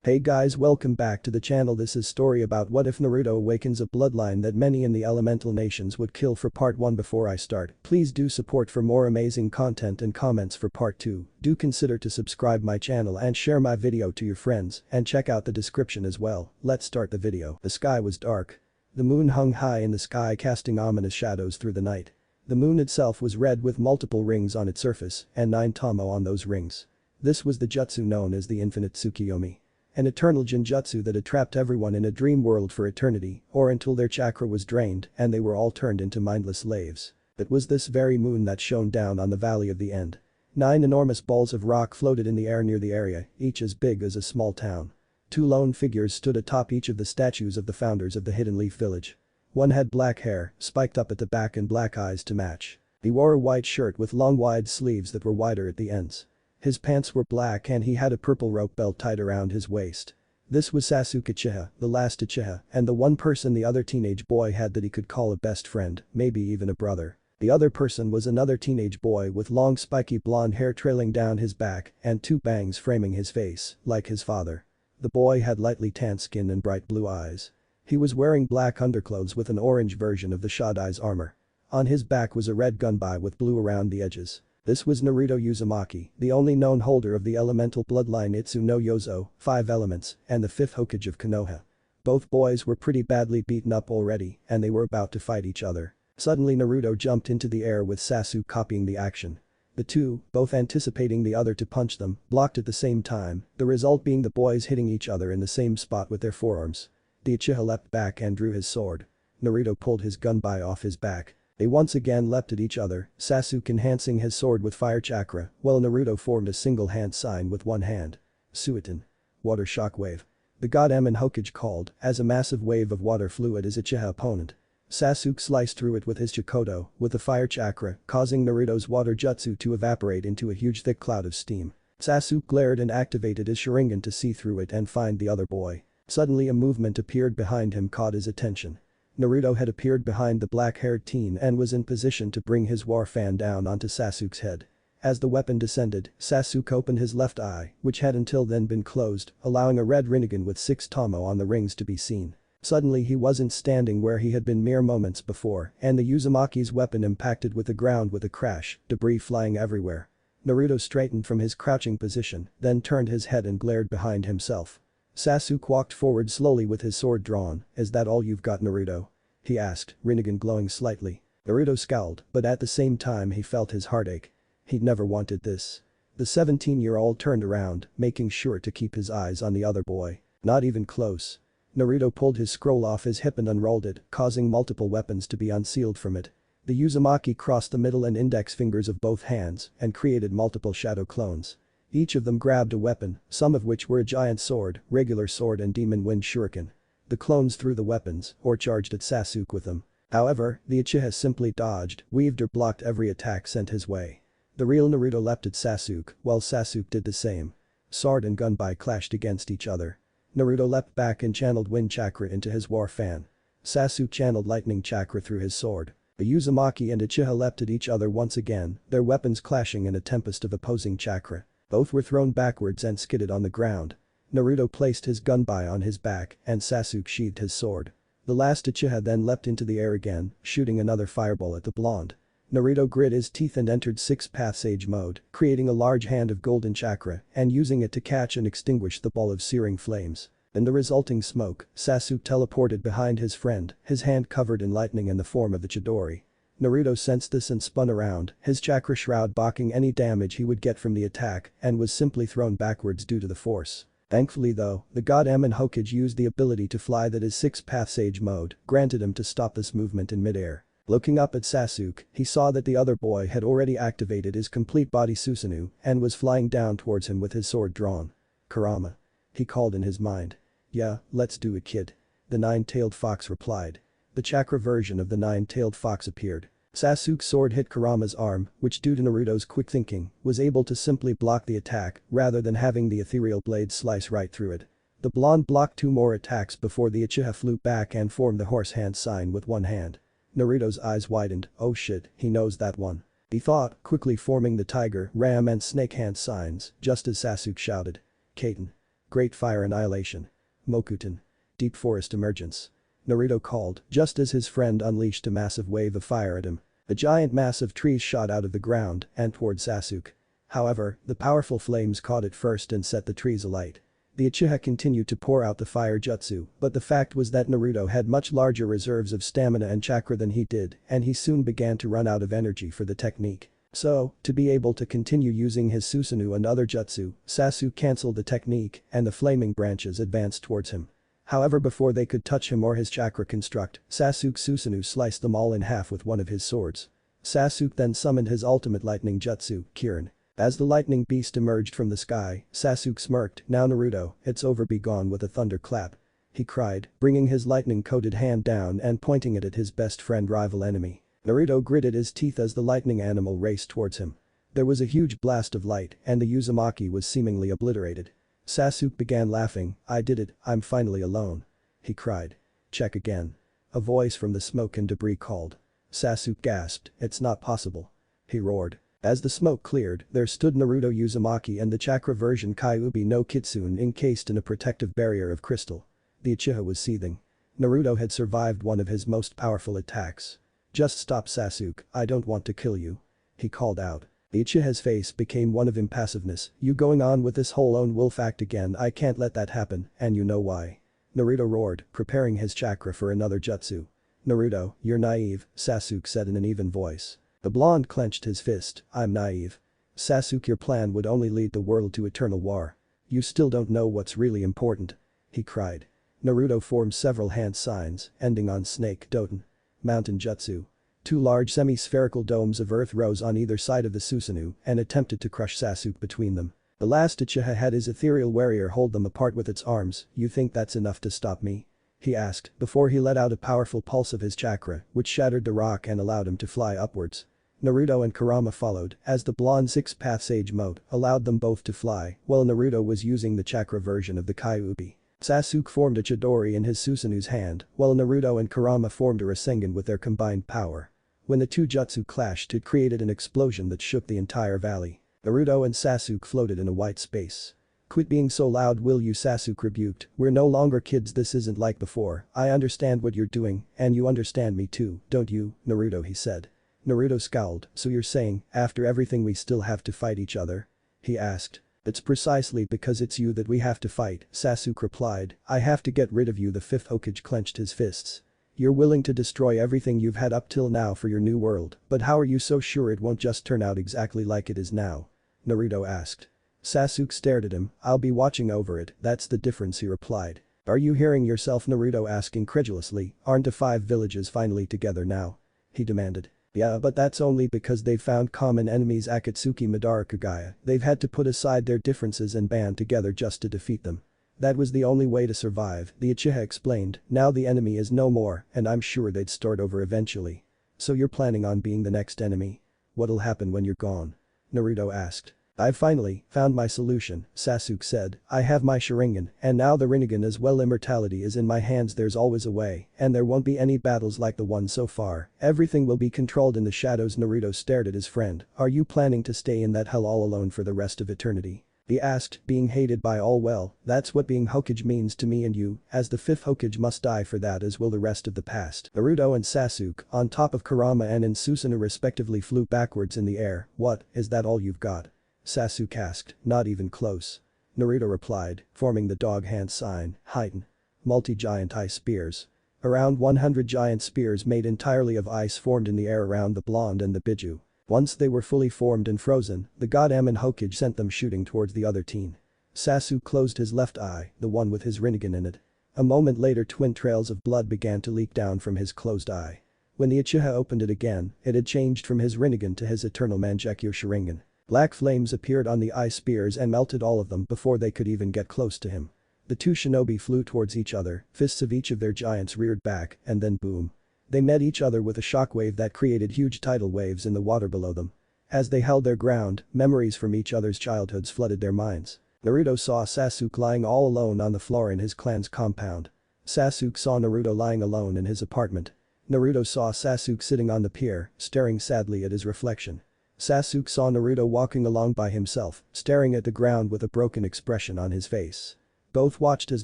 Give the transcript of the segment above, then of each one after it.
Hey guys, welcome back to the channel. This is story about what if Naruto awakens a bloodline that many in the elemental nations would kill. For part 1. Before I start, please do support for more amazing content and comments for part 2. Do consider to subscribe my channel and share my video to your friends and check out the description as well. Let's start the video. The sky was dark. The moon hung high in the sky, casting ominous shadows through the night. The moon itself was red with multiple rings on its surface and 9 tomo on those rings. This was the jutsu known as the Infinite Tsukiyomi. An eternal genjutsu that had trapped everyone in a dream world for eternity or until their chakra was drained and they were all turned into mindless slaves. It was this very moon that shone down on the Valley of the End. 9 enormous balls of rock floated in the air near the area, each as big as a small town. 2 lone figures stood atop each of the statues of the founders of the Hidden Leaf Village. One had black hair, spiked up at the back and black eyes to match. He wore a white shirt with long wide sleeves that were wider at the ends. His pants were black and he had a purple rope belt tied around his waist. This was Sasuke Uchiha, the last Uchiha, and the one person the other teenage boy had that he could call a best friend, maybe even a brother. The other person was another teenage boy with long spiky blonde hair trailing down his back and 2 bangs framing his face, like his father. The boy had lightly tanned skin and bright blue eyes. He was wearing black underclothes with an orange version of the Shodai's armor. On his back was a red gunbai with blue around the edges. This was Naruto Uzumaki, the only known holder of the elemental bloodline Itsu no Yozo, 5 elements, and the 5th Hokage of Konoha. Both boys were pretty badly beaten up already and they were about to fight each other. Suddenly Naruto jumped into the air with Sasuke copying the action. The two, both anticipating the other to punch them, blocked at the same time, the result being the boys hitting each other in the same spot with their forearms. The Uchiha leapt back and drew his sword. Naruto pulled his gunbai off his back. They once again leapt at each other, Sasuke enhancing his sword with fire chakra, while Naruto formed a single hand sign with one hand. Suiton. Water shockwave. The God Emin Hokage called, as a massive wave of water flew at his Uchiha opponent. Sasuke sliced through it with his Chikoto, with the fire chakra, causing Naruto's water jutsu to evaporate into a huge thick cloud of steam. Sasuke glared and activated his Sharingan to see through it and find the other boy. Suddenly a movement appeared behind him caught his attention. Naruto had appeared behind the black-haired teen and was in position to bring his war fan down onto Sasuke's head. As the weapon descended, Sasuke opened his left eye, which had until then been closed, allowing a red Rinnegan with 6 tomo on the rings to be seen. Suddenly he wasn't standing where he had been mere moments before, and the Uzumaki's weapon impacted with the ground with a crash, debris flying everywhere. Naruto straightened from his crouching position, then turned his head and glared behind himself. Sasuke walked forward slowly with his sword drawn. "Is that all you've got, Naruto?" he asked, Rinnegan glowing slightly. Naruto scowled, but at the same time he felt his heart ache. He'd never wanted this. The 17-year-old turned around, making sure to keep his eyes on the other boy. Not even close. Naruto pulled his scroll off his hip and unrolled it, causing multiple weapons to be unsealed from it. The Uzumaki crossed the middle and index fingers of both hands and created multiple shadow clones. Each of them grabbed a weapon, some of which were a giant sword, regular sword and demon wind shuriken. The clones threw the weapons or charged at Sasuke with them. However, the Uchiha simply dodged, weaved or blocked every attack sent his way. The real Naruto leapt at Sasuke, while Sasuke did the same. Sword and gunbai clashed against each other. Naruto leapt back and channeled wind chakra into his war fan. Sasuke channeled lightning chakra through his sword. The Uzumaki and Uchiha leapt at each other once again, their weapons clashing in a tempest of opposing chakra. Both were thrown backwards and skidded on the ground. Naruto placed his gunbai on his back and Sasuke sheathed his sword. The last Uchiha then leapt into the air again, shooting another fireball at the blonde. Naruto grit his teeth and entered 6th Sage mode, creating a large hand of golden chakra and using it to catch and extinguish the ball of searing flames. In the resulting smoke, Sasuke teleported behind his friend, his hand covered in lightning in the form of the Chidori. Naruto sensed this and spun around, his chakra shroud blocking any damage he would get from the attack and was simply thrown backwards due to the force. Thankfully though, the God Emin Hokage used the ability to fly that his 6th Sage mode granted him to stop this movement in midair. Looking up at Sasuke, he saw that the other boy had already activated his complete body Susanoo and was flying down towards him with his sword drawn. "Kurama," he called in his mind. "Yeah, let's do it, kid," the 9-tailed fox replied. The chakra version of the 9-tailed fox appeared. Sasuke's sword hit Kurama's arm, which due to Naruto's quick thinking, was able to simply block the attack rather than having the ethereal blade slice right through it. The blonde blocked 2 more attacks before the Uchiha flew back and formed the horse hand sign with one hand. Naruto's eyes widened. Oh shit, he knows that one. He thought, quickly forming the tiger, ram and snake hand signs, just as Sasuke shouted. "Kaiten." Great fire annihilation. Mokuton. Deep forest emergence. Naruto called, just as his friend unleashed a massive wave of fire at him. A giant mass of trees shot out of the ground and toward Sasuke. However, the powerful flames caught it first and set the trees alight. The Uchiha continued to pour out the fire jutsu, but the fact was that Naruto had much larger reserves of stamina and chakra than he did, and he soon began to run out of energy for the technique. So, to be able to continue using his Susanoo and other jutsu, Sasuke cancelled the technique and the flaming branches advanced towards him. However, before they could touch him or his chakra construct, Sasuke's Susanoo sliced them all in half with one of his swords. Sasuke then summoned his ultimate lightning jutsu, Kirin. As the lightning beast emerged from the sky, Sasuke smirked, "Now Naruto, it's over, be gone," with a thunderclap. He cried, bringing his lightning-coated hand down and pointing it at his best friend rival enemy. Naruto gritted his teeth as the lightning animal raced towards him. There was a huge blast of light and the Uzumaki was seemingly obliterated. Sasuke began laughing, "I did it, I'm finally alone," he cried. "Check again." A voice from the smoke and debris called. Sasuke gasped, "It's not possible." He roared. As the smoke cleared, there stood Naruto Uzumaki and the chakra version Kyuubi no Kitsune encased in a protective barrier of crystal. The Uchiha was seething. Naruto had survived one of his most powerful attacks. "Just stop, Sasuke, I don't want to kill you," he called out. The Uchiha's face became one of impassiveness. "You going on with this whole lone wolf act again? I can't let that happen, and you know why." Naruto roared, preparing his chakra for another jutsu. "Naruto, you're naive," Sasuke said in an even voice. The blonde clenched his fist, "I'm naive. Sasuke, your plan would only lead the world to eternal war. You still don't know what's really important," he cried. Naruto formed several hand signs, ending on snake, Doten. Mountain jutsu. Two large semi-spherical domes of earth rose on either side of the Susanoo and attempted to crush Sasuke between them. The last Uchiha had his ethereal warrior hold them apart with its arms. "You think that's enough to stop me?" he asked before he let out a powerful pulse of his chakra which shattered the rock and allowed him to fly upwards. Naruto and Kurama followed as the blonde six-path sage mode allowed them both to fly while Naruto was using the chakra version of the Kyuubi. Sasuke formed a Chidori in his Susanoo's hand while Naruto and Kurama formed a Rasengan with their combined power. When the two jutsu clashed, it created an explosion that shook the entire valley. Naruto and Sasuke floated in a white space. "Quit being so loud, will you?" Sasuke rebuked. "We're no longer kids, this isn't like before. I understand what you're doing, and you understand me too, don't you, Naruto?" he said. Naruto scowled, "So you're saying, after everything we still have to fight each other?" he asked. "It's precisely because it's you that we have to fight," Sasuke replied. "I have to get rid of you." The fifth Hokage clenched his fists. "You're willing to destroy everything you've had up till now for your new world, but how are you so sure it won't just turn out exactly like it is now?" Naruto asked. Sasuke stared at him. "I'll be watching over it, that's the difference," he replied. "Are you hearing yourself?" Naruto asked incredulously. "Aren't the 5 villages finally together now?" he demanded. "Yeah, but that's only because they've found common enemies, Akatsuki Madara Kagaya. They've had to put aside their differences and band together just to defeat them. That was the only way to survive," the Uchiha explained. "Now the enemy is no more and I'm sure they'd start over eventually." "So you're planning on being the next enemy? What'll happen when you're gone?" Naruto asked. "I've finally found my solution," Sasuke said. "I have my Sharingan and now the Rinnegan as well. Immortality is in my hands. There's always a way and there won't be any battles like the one so far. Everything will be controlled in the shadows." Naruto stared at his friend. "Are you planning to stay in that hell all alone for the rest of eternity?" he asked, "being hated by all. Well, that's what being Hokage means to me and you, as the 5th Hokage must die for that as will the rest of the past." Naruto and Sasuke, on top of Kurama and in Susanoo respectively, flew backwards in the air. "What, is that all you've got?" Sasuke asked. "Not even close," Naruto replied, forming the dog hand sign. Heighten. Multi-giant ice spears. Around 100 giant spears made entirely of ice formed in the air around the blonde and the Biju. Once they were fully formed and frozen, the Godamon Hokage sent them shooting towards the other teen. Sasuke closed his left eye, the one with his Rinnegan in it. A moment later, twin trails of blood began to leak down from his closed eye. When the Uchiha opened it again, it had changed from his Rinnegan to his eternal Mangekyo Sharingan. Black flames appeared on the ice spears and melted all of them before they could even get close to him. The two shinobi flew towards each other, fists of each of their giants reared back, and then boom. They met each other with a shockwave that created huge tidal waves in the water below them. As they held their ground, memories from each other's childhoods flooded their minds. Naruto saw Sasuke lying all alone on the floor in his clan's compound. Sasuke saw Naruto lying alone in his apartment. Naruto saw Sasuke sitting on the pier, staring sadly at his reflection. Sasuke saw Naruto walking along by himself, staring at the ground with a broken expression on his face. Both watched as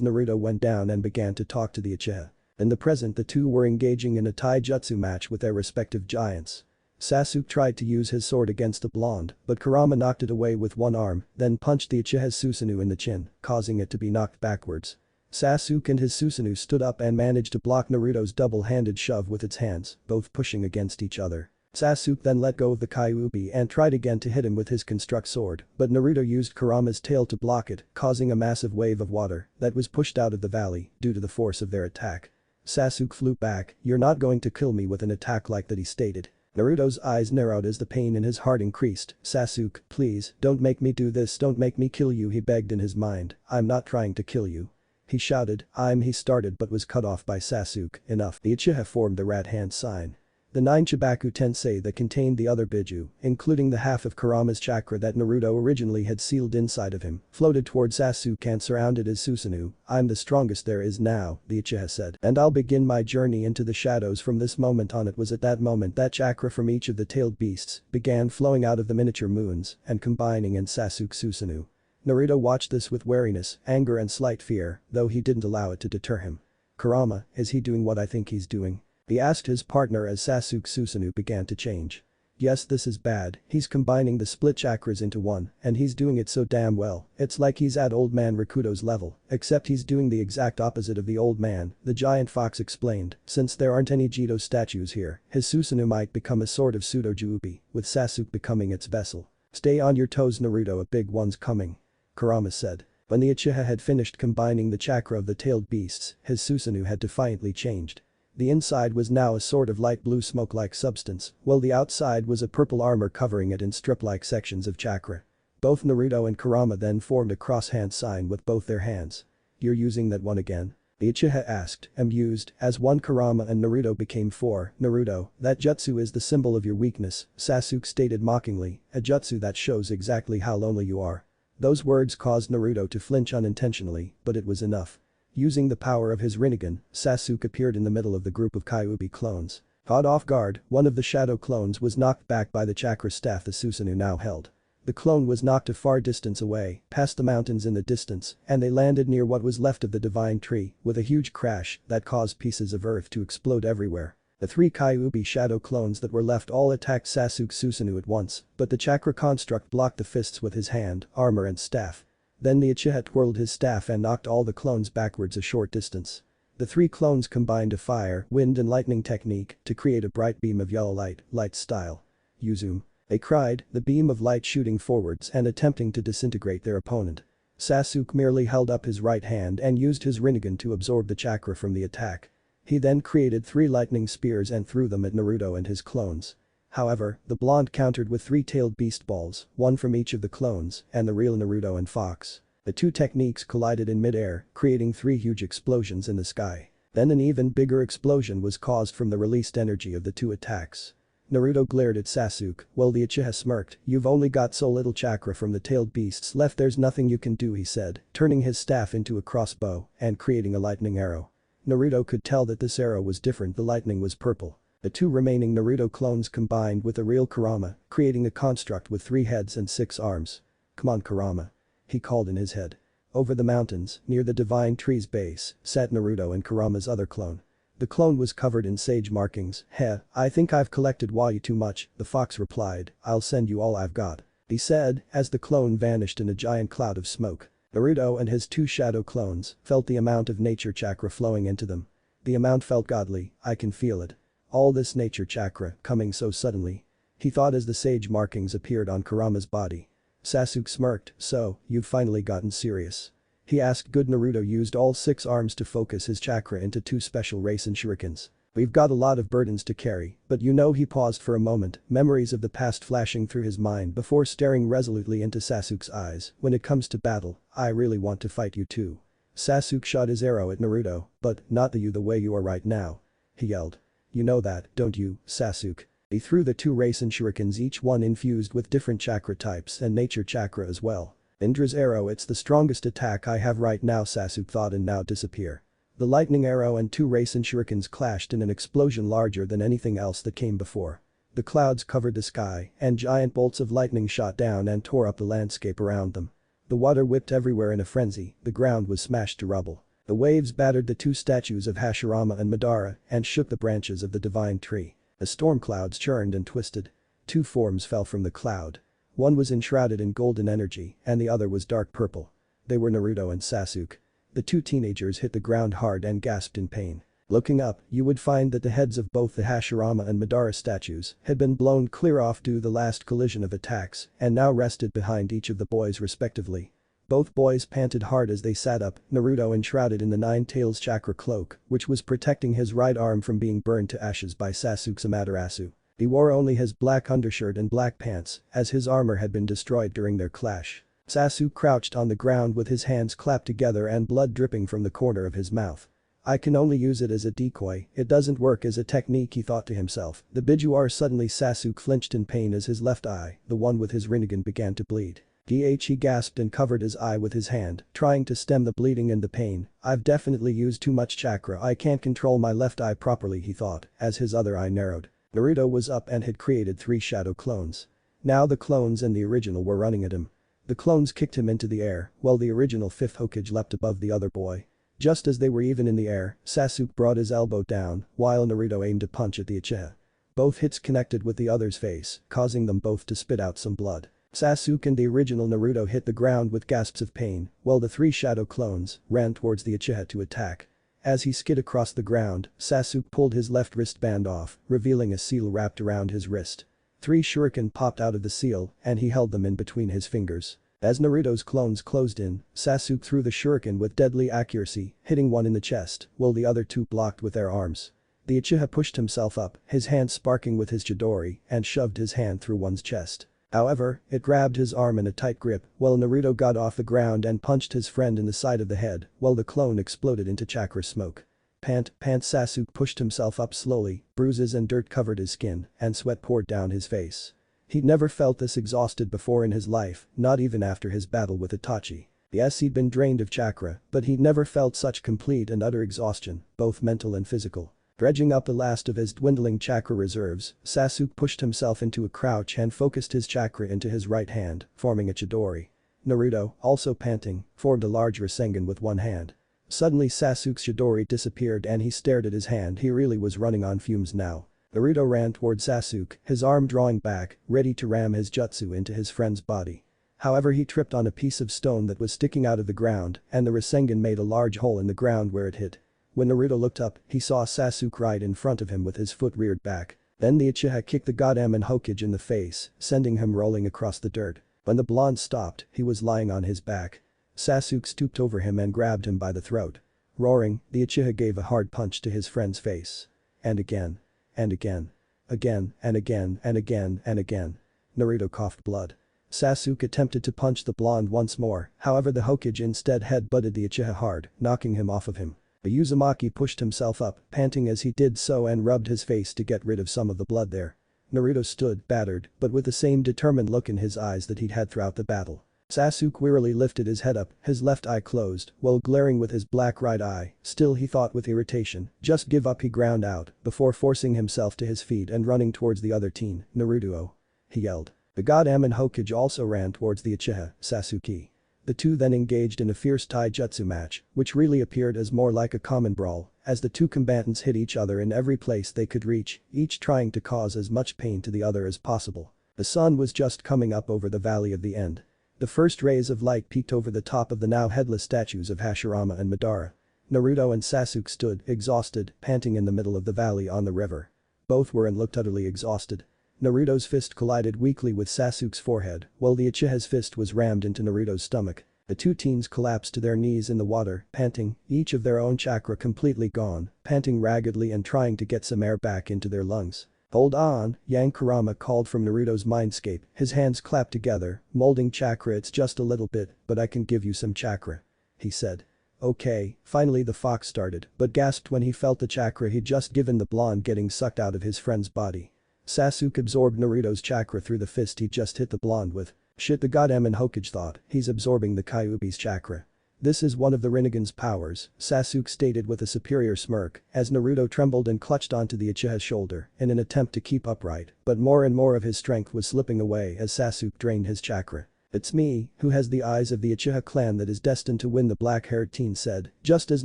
Naruto went down and began to talk to the Uchiha. In the present the two were engaging in a taijutsu match with their respective giants. Sasuke tried to use his sword against the blonde, but Kurama knocked it away with one arm, then punched the Uchiha's Susanoo in the chin, causing it to be knocked backwards. Sasuke and his Susanoo stood up and managed to block Naruto's double-handed shove with its hands, both pushing against each other. Sasuke then let go of the Kyuubi and tried again to hit him with his construct sword, but Naruto used Kurama's tail to block it, causing a massive wave of water that was pushed out of the valley due to the force of their attack. Sasuke flew back, "You're not going to kill me with an attack like that," he stated. Naruto's eyes narrowed as the pain in his heart increased. "Sasuke, please, don't make me do this, don't make me kill you," he begged in his mind. "I'm not trying to kill you." He shouted, he started but was cut off by Sasuke. "Enough." The Uchiha formed the rat hand sign. The 9 Chibaku Tensei that contained the other Biju, including the half of Kurama's chakra that Naruto originally had sealed inside of him, floated toward Sasuke and surrounded his Susanoo. "I'm the strongest there is now," the Uchiha said. "And I'll begin my journey into the shadows from this moment on." It was at that moment that chakra from each of the tailed beasts began flowing out of the miniature moons and combining in Sasuke's Susanoo. Naruto watched this with wariness, anger and slight fear, though he didn't allow it to deter him. "Kurama, is he doing what I think he's doing?" he asked his partner as Sasuke's Susanoo began to change. "Yes, this is bad, he's combining the split chakras into one, and he's doing it so damn well, it's like he's at old man Rakuto's level, except he's doing the exact opposite of the old man," the giant fox explained. "Since there aren't any Jito statues here, his Susanoo might become a sort of pseudo-Juubi, with Sasuke becoming its vessel." "Stay on your toes, Naruto, a big one's coming," Kurama said. When the Uchiha had finished combining the chakra of the tailed beasts, his Susanoo had defiantly changed. The inside was now a sort of light blue smoke-like substance, while the outside was a purple armor covering it in strip-like sections of chakra. Both Naruto and Kurama then formed a cross-hand sign with both their hands. "You're using that one again?" the Uchiha asked, amused, as one Kurama and Naruto became 4. "Naruto, that jutsu is the symbol of your weakness," Sasuke stated mockingly, "a jutsu that shows exactly how lonely you are." Those words caused Naruto to flinch unintentionally, but it was enough. Using the power of his Rinnegan, Sasuke appeared in the middle of the group of Kyuubi clones. Caught off guard, one of the shadow clones was knocked back by the chakra staff the Susanoo now held. The clone was knocked a far distance away, past the mountains in the distance, and they landed near what was left of the divine tree, with a huge crash that caused pieces of earth to explode everywhere. The 3 Kyuubi shadow clones that were left all attacked Sasuke's Susanoo at once, but the chakra construct blocked the fists with his hand, armor and staff. Then the Uchiha twirled his staff and knocked all the clones backwards a short distance. The 3 clones combined a fire, wind and lightning technique to create a bright beam of yellow light style. "Yuzume," they cried, the beam of light shooting forwards and attempting to disintegrate their opponent. Sasuke merely held up his right hand and used his Rinnegan to absorb the chakra from the attack. He then created 3 lightning spears and threw them at Naruto and his clones. However, the blonde countered with 3 tailed beast balls, one from each of the clones, and the real Naruto and Fox. The 2 techniques collided in mid-air, creating 3 huge explosions in the sky. Then an even bigger explosion was caused from the released energy of the 2 attacks. Naruto glared at Sasuke, while the Uchiha smirked. "You've only got so little chakra from the tailed beasts left, there's nothing you can do," he said, turning his staff into a crossbow and creating a lightning arrow. Naruto could tell that this arrow was different, the lightning was purple. The 2 remaining Naruto clones combined with the real Kurama, creating a construct with 3 heads and 6 arms. "Come on, Kurama," he called in his head. Over the mountains, near the divine tree's base, sat Naruto and Kurama's other clone. The clone was covered in sage markings. "Heh, I think I've collected way too much," the fox replied. "I'll send you all I've got," he said, as the clone vanished in a giant cloud of smoke. Naruto and his 2 shadow clones felt the amount of nature chakra flowing into them. The amount felt godly, "I can feel it. All this nature chakra coming so suddenly," he thought as the sage markings appeared on Kurama's body. Sasuke smirked. "So, you've finally gotten serious?" he asked. Good. Naruto used all 6 arms to focus his chakra into 2 special Rasenshurikens. "We've got a lot of burdens to carry, but you know." He paused for a moment, memories of the past flashing through his mind before staring resolutely into Sasuke's eyes. "When it comes to battle, I really want to fight you too." Sasuke shot his arrow at Naruto, "But not the way you are right now," he yelled. "You know that, don't you, Sasuke?" He threw the 2 Rasenshurikens, each one infused with different chakra types and nature chakra as well. "Indra's arrow, it's the strongest attack I have right now," Sasuke thought, "and now disappear." The lightning arrow and 2 Rasenshurikens clashed in an explosion larger than anything else that came before. The clouds covered the sky and giant bolts of lightning shot down and tore up the landscape around them. The water whipped everywhere in a frenzy, the ground was smashed to rubble. The waves battered the two statues of Hashirama and Madara and shook the branches of the divine tree. The storm clouds churned and twisted. Two forms fell from the cloud. One was enshrouded in golden energy and the other was dark purple. They were Naruto and Sasuke. The two teenagers hit the ground hard and gasped in pain. Looking up, you would find that the heads of both the Hashirama and Madara statues had been blown clear off due to the last collision of attacks and now rested behind each of the boys respectively. Both boys panted hard as they sat up, Naruto enshrouded in the Nine Tails chakra cloak, which was protecting his right arm from being burned to ashes by Sasuke's Amaterasu. He wore only his black undershirt and black pants, as his armor had been destroyed during their clash. Sasuke crouched on the ground with his hands clapped together and blood dripping from the corner of his mouth. I can only use it as a decoy, it doesn't work as a technique, he thought to himself. The Bijuar suddenly Sasuke flinched in pain as his left eye, the one with his Rinnegan, began to bleed. He gasped and covered his eye with his hand, trying to stem the bleeding and the pain. I've definitely used too much chakra, I can't control my left eye properly, he thought, as his other eye narrowed. Naruto was up and had created 3 shadow clones. Now the clones and the original were running at him. The clones kicked him into the air, while the original 5th Hokage leapt above the other boy. Just as they were even in the air, Sasuke brought his elbow down, while Naruto aimed a punch at the Uchiha. Both hits connected with the other's face, causing them both to spit out some blood. Sasuke and the original Naruto hit the ground with gasps of pain, while the 3 shadow clones ran towards the Uchiha to attack. As he skid across the ground, Sasuke pulled his left wristband off, revealing a seal wrapped around his wrist. 3 shuriken popped out of the seal, and he held them in between his fingers. As Naruto's clones closed in, Sasuke threw the shuriken with deadly accuracy, hitting one in the chest, while the other 2 blocked with their arms. The Uchiha pushed himself up, his hand sparking with his Chidori, and shoved his hand through one's chest. However, it grabbed his arm in a tight grip, while Naruto got off the ground and punched his friend in the side of the head, while the clone exploded into chakra smoke. Pant, Sasuke pushed himself up slowly, bruises and dirt covered his skin, and sweat poured down his face. He'd never felt this exhausted before in his life, not even after his battle with Itachi. Yes, he'd been drained of chakra, but he'd never felt such complete and utter exhaustion, both mental and physical. Dredging up the last of his dwindling chakra reserves, Sasuke pushed himself into a crouch and focused his chakra into his right hand, forming a Chidori. Naruto, also panting, formed a large Rasengan with one hand. Suddenly Sasuke's Chidori disappeared and he stared at his hand, he really was running on fumes now. Naruto ran toward Sasuke, his arm drawing back, ready to ram his jutsu into his friend's body. However, he tripped on a piece of stone that was sticking out of the ground and the Rasengan made a large hole in the ground where it hit. When Naruto looked up, he saw Sasuke right in front of him with his foot reared back. Then the Uchiha kicked the goddamn Hokage in the face, sending him rolling across the dirt. When the blonde stopped, he was lying on his back. Sasuke stooped over him and grabbed him by the throat. Roaring, the Uchiha gave a hard punch to his friend's face. And again. And again. Again and again and again and again. Naruto coughed blood. Sasuke attempted to punch the blonde once more, however the Hokage instead head-butted the Uchiha hard, knocking him off of him. The Uzumaki pushed himself up, panting as he did so and rubbed his face to get rid of some of the blood there. Naruto stood, battered, but with the same determined look in his eyes that he'd had throughout the battle. Sasuke wearily lifted his head up, his left eye closed, while glaring with his black right eye, still he thought with irritation, just give up, he ground out, before forcing himself to his feet and running towards the other teen, Naruto. He yelled. The goddamn Hokage also ran towards the Uchiha, Sasuke. The two then engaged in a fierce taijutsu match, which really appeared as more like a common brawl, as the two combatants hit each other in every place they could reach, each trying to cause as much pain to the other as possible. The sun was just coming up over the valley of the end. The first rays of light peeked over the top of the now headless statues of Hashirama and Madara. Naruto and Sasuke stood, exhausted, panting in the middle of the valley on the river. Both were and looked utterly exhausted. Naruto's fist collided weakly with Sasuke's forehead, while the Uchiha's fist was rammed into Naruto's stomach. The two teens collapsed to their knees in the water, panting, each of their own chakra completely gone, panting raggedly and trying to get some air back into their lungs. Hold on, Kurama called from Naruto's mindscape, his hands clapped together, molding chakra. It's just a little bit, but I can give you some chakra. He said. Okay, finally the fox started, but gasped when he felt the chakra he'd just given the blonde getting sucked out of his friend's body. Sasuke absorbed Naruto's chakra through the fist he just hit the blonde with. Shit, the goddamn Hokage thought, he's absorbing the Kyuubi's chakra. This is one of the Rinnegan's powers, Sasuke stated with a superior smirk, as Naruto trembled and clutched onto the Uchiha's shoulder in an attempt to keep upright, but more and more of his strength was slipping away as Sasuke drained his chakra. "It's me, who has the eyes of the Uchiha clan that is destined to win," the black-haired teen said, just as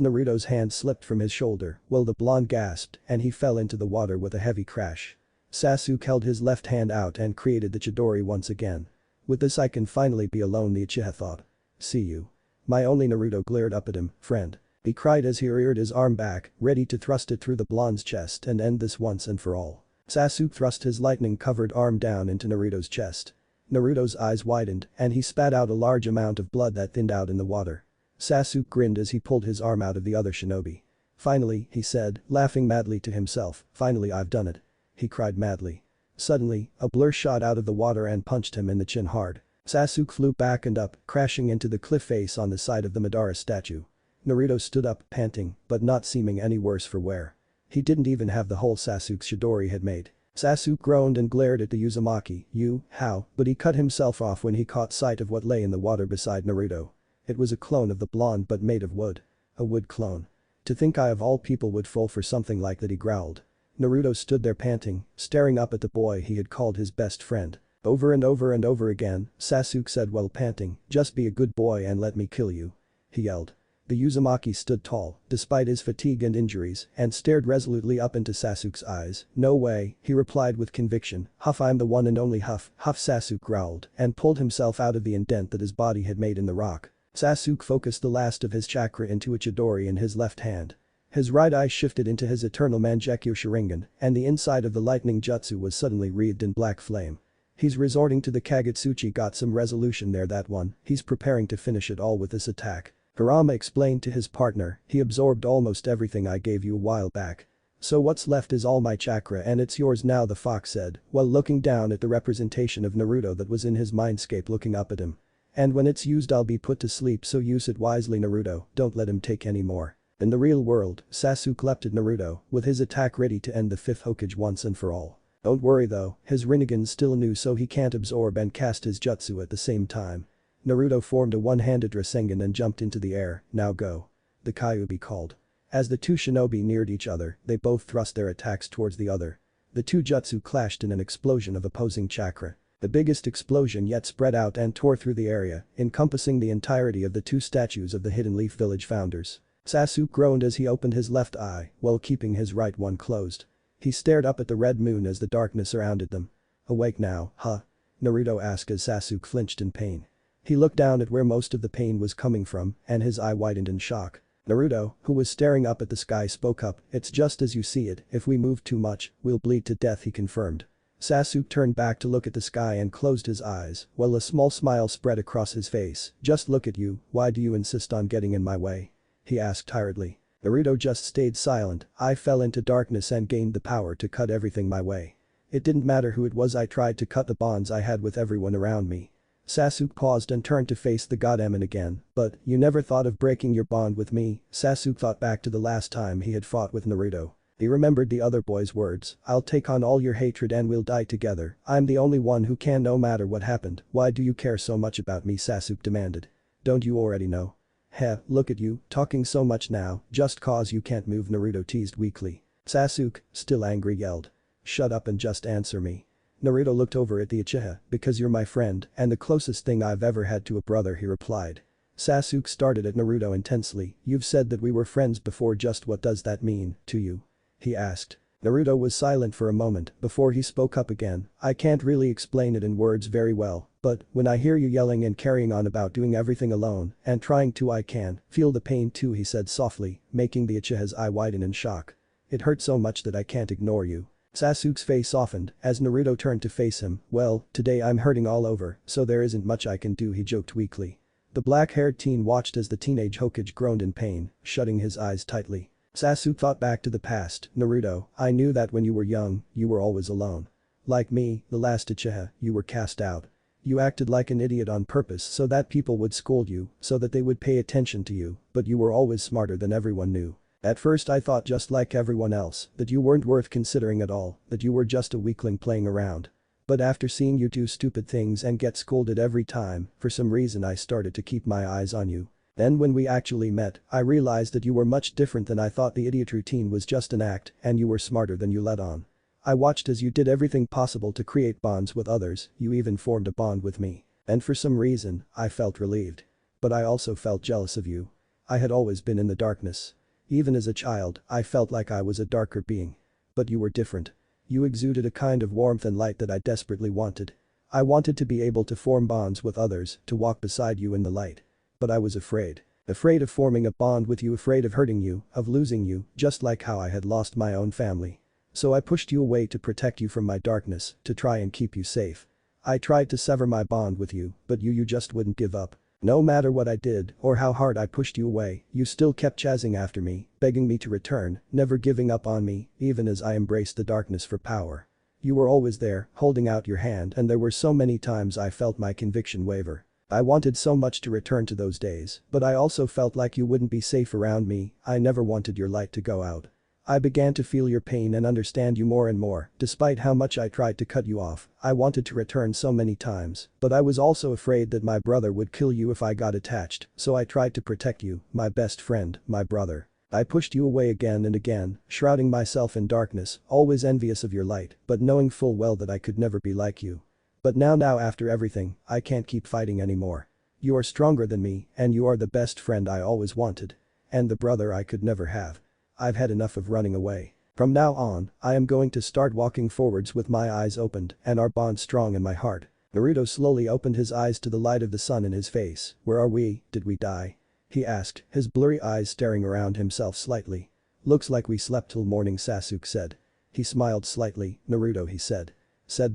Naruto's hand slipped from his shoulder. Well, the blonde gasped and he fell into the water with a heavy crash. Sasuke held his left hand out and created the Chidori once again. "With this I can finally be alone," the Uchiha thought. "See you." "My only." Naruto glared up at him, "Friend." He cried as he reared his arm back, ready to thrust it through the blonde's chest and end this once and for all. Sasuke thrust his lightning-covered arm down into Naruto's chest. Naruto's eyes widened and he spat out a large amount of blood that thinned out in the water. Sasuke grinned as he pulled his arm out of the other shinobi. "Finally," he said, laughing madly to himself, "finally I've done it." He cried madly. Suddenly, a blur shot out of the water and punched him in the chin hard. Sasuke flew back and up, crashing into the cliff face on the side of the Madara statue. Naruto stood up, panting, but not seeming any worse for wear. He didn't even have the hole Sasuke's Chidori had made. Sasuke groaned and glared at the Uzumaki. How? But he cut himself off when he caught sight of what lay in the water beside Naruto. It was a clone of the blonde but made of wood. A wood clone. To think I of all people would fall for something like that, he growled. Naruto stood there panting, staring up at the boy he had called his best friend. Over and over and over again, Sasuke said while panting, "Just be a good boy and let me kill you." He yelled. The Uzumaki stood tall, despite his fatigue and injuries, and stared resolutely up into Sasuke's eyes. "No way," he replied with conviction. "Huff, I'm the one and only Huff." "Huff," Sasuke growled and pulled himself out of the indent that his body had made in the rock. Sasuke focused the last of his chakra into a Chidori in his left hand. His right eye shifted into his eternal Mangekyo Sharingan, and the inside of the lightning jutsu was suddenly wreathed in black flame. "He's resorting to the Kagutsuchi, got some resolution there, that one. He's preparing to finish it all with this attack." Kurama explained to his partner, "He absorbed almost everything I gave you a while back. So what's left is all my chakra and it's yours now," the fox said, while looking down at the representation of Naruto that was in his mindscape looking up at him. "And when it's used I'll be put to sleep, so use it wisely, Naruto, don't let him take any more." In the real world, Sasuke leapt at Naruto, with his attack ready to end the fifth Hokage once and for all. Don't worry though, his Rinnegan's still new so he can't absorb and cast his jutsu at the same time. Naruto formed a one-handed Rasengan and jumped into the air. "Now go." The Kyuubi called. As the two shinobi neared each other, they both thrust their attacks towards the other. The two jutsu clashed in an explosion of opposing chakra. The biggest explosion yet spread out and tore through the area, encompassing the entirety of the two statues of the Hidden Leaf Village founders. Sasuke groaned as he opened his left eye, while keeping his right one closed. He stared up at the red moon as the darkness surrounded them. "Awake now, huh?" Naruto asked as Sasuke flinched in pain. He looked down at where most of the pain was coming from, and his eye widened in shock. Naruto, who was staring up at the sky, spoke up. "It's just as you see it, if we move too much, we'll bleed to death," he confirmed. Sasuke turned back to look at the sky and closed his eyes, while a small smile spread across his face. "Just look at you, why do you insist on getting in my way?" he asked tiredly. Naruto just stayed silent. "I fell into darkness and gained the power to cut everything my way. It didn't matter who it was, I tried to cut the bonds I had with everyone around me." Sasuke paused and turned to face the god Emon again. "But, you never thought of breaking your bond with me?" Sasuke thought back to the last time he had fought with Naruto. He remembered the other boy's words. "I'll take on all your hatred and we'll die together. I'm the only one who can, no matter what happened." "Why do you care so much about me?" Sasuke demanded. "Don't you already know?" "Heh, look at you, talking so much now, just cause you can't move," Naruto teased weakly. Sasuke, still angry, yelled. "Shut up and just answer me." Naruto looked over at the Uchiha. "Because you're my friend and the closest thing I've ever had to a brother," he replied. Sasuke started at Naruto intensely. "You've said that we were friends before, just what does that mean to you?" he asked. Naruto was silent for a moment before he spoke up again. "I can't really explain it in words very well, but when I hear you yelling and carrying on about doing everything alone and trying to, I can feel the pain too," he said softly, making the Uchiha's eye widen in shock. "It hurts so much that I can't ignore you." Sasuke's face softened as Naruto turned to face him. "Well, today I'm hurting all over, so there isn't much I can do," he joked weakly. The black-haired teen watched as the teenage Hokage groaned in pain, shutting his eyes tightly. Sasuke thought back to the past. "Naruto, I knew that when you were young, you were always alone. Like me, the last Uchiha, you were cast out. You acted like an idiot on purpose so that people would scold you, so that they would pay attention to you, but you were always smarter than everyone knew. At first I thought, just like everyone else, that you weren't worth considering at all, that you were just a weakling playing around. But after seeing you do stupid things and get scolded every time, for some reason I started to keep my eyes on you. Then when we actually met, I realized that you were much different than I thought. The idiot routine was just an act and you were smarter than you let on. I watched as you did everything possible to create bonds with others, you even formed a bond with me. And for some reason, I felt relieved. But I also felt jealous of you. I had always been in the darkness. Even as a child, I felt like I was a darker being. But you were different. You exuded a kind of warmth and light that I desperately wanted. I wanted to be able to form bonds with others, to walk beside you in the light. But I was afraid. Afraid of forming a bond with you, afraid of hurting you, of losing you, just like how I had lost my own family. So I pushed you away to protect you from my darkness, to try and keep you safe. I tried to sever my bond with you, but you just wouldn't give up. No matter what I did or how hard I pushed you away, you still kept chasing after me, begging me to return, never giving up on me, even as I embraced the darkness for power. You were always there, holding out your hand, and there were so many times I felt my conviction waver. I wanted so much to return to those days, but I also felt like you wouldn't be safe around me. I never wanted your light to go out. I began to feel your pain and understand you more and more, despite how much I tried to cut you off. I wanted to return so many times, but I was also afraid that my brother would kill you if I got attached, so I tried to protect you, my best friend, my brother. I pushed you away again and again, shrouding myself in darkness, always envious of your light, but knowing full well that I could never be like you. But now after everything, I can't keep fighting anymore. You are stronger than me, and you are the best friend I always wanted. And the brother I could never have. I've had enough of running away. From now on, I am going to start walking forwards with my eyes opened and our bond strong in my heart. Naruto slowly opened his eyes to the light of the sun in his face. Where are we? Did we die? He asked, his blurry eyes staring around himself slightly. Looks like we slept till morning, Sasuke said. He smiled slightly. Naruto, he said.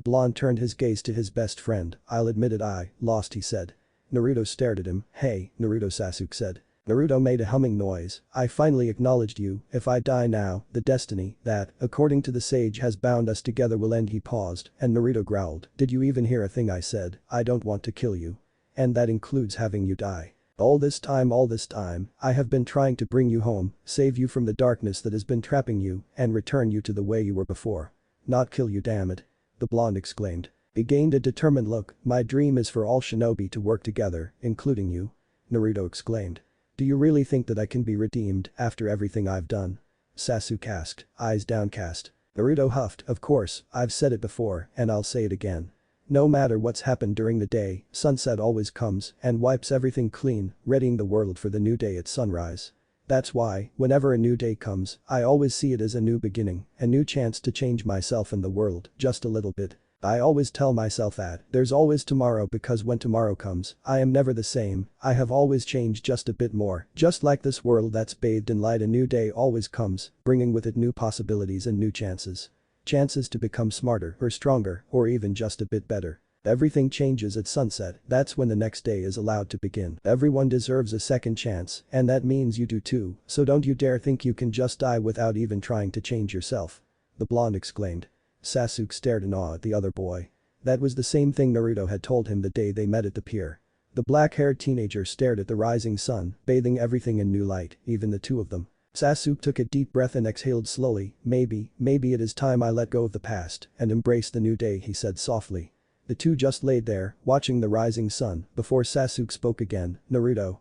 Blonde turned his gaze to his best friend. I'll admit it, I lost, he said. Naruto stared at him. Hey, Naruto, Sasuke said. Naruto made a humming noise. I finally acknowledged you. If I die now, the destiny that, according to the sage, has bound us together will end. He paused, and Naruto growled. Did you even hear a thing I said? I don't want to kill you. And that includes having you die. All this time, I have been trying to bring you home, save you from the darkness that has been trapping you, and return you to the way you were before. Not kill you, damn it. The blonde exclaimed. He gained a determined look. My dream is for all shinobi to work together, including you. Naruto exclaimed. Do you really think that I can be redeemed after everything I've done? Sasuke asked, eyes downcast. Naruto huffed, of course, I've said it before, and I'll say it again. No matter what's happened during the day, sunset always comes and wipes everything clean, readying the world for the new day at sunrise. That's why, whenever a new day comes, I always see it as a new beginning, a new chance to change myself and the world, just a little bit. I always tell myself that there's always tomorrow, because when tomorrow comes, I am never the same. I have always changed just a bit more, just like this world that's bathed in light. A new day always comes, bringing with it new possibilities and new chances. Chances to become smarter or stronger or even just a bit better. Everything changes at sunset. That's when the next day is allowed to begin. Everyone deserves a second chance, and that means you do too, so don't you dare think you can just die without even trying to change yourself. The blonde exclaimed. Sasuke stared in awe at the other boy. That was the same thing Naruto had told him the day they met at the pier. The black-haired teenager stared at the rising sun, bathing everything in new light, even the two of them. Sasuke took a deep breath and exhaled slowly. Maybe it is time I let go of the past and embrace the new day, he said softly. The two just laid there, watching the rising sun, before Sasuke spoke again. Naruto,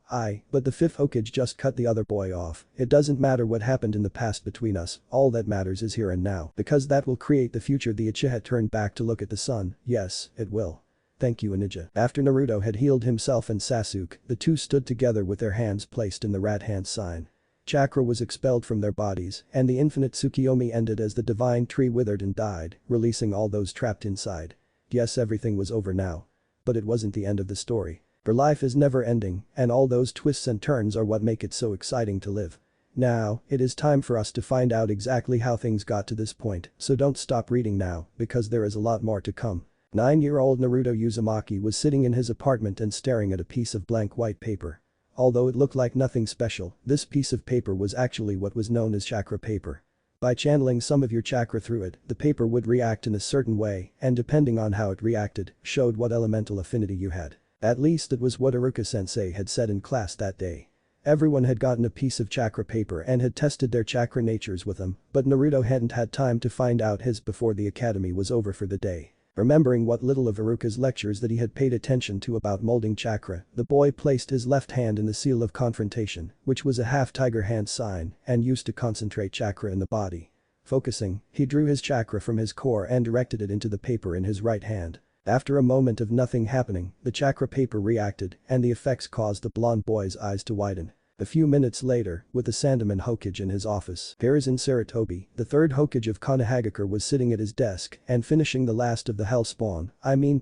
but the fifth Hokage just cut the other boy off. It doesn't matter what happened in the past between us, all that matters is here and now. Because that will create the future. The Uchiha turned back to look at the sun. Yes, it will. Thank you, Ninja. After Naruto had healed himself and Sasuke, the two stood together with their hands placed in the rat hand sign. Chakra was expelled from their bodies, and the infinite Tsukiyomi ended as the divine tree withered and died, releasing all those trapped inside. Yes, everything was over now. But it wasn't the end of the story. For life is never ending, and all those twists and turns are what make it so exciting to live. Now, it is time for us to find out exactly how things got to this point, so don't stop reading now, because there is a lot more to come. 9-year-old Naruto Uzumaki was sitting in his apartment and staring at a piece of blank white paper. Although it looked like nothing special, this piece of paper was actually what was known as chakra paper. By channeling some of your chakra through it, the paper would react in a certain way, and depending on how it reacted, showed what elemental affinity you had. At least that was what Iruka-sensei had said in class that day. Everyone had gotten a piece of chakra paper and had tested their chakra natures with them, but Naruto hadn't had time to find out his before the academy was over for the day. Remembering what little of Iruka's lectures that he had paid attention to about molding chakra, the boy placed his left hand in the seal of confrontation, which was a half-tiger hand sign and used to concentrate chakra in the body. Focusing, he drew his chakra from his core and directed it into the paper in his right hand. After a moment of nothing happening, the chakra paper reacted and the effects caused the blonde boy's eyes to widen. A few minutes later, with the Sandaman Hokage in his office, Hiruzen Sarutobi, the third Hokage of Konohagakure, was sitting at his desk and finishing the last of the Hellspawn,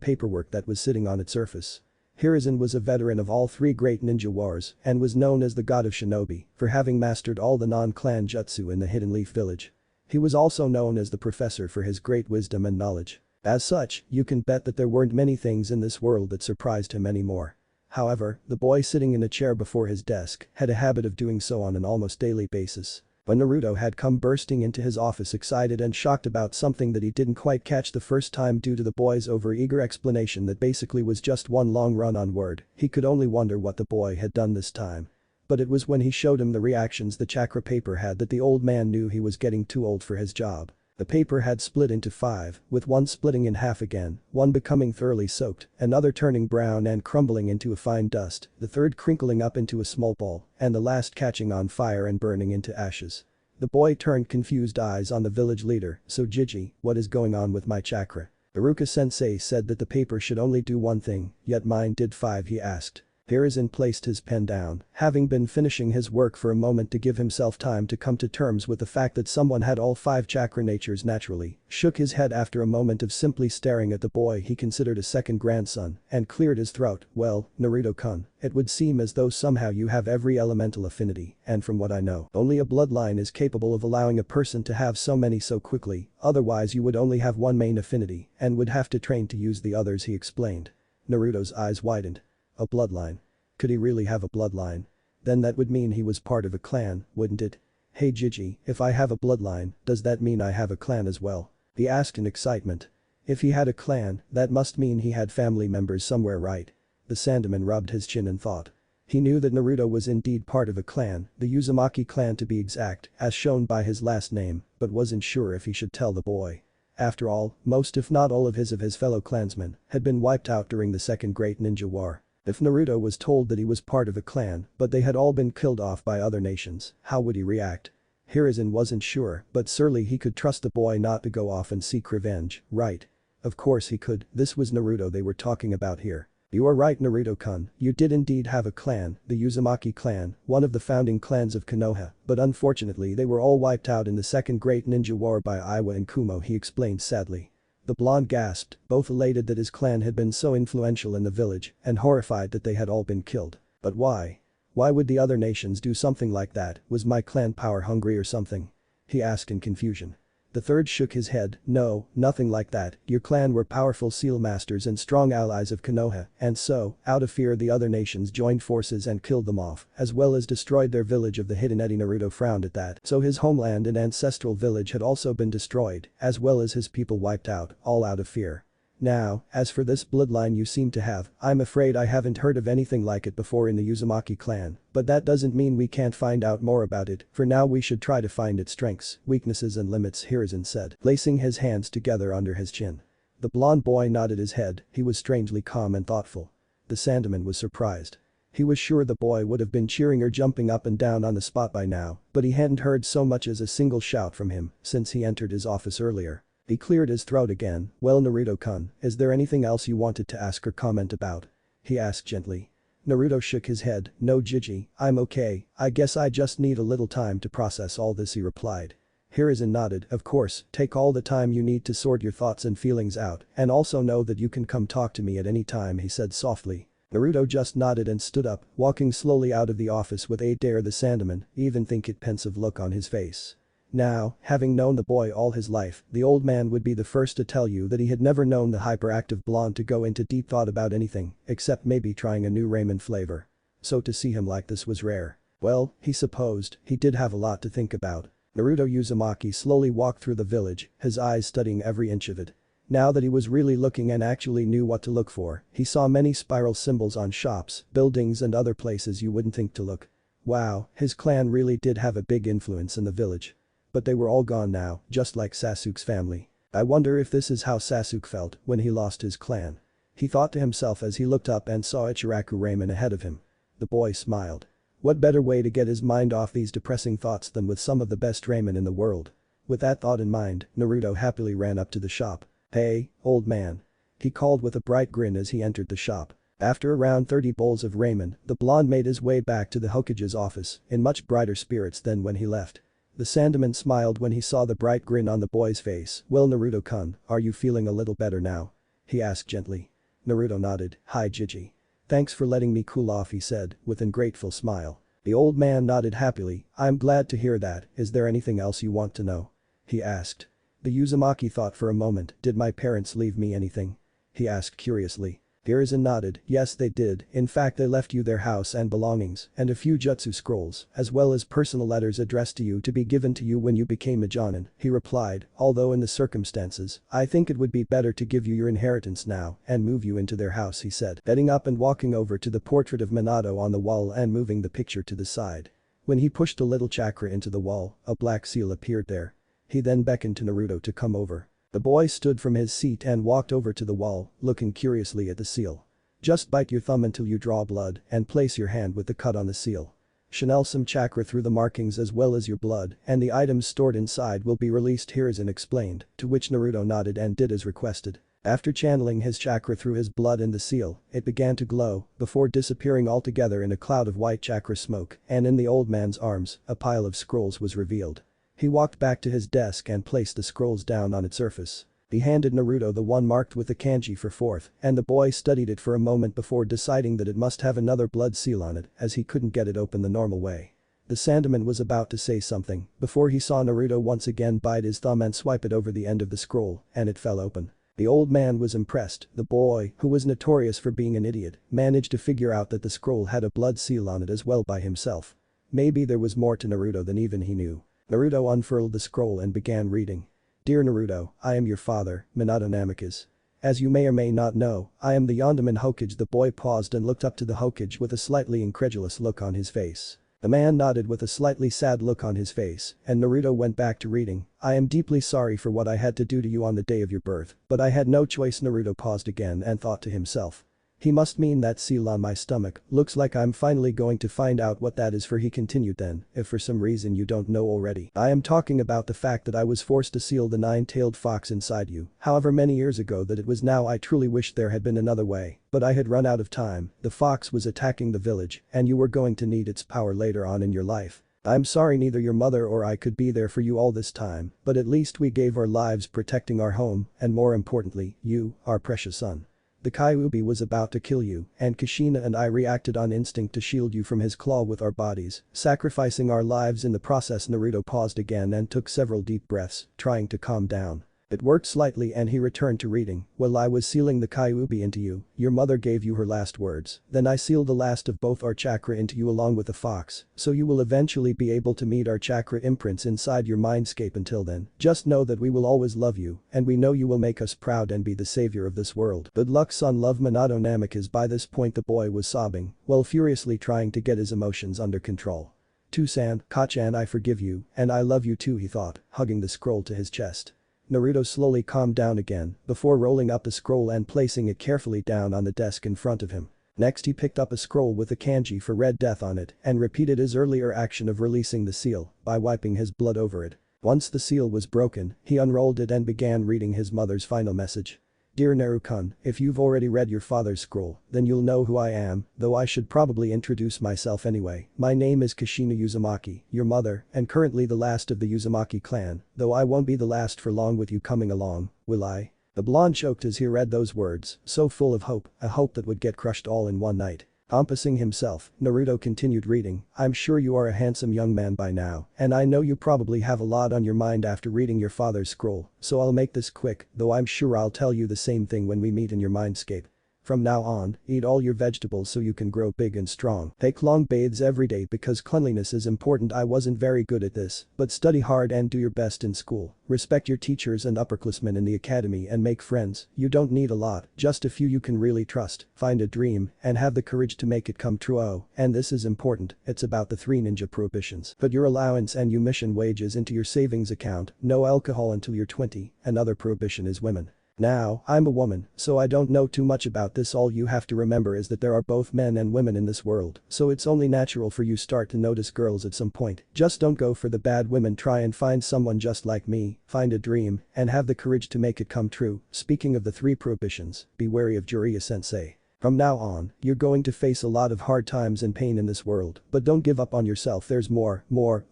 paperwork that was sitting on its surface. Hiruzen was a veteran of all three great ninja wars and was known as the god of shinobi for having mastered all the non-clan jutsu in the Hidden Leaf village. He was also known as the professor for his great wisdom and knowledge. As such, you can bet that there weren't many things in this world that surprised him anymore. However, the boy sitting in a chair before his desk had a habit of doing so on an almost daily basis. When Naruto had come bursting into his office excited and shocked about something that he didn't quite catch the first time due to the boy's overeager explanation that basically was just one long run-on word, he could only wonder what the boy had done this time. But it was when he showed him the reactions the chakra paper had that the old man knew he was getting too old for his job. The paper had split into 5, with one splitting in half again, one becoming thoroughly soaked, another turning brown and crumbling into a fine dust, the third crinkling up into a small ball, and the last catching on fire and burning into ashes. The boy turned confused eyes on the village leader. "So Jiji, what is going on with my chakra? Iruka-sensei said that the paper should only do one thing, yet mine did 5," he asked. Hiruzen placed his pen down, having been finishing his work for a moment to give himself time to come to terms with the fact that someone had all 5 chakra natures naturally, shook his head after a moment of simply staring at the boy he considered a second grandson, and cleared his throat. "Well, Naruto-kun, it would seem as though somehow you have every elemental affinity, and from what I know, only a bloodline is capable of allowing a person to have so many so quickly, otherwise you would only have one main affinity and would have to train to use the others," he explained. Naruto's eyes widened. A bloodline. Could he really have a bloodline? Then that would mean he was part of a clan, wouldn't it? "Hey Jiji, if I have a bloodline, does that mean I have a clan as well?" he asked in excitement. If he had a clan, that must mean he had family members somewhere, right? The Sandaman rubbed his chin and thought. He knew that Naruto was indeed part of a clan, the Uzumaki clan to be exact, as shown by his last name, but wasn't sure if he should tell the boy. After all, most if not all of his fellow clansmen had been wiped out during the Second Great Ninja War. If Naruto was told that he was part of a clan but they had all been killed off by other nations, how would he react? Hiruzen wasn't sure, but surely he could trust the boy not to go off and seek revenge, right? Of course he could, this was Naruto they were talking about here. "You are right Naruto-kun, you did indeed have a clan, the Uzumaki clan, one of the founding clans of Konoha, but unfortunately they were all wiped out in the Second Great Ninja War by Iwa and Kumo," he explained sadly. The blonde gasped, both elated that his clan had been so influential in the village and horrified that they had all been killed. "But why? Why would the other nations do something like that? Was my clan power hungry or something?" he asked in confusion. The third shook his head. "No, nothing like that, your clan were powerful seal masters and strong allies of Konoha, and so, out of fear the other nations joined forces and killed them off, as well as destroyed their village of the Hidden Eddy." Naruto frowned at that, so his homeland and ancestral village had also been destroyed, as well as his people wiped out, all out of fear. "Now, as for this bloodline you seem to have, I'm afraid I haven't heard of anything like it before in the Uzumaki clan, but that doesn't mean we can't find out more about it. For now we should try to find its strengths, weaknesses and limits," Hiruzen said, placing his hands together under his chin. The blonde boy nodded his head, he was strangely calm and thoughtful. The Sandaman was surprised. He was sure the boy would have been cheering or jumping up and down on the spot by now, but he hadn't heard so much as a single shout from him since he entered his office earlier. He cleared his throat again. "Well Naruto-kun, is there anything else you wanted to ask or comment about?" he asked gently. Naruto shook his head. "No Jiji, I'm okay, I guess I just need a little time to process all this," he replied. Hiruzen nodded. "Of course, take all the time you need to sort your thoughts and feelings out, and also know that you can come talk to me at any time," he said softly. Naruto just nodded and stood up, walking slowly out of the office with a dare the Sandaman, even think it pensive look on his face. Now, having known the boy all his life, the old man would be the first to tell you that he had never known the hyperactive blonde to go into deep thought about anything, except maybe trying a new ramen flavor. So to see him like this was rare. Well, he supposed, he did have a lot to think about. Naruto Uzumaki slowly walked through the village, his eyes studying every inch of it. Now that he was really looking and actually knew what to look for, he saw many spiral symbols on shops, buildings and other places you wouldn't think to look. Wow, his clan really did have a big influence in the village. But they were all gone now, just like Sasuke's family. I wonder if this is how Sasuke felt when he lost his clan. He thought to himself as he looked up and saw Ichiraku Ramen ahead of him. The boy smiled. What better way to get his mind off these depressing thoughts than with some of the best ramen in the world? With that thought in mind, Naruto happily ran up to the shop. "Hey, old man. He called with a bright grin as he entered the shop. After around 30 bowls of ramen, the blonde made his way back to the Hokage's office in much brighter spirits than when he left. The Sandman smiled when he saw the bright grin on the boy's face. "Well, Naruto-kun, are you feeling a little better now?" he asked gently. Naruto nodded. "Hi Gigi. Thanks for letting me cool off," he said, with an grateful smile. The old man nodded happily. "I'm glad to hear that. Is there anything else you want to know?" he asked. The Uzumaki thought for a moment. "Did my parents leave me anything?" he asked curiously. Hiruzen nodded. "Yes they did, in fact they left you their house and belongings, and a few jutsu scrolls, as well as personal letters addressed to you to be given to you when you became a jonin," he replied, "although in the circumstances, I think it would be better to give you your inheritance now and move you into their house," he said, getting up and walking over to the portrait of Minato on the wall and moving the picture to the side. When he pushed a little chakra into the wall, a black seal appeared there. He then beckoned to Naruto to come over. The boy stood from his seat and walked over to the wall, looking curiously at the seal. "Just bite your thumb until you draw blood and place your hand with the cut on the seal. Channel some chakra through the markings as well as your blood and the items stored inside will be released," Hiruzen explained, to which Naruto nodded and did as requested. After channeling his chakra through his blood and the seal, it began to glow before disappearing altogether in a cloud of white chakra smoke, and in the old man's arms, a pile of scrolls was revealed. He walked back to his desk and placed the scrolls down on its surface. He handed Naruto the one marked with the kanji for fourth, and the boy studied it for a moment before deciding that it must have another blood seal on it as he couldn't get it open the normal way. The Sandman was about to say something before he saw Naruto once again bite his thumb and swipe it over the end of the scroll, and it fell open. The old man was impressed. The boy, who was notorious for being an idiot, managed to figure out that the scroll had a blood seal on it as well by himself. Maybe there was more to Naruto than even he knew. Naruto unfurled the scroll and began reading. "Dear Naruto, I am your father, Minato Namikaze. As you may or may not know, I am the Yondaman Hokage." The boy paused and looked up to the Hokage with a slightly incredulous look on his face. The man nodded with a slightly sad look on his face, and Naruto went back to reading. "I am deeply sorry for what I had to do to you on the day of your birth, but I had no choice." Naruto paused again and thought to himself. "He must mean that seal on my stomach. Looks like I'm finally going to find out what that is for." He continued. "Then, if for some reason you don't know already, I am talking about the fact that I was forced to seal the nine-tailed fox inside you, however many years ago that it was now. I truly wish there had been another way, but I had run out of time. The fox was attacking the village, and you were going to need its power later on in your life. I'm sorry neither your mother or I could be there for you all this time, but at least we gave our lives protecting our home, and more importantly, you, our precious son. The Kyuubi was about to kill you, and Kushina and I reacted on instinct to shield you from his claw with our bodies, sacrificing our lives in the process." Naruto paused again and took several deep breaths, trying to calm down. It worked slightly and he returned to reading. "Well, I was sealing the Kyuubi into you, your mother gave you her last words, then I sealed the last of both our chakra into you along with the fox, so you will eventually be able to meet our chakra imprints inside your mindscape. Until then, just know that we will always love you, and we know you will make us proud and be the savior of this world. Good luck son, love, Minato Namikaze." By this point the boy was sobbing, while furiously trying to get his emotions under control. "Tusan, Kachan, I forgive you, and I love you too," he thought, hugging the scroll to his chest. Naruto slowly calmed down again before rolling up the scroll and placing it carefully down on the desk in front of him. Next he picked up a scroll with a kanji for Red Death on it and repeated his earlier action of releasing the seal by wiping his blood over it. Once the seal was broken, he unrolled it and began reading his mother's final message. "Dear Naruto-kun, if you've already read your father's scroll, then you'll know who I am, though I should probably introduce myself anyway. My name is Kushina Uzumaki, your mother, and currently the last of the Uzumaki clan, though I won't be the last for long with you coming along, will I?" The blonde choked as he read those words, so full of hope, a hope that would get crushed all in one night. Compassing himself, Naruto continued reading. "I'm sure you are a handsome young man by now, and I know you probably have a lot on your mind after reading your father's scroll, so I'll make this quick, though I'm sure I'll tell you the same thing when we meet in your mindscape. From now on, eat all your vegetables so you can grow big and strong. Take long baths every day because cleanliness is important. I wasn't very good at this, but study hard and do your best in school. Respect your teachers and upperclassmen in the academy and make friends. You don't need a lot, just a few you can really trust. Find a dream and have the courage to make it come true. Oh, and this is important, it's about the 3 ninja prohibitions. Put your allowance and your mission wages into your savings account, no alcohol until you're 20, another prohibition is women. Now, I'm a woman, so I don't know too much about this. All you have to remember is that there are both men and women in this world, so it's only natural for you start to notice girls at some point. Just don't go for the bad women, try and find someone just like me, find a dream, and have the courage to make it come true. Speaking of the 3 prohibitions, be wary of Jiraiya-sensei. From now on, you're going to face a lot of hard times and pain in this world, but don't give up on yourself. There's more,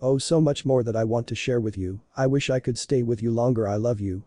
oh so much more that I want to share with you. I wish I could stay with you longer. I love you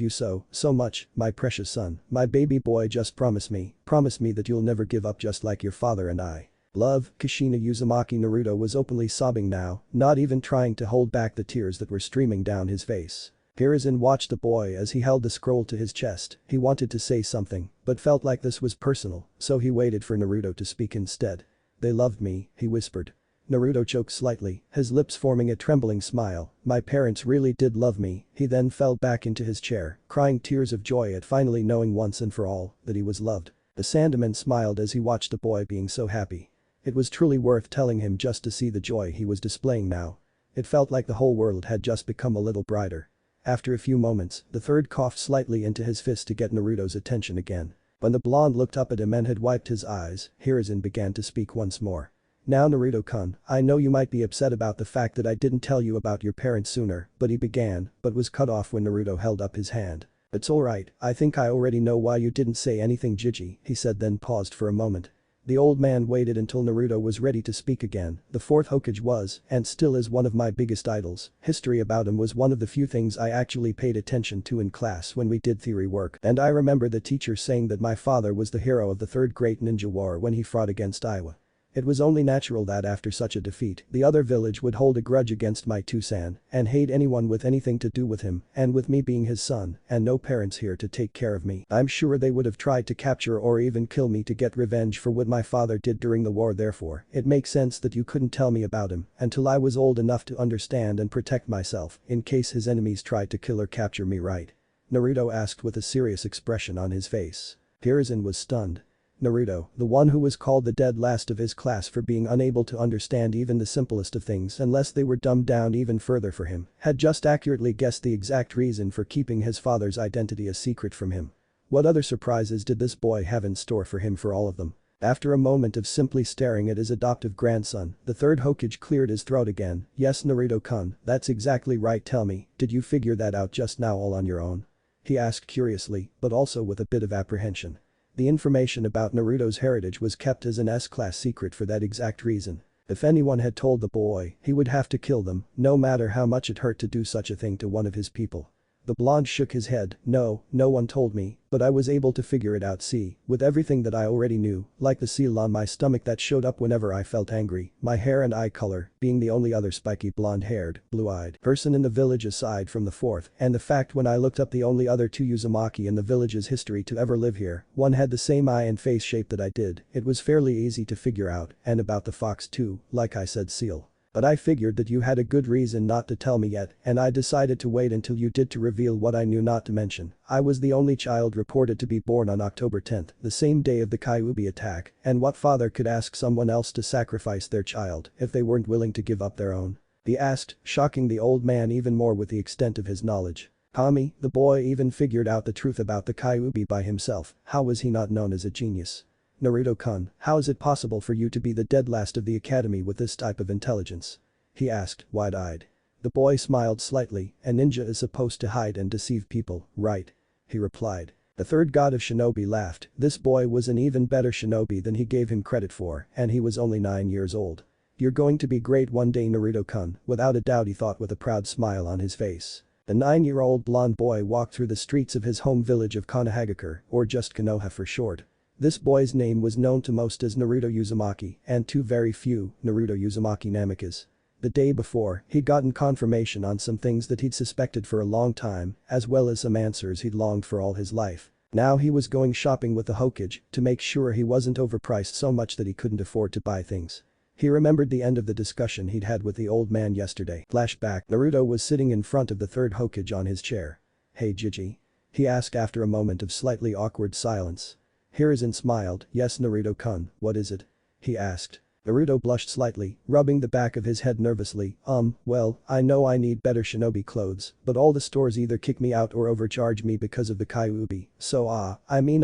so much, my precious son, my baby boy. Just promise me that you'll never give up just like your father and I. Love, Kushina Uzumaki. Naruto was openly sobbing now, not even trying to hold back the tears that were streaming down his face. Hiruzen watched the boy as he held the scroll to his chest. He wanted to say something, but felt like this was personal, so he waited for Naruto to speak instead. They loved me, he whispered. Naruto choked slightly, his lips forming a trembling smile. My parents really did love me. He then fell back into his chair, crying tears of joy at finally knowing once and for all that he was loved. The Sandman smiled as he watched the boy being so happy. It was truly worth telling him just to see the joy he was displaying now. It felt like the whole world had just become a little brighter. After a few moments, the third coughed slightly into his fist to get Naruto's attention again. When the blonde looked up at him and had wiped his eyes, Hiruzen began to speak once more. Now Naruto-kun, I know you might be upset about the fact that I didn't tell you about your parents sooner, but he began, but was cut off when Naruto held up his hand. It's alright, I think I already know why you didn't say anything, Jiji, he said, then paused for a moment. The old man waited until Naruto was ready to speak again. The 4th Hokage was, and still is, one of my biggest idols. History about him was one of the few things I actually paid attention to in class when we did theory work, and I remember the teacher saying that my father was the hero of the 3rd Great Ninja War when he fought against Iowa. It was only natural that after such a defeat, the other village would hold a grudge against my Two-san and hate anyone with anything to do with him, and with me being his son and no parents here to take care of me, I'm sure they would have tried to capture or even kill me to get revenge for what my father did during the war. Therefore, it makes sense that you couldn't tell me about him until I was old enough to understand and protect myself in case his enemies tried to kill or capture me, right? Naruto asked with a serious expression on his face. Hiruzen was stunned. Naruto, the one who was called the dead last of his class for being unable to understand even the simplest of things unless they were dumbed down even further for him, had just accurately guessed the exact reason for keeping his father's identity a secret from him. What other surprises did this boy have in store for him? For all of them. After a moment of simply staring at his adoptive grandson, the 3rd Hokage cleared his throat again. Yes, Naruto-kun, that's exactly right. Tell me, did you figure that out just now all on your own? He asked curiously, but also with a bit of apprehension. The information about Naruto's heritage was kept as an S-class secret for that exact reason. If anyone had told the boy, he would have to kill them, no matter how much it hurt to do such a thing to one of his people. The blonde shook his head. No one told me, but I was able to figure it out. See, with everything that I already knew, like the seal on my stomach that showed up whenever I felt angry, my hair and eye color, being the only other spiky blonde-haired, blue-eyed person in the village aside from the 4th, and the fact when I looked up the only other 2 Uzumaki in the village's history to ever live here, one had the same eye and face shape that I did, it was fairly easy to figure out, and about the fox too, like I said, seal. But I figured that you had a good reason not to tell me yet, and I decided to wait until you did to reveal what I knew. Not to mention, I was the only child reported to be born on October 10th, the same day of the Kyuubi attack, and what father could ask someone else to sacrifice their child if they weren't willing to give up their own? He asked, shocking the old man even more with the extent of his knowledge. Kami, the boy even figured out the truth about the Kyuubi by himself. How was he not known as a genius? Naruto-kun, how is it possible for you to be the dead last of the academy with this type of intelligence? He asked, wide-eyed. The boy smiled slightly. A ninja is supposed to hide and deceive people, right? He replied. The 3rd god of shinobi laughed. This boy was an even better shinobi than he gave him credit for, and he was only 9 years old. You're going to be great one day, Naruto-kun, without a doubt, he thought with a proud smile on his face. The 9-year-old blonde boy walked through the streets of his home village of Konohagakure, or just Konoha for short. This boy's name was known to most as Naruto Uzumaki, and to very few, Naruto Uzumaki Namikaze. The day before, he'd gotten confirmation on some things that he'd suspected for a long time, as well as some answers he'd longed for all his life. Now he was going shopping with the Hokage to make sure he wasn't overpriced so much that he couldn't afford to buy things. He remembered the end of the discussion he'd had with the old man yesterday. Flashback, Naruto was sitting in front of the 3rd Hokage on his chair. Hey Jiji? He asked after a moment of slightly awkward silence. Hiruzen smiled. Yes, Naruto-kun, what is it? He asked. Naruto blushed slightly, rubbing the back of his head nervously. Well, I know I need better shinobi clothes, but all the stores either kick me out or overcharge me because of the Kyuubi, so I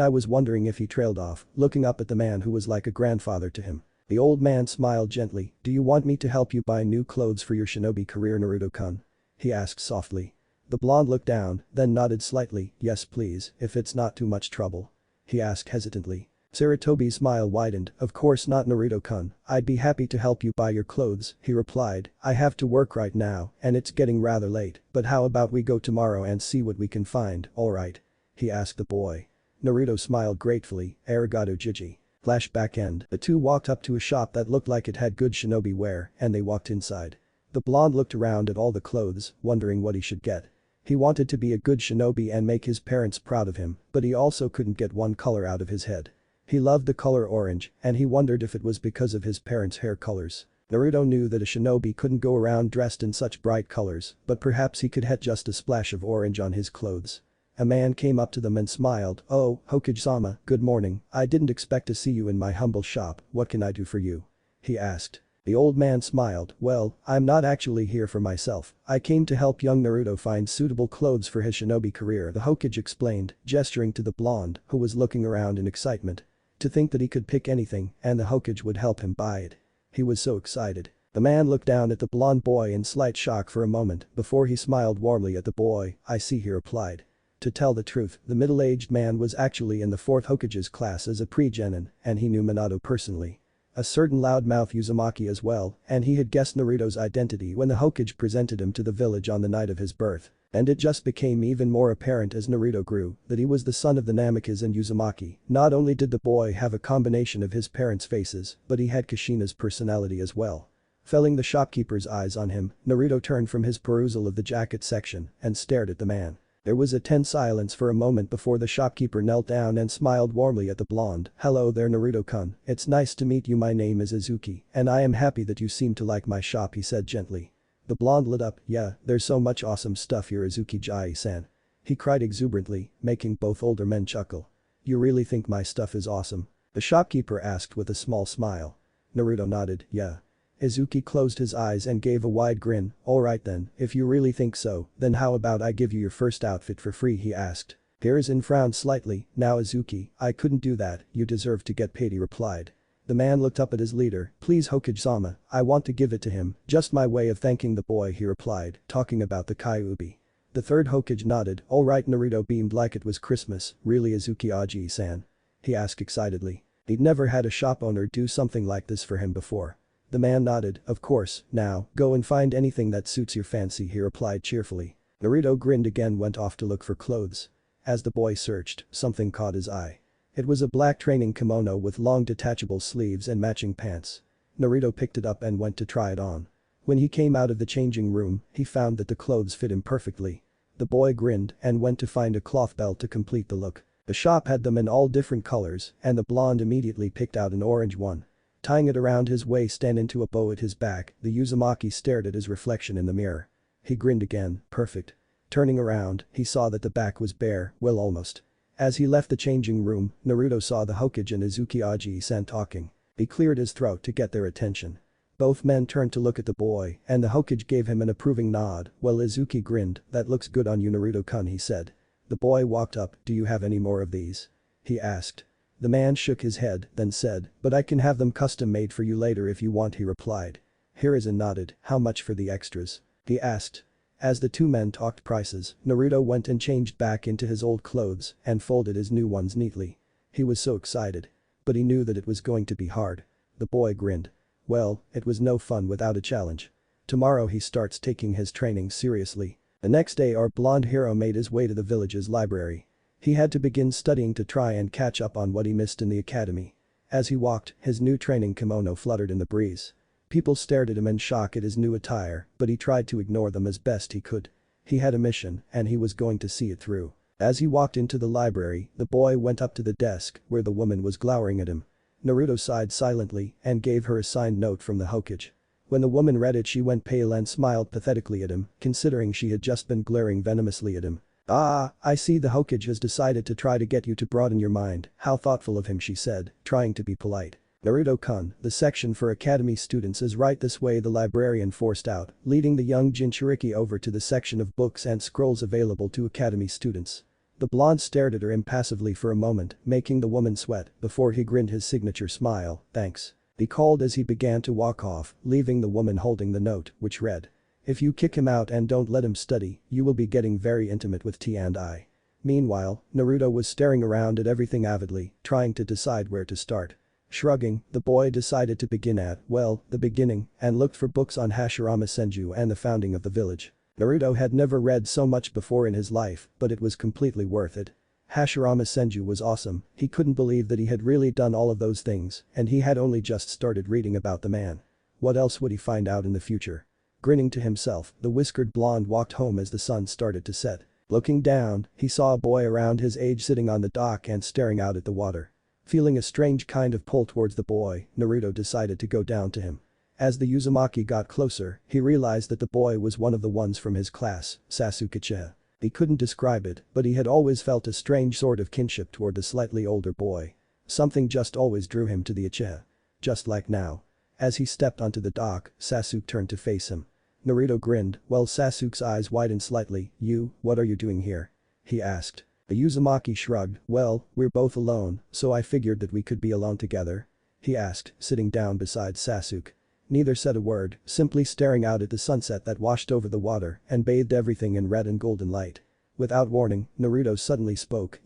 was wondering if he trailed off, looking up at the man who was like a grandfather to him. The old man smiled gently. Do you want me to help you buy new clothes for your shinobi career, Naruto-kun? He asked softly. The blonde looked down, then nodded slightly. Yes please, if it's not too much trouble. He asked hesitantly. Sarutobi's smile widened. Of course not, Naruto-kun, I'd be happy to help you buy your clothes, he replied. I have to work right now, and it's getting rather late, but how about we go tomorrow and see what we can find, alright? He asked the boy. Naruto smiled gratefully. Arigato Jiji. Flashback end. The two walked up to a shop that looked like it had good shinobi wear, and they walked inside. The blonde looked around at all the clothes, wondering what he should get. He wanted to be a good shinobi and make his parents proud of him, but he also couldn't get one color out of his head. He loved the color orange, and he wondered if it was because of his parents' hair colors. Naruto knew that a shinobi couldn't go around dressed in such bright colors, but perhaps he could get just a splash of orange on his clothes. A man came up to them and smiled. Oh, Hokage-sama, good morning, I didn't expect to see you in my humble shop, what can I do for you? He asked. The old man smiled. Well, I'm not actually here for myself, I came to help young Naruto find suitable clothes for his shinobi career, the Hokage explained, gesturing to the blonde, who was looking around in excitement. To think that he could pick anything and the Hokage would help him buy it. He was so excited. The man looked down at the blonde boy in slight shock for a moment before he smiled warmly at the boy. I see, he replied. To tell the truth, the middle-aged man was actually in the 4th Hokage's class as a pre-genin, and he knew Minato personally. A certain loudmouth Uzumaki as well, and he had guessed Naruto's identity when the Hokage presented him to the village on the night of his birth. And it just became even more apparent as Naruto grew that he was the son of the Namikaze and Uzumaki. Not only did the boy have a combination of his parents' faces, but he had Kushina's personality as well. Felling the shopkeeper's eyes on him, Naruto turned from his perusal of the jacket section and stared at the man. There was a tense silence for a moment before the shopkeeper knelt down and smiled warmly at the blonde. Hello there, Naruto-kun, it's nice to meet you, my name is Izuki, and I am happy that you seem to like my shop, he said gently. The blonde lit up. Yeah, there's so much awesome stuff here, Izuki-jai-san. He cried exuberantly, making both older men chuckle. You really think my stuff is awesome? The shopkeeper asked with a small smile. Naruto nodded. Yeah. Izuki closed his eyes and gave a wide grin. Alright then, if you really think so, then how about I give you your first outfit for free, he asked. Hiruzen frowned slightly. Now Izuki, I couldn't do that, you deserve to get paid, he replied. The man looked up at his leader. Please Hokage-sama, I want to give it to him, just my way of thanking the boy, he replied, talking about the Kyuubi. The third Hokage nodded. Alright, Naruto beamed like it was Christmas. Really, Izuki Aji-san? He asked excitedly. He'd never had a shop owner do something like this for him before. The man nodded. Of course, now, go and find anything that suits your fancy, he replied cheerfully. Naruto grinned again, went off to look for clothes. As the boy searched, something caught his eye. It was a black training kimono with long detachable sleeves and matching pants. Naruto picked it up and went to try it on. When he came out of the changing room, he found that the clothes fit him perfectly. The boy grinned and went to find a cloth belt to complete the look. The shop had them in all different colors, and the blonde immediately picked out an orange one. Tying it around his waist and into a bow at his back, the Uzumaki stared at his reflection in the mirror. He grinned again. Perfect. Turning around, he saw that the back was bare, well almost. As he left the changing room, Naruto saw the Hokage and Izuki Aji-san talking. He cleared his throat to get their attention. Both men turned to look at the boy, and the Hokage gave him an approving nod, while Izuki grinned. That looks good on you, Naruto-kun, he said. The boy walked up. Do you have any more of these? He asked. The man shook his head, then said, but I can have them custom made for you later if you want, he replied. Hiruzen nodded. How much for the extras? He asked. As the two men talked prices, Naruto went and changed back into his old clothes and folded his new ones neatly. He was so excited. But he knew that it was going to be hard. The boy grinned. Well, it was no fun without a challenge. Tomorrow he starts taking his training seriously. The next day our blonde hero made his way to the village's library. He had to begin studying to try and catch up on what he missed in the academy. As he walked, his new training kimono fluttered in the breeze. People stared at him in shock at his new attire, but he tried to ignore them as best he could. He had a mission, and he was going to see it through. As he walked into the library, the boy went up to the desk where the woman was glowering at him. Naruto sighed silently and gave her a signed note from the Hokage. When the woman read it, she went pale and smiled pathetically at him, considering she had just been glaring venomously at him. Ah, I see the Hokage has decided to try to get you to broaden your mind. How thoughtful of him, she said, trying to be polite. Naruto-kun, the section for academy students is right this way, the librarian forced out, leading the young Jinchuriki over to the section of books and scrolls available to academy students. The blonde stared at her impassively for a moment, making the woman sweat, before he grinned his signature smile, "Thanks," he called as he began to walk off, leaving the woman holding the note, which read. "If you kick him out and don't let him study, you will be getting very intimate with T and I." Meanwhile, Naruto was staring around at everything avidly, trying to decide where to start. Shrugging, the boy decided to begin at, well, the beginning, and looked for books on Hashirama Senju and the founding of the village. Naruto had never read so much before in his life, but it was completely worth it. Hashirama Senju was awesome, he couldn't believe that he had really done all of those things, and he had only just started reading about the man. What else would he find out in the future? Grinning to himself, the whiskered blonde walked home as the sun started to set. Looking down, he saw a boy around his age sitting on the dock and staring out at the water. Feeling a strange kind of pull towards the boy, Naruto decided to go down to him. As the Uzumaki got closer, he realized that the boy was one of the ones from his class, Sasuke. He couldn't describe it, but he had always felt a strange sort of kinship toward the slightly older boy. Something just always drew him to the Uchiha. Just like now. As he stepped onto the dock, Sasuke turned to face him. Naruto grinned, while Sasuke's eyes widened slightly. What are you doing here?" he asked. The Uzumaki shrugged, "Well, we're both alone, so I figured that we could be alone together," he asked, sitting down beside Sasuke. Neither said a word, simply staring out at the sunset that washed over the water and bathed everything in red and golden light. Without warning, Naruto suddenly spoke.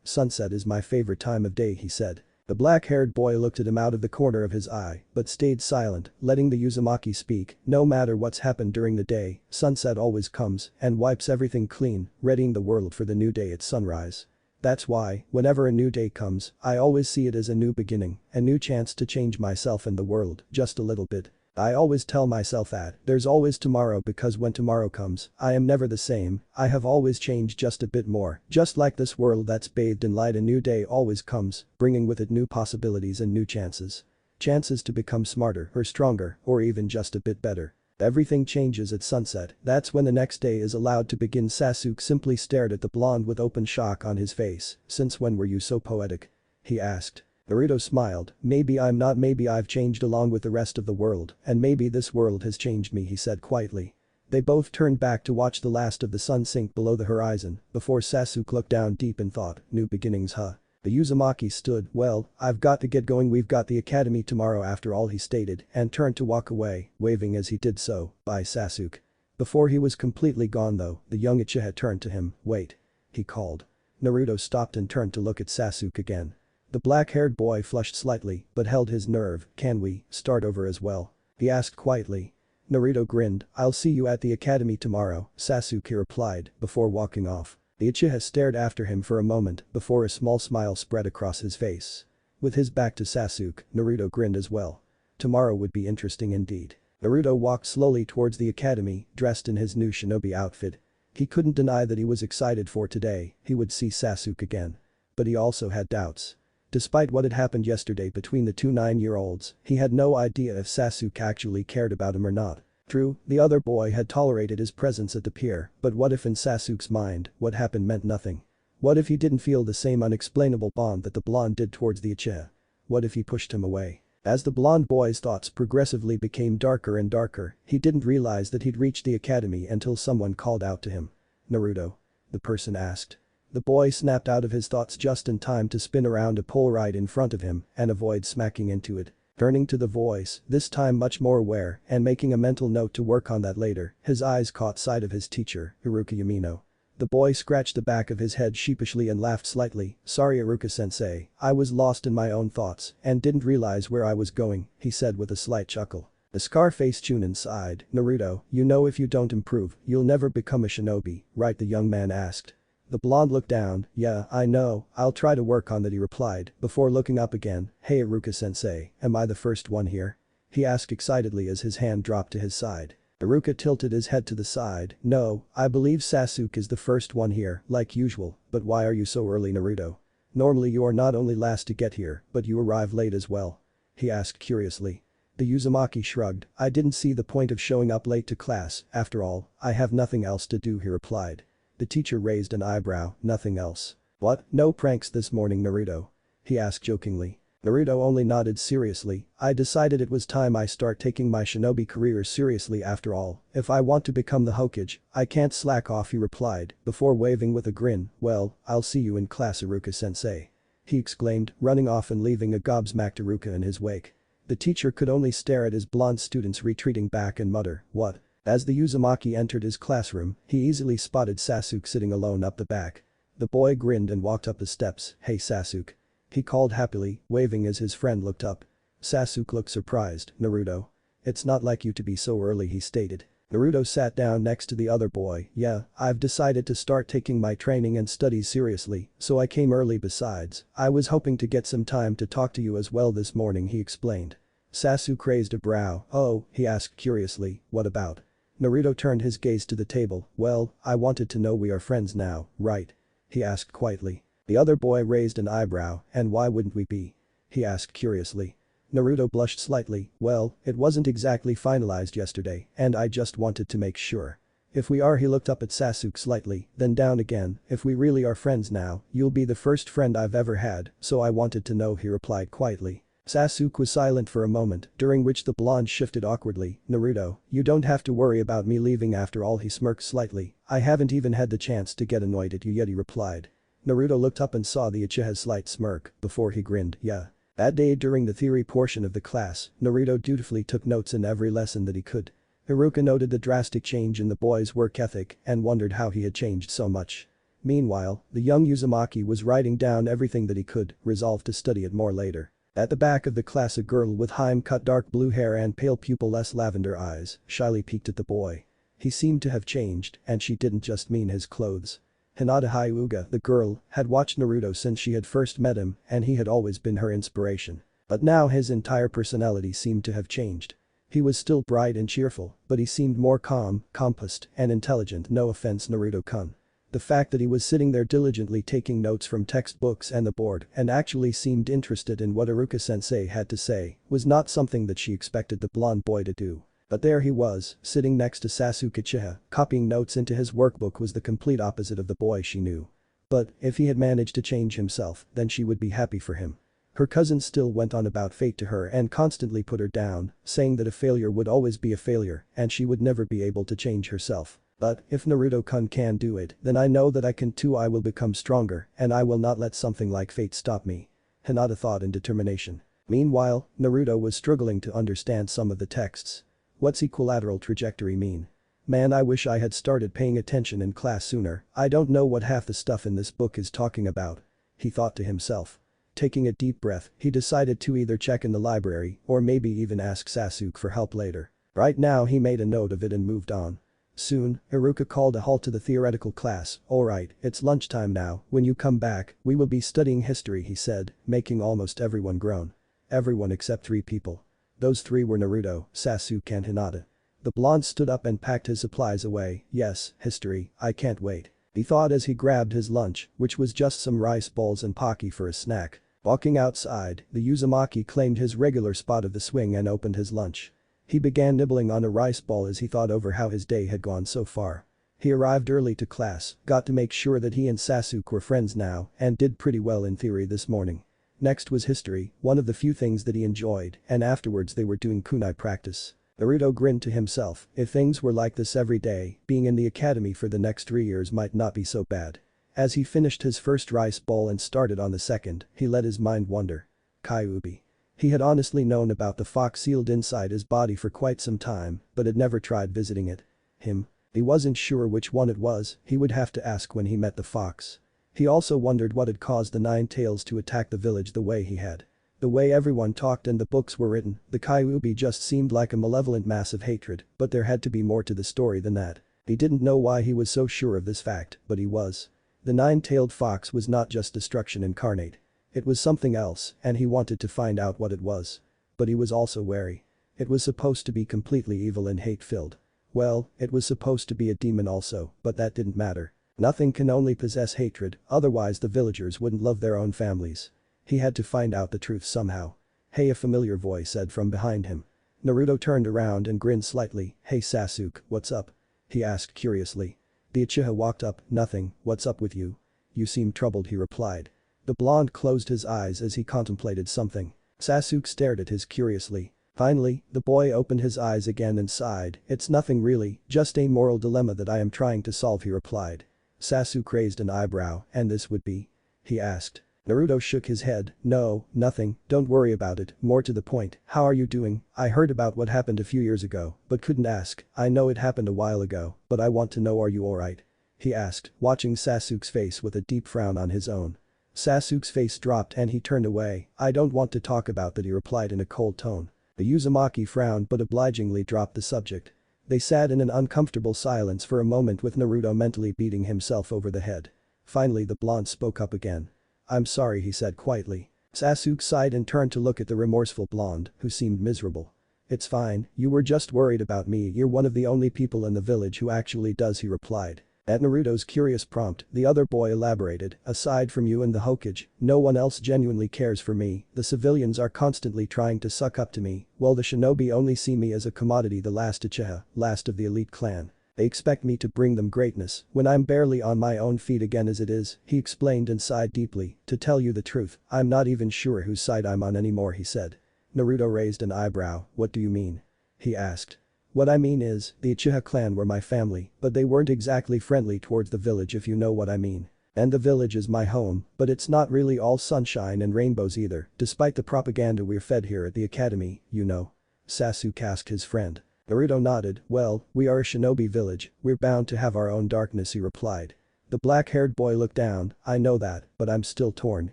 Sunset is my favorite time of day," he said. The black-haired boy looked at him out of the corner of his eye, but stayed silent, letting the Uzumaki speak. "No matter what's happened during the day, sunset always comes and wipes everything clean, readying the world for the new day at sunrise. That's why, whenever a new day comes, I always see it as a new beginning, a new chance to change myself and the world, just a little bit. I always tell myself that there's always tomorrow because when tomorrow comes, I am never the same, I have always changed just a bit more, just like this world that's bathed in light, a new day always comes, bringing with it new possibilities and new chances. Chances to become smarter or stronger or even just a bit better. Everything changes at sunset, that's when the next day is allowed to begin." Sasuke simply stared at the blonde with open shock on his face. "Since when were you so poetic?" he asked. Naruto smiled. "Maybe I'm not, maybe I've changed along with the rest of the world, and maybe this world has changed me," he said quietly. They both turned back to watch the last of the sun sink below the horizon, before Sasuke looked down deep in thought. "New beginnings, huh?" The Uzumaki stood. "Well, I've got to get going, we've got the academy tomorrow after all," he stated, and turned to walk away, waving as he did so. "Bye, Sasuke." Before he was completely gone though, the young Uchiha turned to him. "Wait," he called. Naruto stopped and turned to look at Sasuke again. The black-haired boy flushed slightly, but held his nerve. "Can we start over as well?" he asked quietly. Naruto grinned. "I'll see you at the academy tomorrow," Sasuke replied, before walking off. The Uchiha stared after him for a moment before a small smile spread across his face. With his back to Sasuke, Naruto grinned as well. Tomorrow would be interesting indeed. Naruto walked slowly towards the academy, dressed in his new shinobi outfit. He couldn't deny that he was excited for today, he would see Sasuke again. But he also had doubts. Despite what had happened yesterday between the two 9-year-olds, he had no idea if Sasuke actually cared about him or not. True, the other boy had tolerated his presence at the pier, but what if in Sasuke's mind, what happened meant nothing? What if he didn't feel the same unexplainable bond that the blonde did towards the Uchiha? What if he pushed him away? As the blonde boy's thoughts progressively became darker and darker, he didn't realize that he'd reached the academy until someone called out to him. "Naruto?" the person asked. The boy snapped out of his thoughts just in time to spin around a pole right in front of him and avoid smacking into it. Turning to the voice, this time much more aware and making a mental note to work on that later, his eyes caught sight of his teacher, Iruka Yamino. The boy scratched the back of his head sheepishly and laughed slightly. "Sorry Iruka-sensei, I was lost in my own thoughts and didn't realize where I was going," he said with a slight chuckle. The scar-faced Chunin sighed. "Naruto, if you don't improve, you'll never become a shinobi, right?" the young man asked. The blonde looked down. "Yeah, I know, I'll try to work on that," he replied, before looking up again. "Hey Iruka-sensei, am I the first one here?" he asked excitedly as his hand dropped to his side. Iruka tilted his head to the side. "No, I believe Sasuke is the first one here, like usual, but why are you so early, Naruto? Normally you are not only last to get here, but you arrive late as well," he asked curiously. The Uzumaki shrugged. "I didn't see the point of showing up late to class, after all, I have nothing else to do," he replied. The teacher raised an eyebrow. "Nothing else? What, no pranks this morning, Naruto?" he asked jokingly. Naruto only nodded seriously. I decided it was time I start taking my shinobi career seriously after all. If I want to become the Hokage, I can't slack off, he replied, before waving with a grin. Well, I'll see you in class, Iruka-sensei. He exclaimed, running off and leaving a gobsmacked Iruka in his wake. The teacher could only stare at his blonde students retreating back and mutter, "What?" As the Uzumaki entered his classroom, he easily spotted Sasuke sitting alone up the back. The boy grinned and walked up the steps. "Hey Sasuke." He called happily, waving as his friend looked up. Sasuke looked surprised. "Naruto. It's not like you to be so early," he stated. Naruto sat down next to the other boy. "Yeah, I've decided to start taking my training and studies seriously, so I came early. Besides, I was hoping to get some time to talk to you as well this morning," he explained. Sasuke raised a brow. "Oh," he asked curiously, "what about?" Naruto turned his gaze to the table. "Well, I wanted to know we are friends now, right?" he asked quietly. The other boy raised an eyebrow. "And why wouldn't we be?" he asked curiously. Naruto blushed slightly. "Well, it wasn't exactly finalized yesterday, and I just wanted to make sure. If we are," he looked up at Sasuke slightly, then down again, "if we really are friends now, you'll be the first friend I've ever had, so I wanted to know," he replied quietly. Sasuke was silent for a moment, during which the blonde shifted awkwardly. "Naruto, you don't have to worry about me leaving after all," he smirked slightly. "I haven't even had the chance to get annoyed at you yet," he replied. Naruto looked up and saw the Uchiha's slight smirk, before he grinned. "Yeah." That day during the theory portion of the class, Naruto dutifully took notes in every lesson that he could. Iruka noted the drastic change in the boy's work ethic and wondered how he had changed so much. Meanwhile, the young Uzumaki was writing down everything that he could, resolved to study it more later. At the back of the class, a girl with hime-cut dark blue hair and pale pupil-less lavender eyes shyly peeked at the boy. He seemed to have changed, and she didn't just mean his clothes. Hinata Hyuga, the girl, had watched Naruto since she had first met him and he had always been her inspiration. But now his entire personality seemed to have changed. He was still bright and cheerful, but he seemed more calm, composed, and intelligent. No offense, Naruto-kun. The fact that he was sitting there diligently taking notes from textbooks and the board and actually seemed interested in what Iruka-sensei had to say was not something that she expected the blonde boy to do. But there he was, sitting next to Sasuke Uchiha, copying notes into his workbook was the complete opposite of the boy she knew. But if he had managed to change himself, then she would be happy for him. Her cousin still went on about fate to her and constantly put her down, saying that a failure would always be a failure and she would never be able to change herself. But if Naruto-kun can do it, then I know that I can too. I will become stronger and I will not let something like fate stop me. Hinata thought in determination. Meanwhile, Naruto was struggling to understand some of the texts. What's equilateral trajectory mean? Man, I wish I had started paying attention in class sooner. I don't know what half the stuff in this book is talking about. He thought to himself. Taking a deep breath, he decided to either check in the library or maybe even ask Sasuke for help later. Right now he made a note of it and moved on. Soon, Iruka called a halt to the theoretical class. "Alright, it's lunchtime now. When you come back, we will be studying history," he said, making almost everyone groan. Everyone except 3 people. Those 3 were Naruto, Sasuke and Hinata. The blonde stood up and packed his supplies away. "Yes, history, I can't wait," he thought as he grabbed his lunch, which was just some rice balls and Pocky for a snack. Walking outside, the Uzumaki claimed his regular spot of the swing and opened his lunch. He began nibbling on a rice ball as he thought over how his day had gone so far. He arrived early to class, got to make sure that he and Sasuke were friends now, and did pretty well in theory this morning. Next was history, one of the few things that he enjoyed, and afterwards they were doing kunai practice. Naruto grinned to himself. If things were like this every day, being in the academy for the next 3 years might not be so bad. As he finished his first rice ball and started on the second, he let his mind wander. Kyuubi. He had honestly known about the fox sealed inside his body for quite some time, but had never tried visiting it. He wasn't sure which one it was, he would have to ask when he met the fox. He also wondered what had caused the 9 tails to attack the village the way he had. The way everyone talked and the books were written, the Kyuubi just seemed like a malevolent mass of hatred, but there had to be more to the story than that. He didn't know why he was so sure of this fact, but he was. The 9-tailed fox was not just destruction incarnate. It was something else, and he wanted to find out what it was. But he was also wary. It was supposed to be completely evil and hate-filled. Well, it was supposed to be a demon also, but that didn't matter. Nothing can only possess hatred, otherwise the villagers wouldn't love their own families. He had to find out the truth somehow. "Hey," a familiar voice said from behind him. Naruto turned around and grinned slightly. "Hey Sasuke, what's up?" he asked curiously. The Uchiha walked up. "Nothing, what's up with you? You seem troubled," he replied. The blonde closed his eyes as he contemplated something. Sasuke stared at his curiously. Finally, the boy opened his eyes again and sighed. "It's nothing really, just a moral dilemma that I am trying to solve," he replied. Sasuke raised an eyebrow, "And this would be?" he asked. Naruto shook his head. "No, nothing, don't worry about it, more to the point, how are you doing? I heard about what happened a few years ago, but couldn't ask, I know it happened a while ago, but I want to know, are you alright?" he asked, watching Sasuke's face with a deep frown on his own. Sasuke's face dropped and he turned away. "I don't want to talk about that," he replied in a cold tone. The Uzumaki frowned but obligingly dropped the subject. They sat in an uncomfortable silence for a moment with Naruto mentally beating himself over the head. Finally the blonde spoke up again. "I'm sorry," he said quietly. Sasuke sighed and turned to look at the remorseful blonde, who seemed miserable. "It's fine, you were just worried about me, you're one of the only people in the village who actually does," he replied. At Naruto's curious prompt, the other boy elaborated, "Aside from you and the Hokage, no one else genuinely cares for me, the civilians are constantly trying to suck up to me, while the shinobi only see me as a commodity, the last Uchiha, last of the elite clan. They expect me to bring them greatness when I'm barely on my own feet again as it is," he explained and sighed deeply. "To tell you the truth, I'm not even sure whose side I'm on anymore," he said. Naruto raised an eyebrow. "What do you mean?" he asked. "What I mean is, the Uchiha clan were my family, but they weren't exactly friendly towards the village, if you know what I mean. And the village is my home, but it's not really all sunshine and rainbows either, despite the propaganda we're fed here at the academy, you know," Sasuke asked his friend. Naruto nodded. "Well, we are a shinobi village, we're bound to have our own darkness," he replied. The black-haired boy looked down. "I know that, but I'm still torn,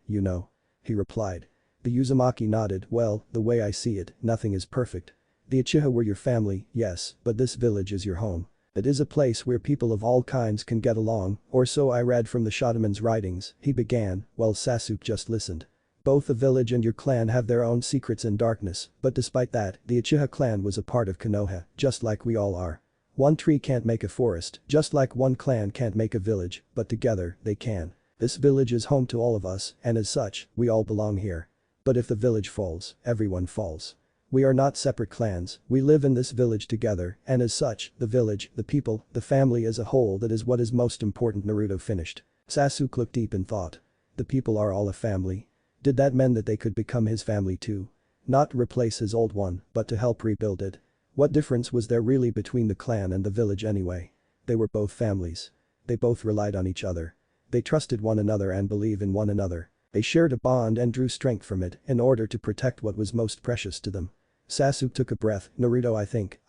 you know," he replied. The Uzumaki nodded. "Well, the way I see it, nothing is perfect. The Uchiha were your family, yes, but this village is your home. It is a place where people of all kinds can get along, or so I read from the Shotoman's writings," he began, while Sasuke just listened. "Both the village and your clan have their own secrets and darkness, but despite that, the Uchiha clan was a part of Konoha, just like we all are. One tree can't make a forest, just like one clan can't make a village, but together, they can. This village is home to all of us, and as such, we all belong here. But if the village falls, everyone falls. We are not separate clans, we live in this village together, and as such, the village, the people, the family as a whole, that is what is most important," Naruto finished. Sasuke looked deep in thought. The people are all a family. Did that mean that they could become his family too? Not to replace his old one, but to help rebuild it. What difference was there really between the clan and the village anyway? They were both families. They both relied on each other. They trusted one another and believed in one another. They shared a bond and drew strength from it in order to protect what was most precious to them. Sasuke took a breath. "Naruto,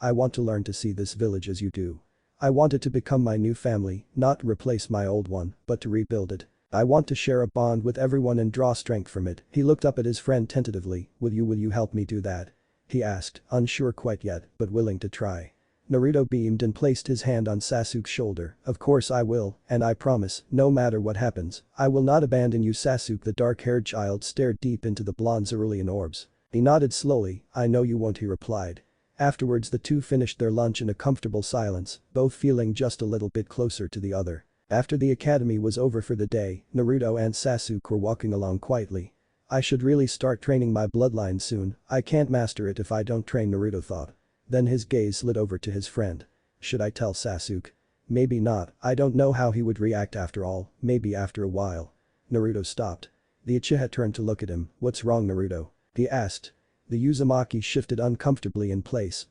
I want to learn to see this village as you do. I want it to become my new family, not to replace my old one, but to rebuild it. I want to share a bond with everyone and draw strength from it." He looked up at his friend tentatively. Will you help me do that?" he asked, unsure quite yet, but willing to try. Naruto beamed and placed his hand on Sasuke's shoulder. "Of course I will, and I promise, no matter what happens, I will not abandon you." Sasuke, the dark-haired child, stared deep into the blonde cerulean orbs. He nodded slowly. "I know you won't," he replied. Afterwards the two finished their lunch in a comfortable silence, both feeling just a little bit closer to the other. After the academy was over for the day, Naruto and Sasuke were walking along quietly. "I should really start training my bloodline soon, I can't master it if I don't train," Naruto thought. Then his gaze slid over to his friend. "Should I tell Sasuke? Maybe not, I don't know how he would react after all, maybe after a while." Naruto stopped. The Uchiha turned to look at him. "What's wrong, Naruto?" he asked. The Uzumaki shifted uncomfortably in place.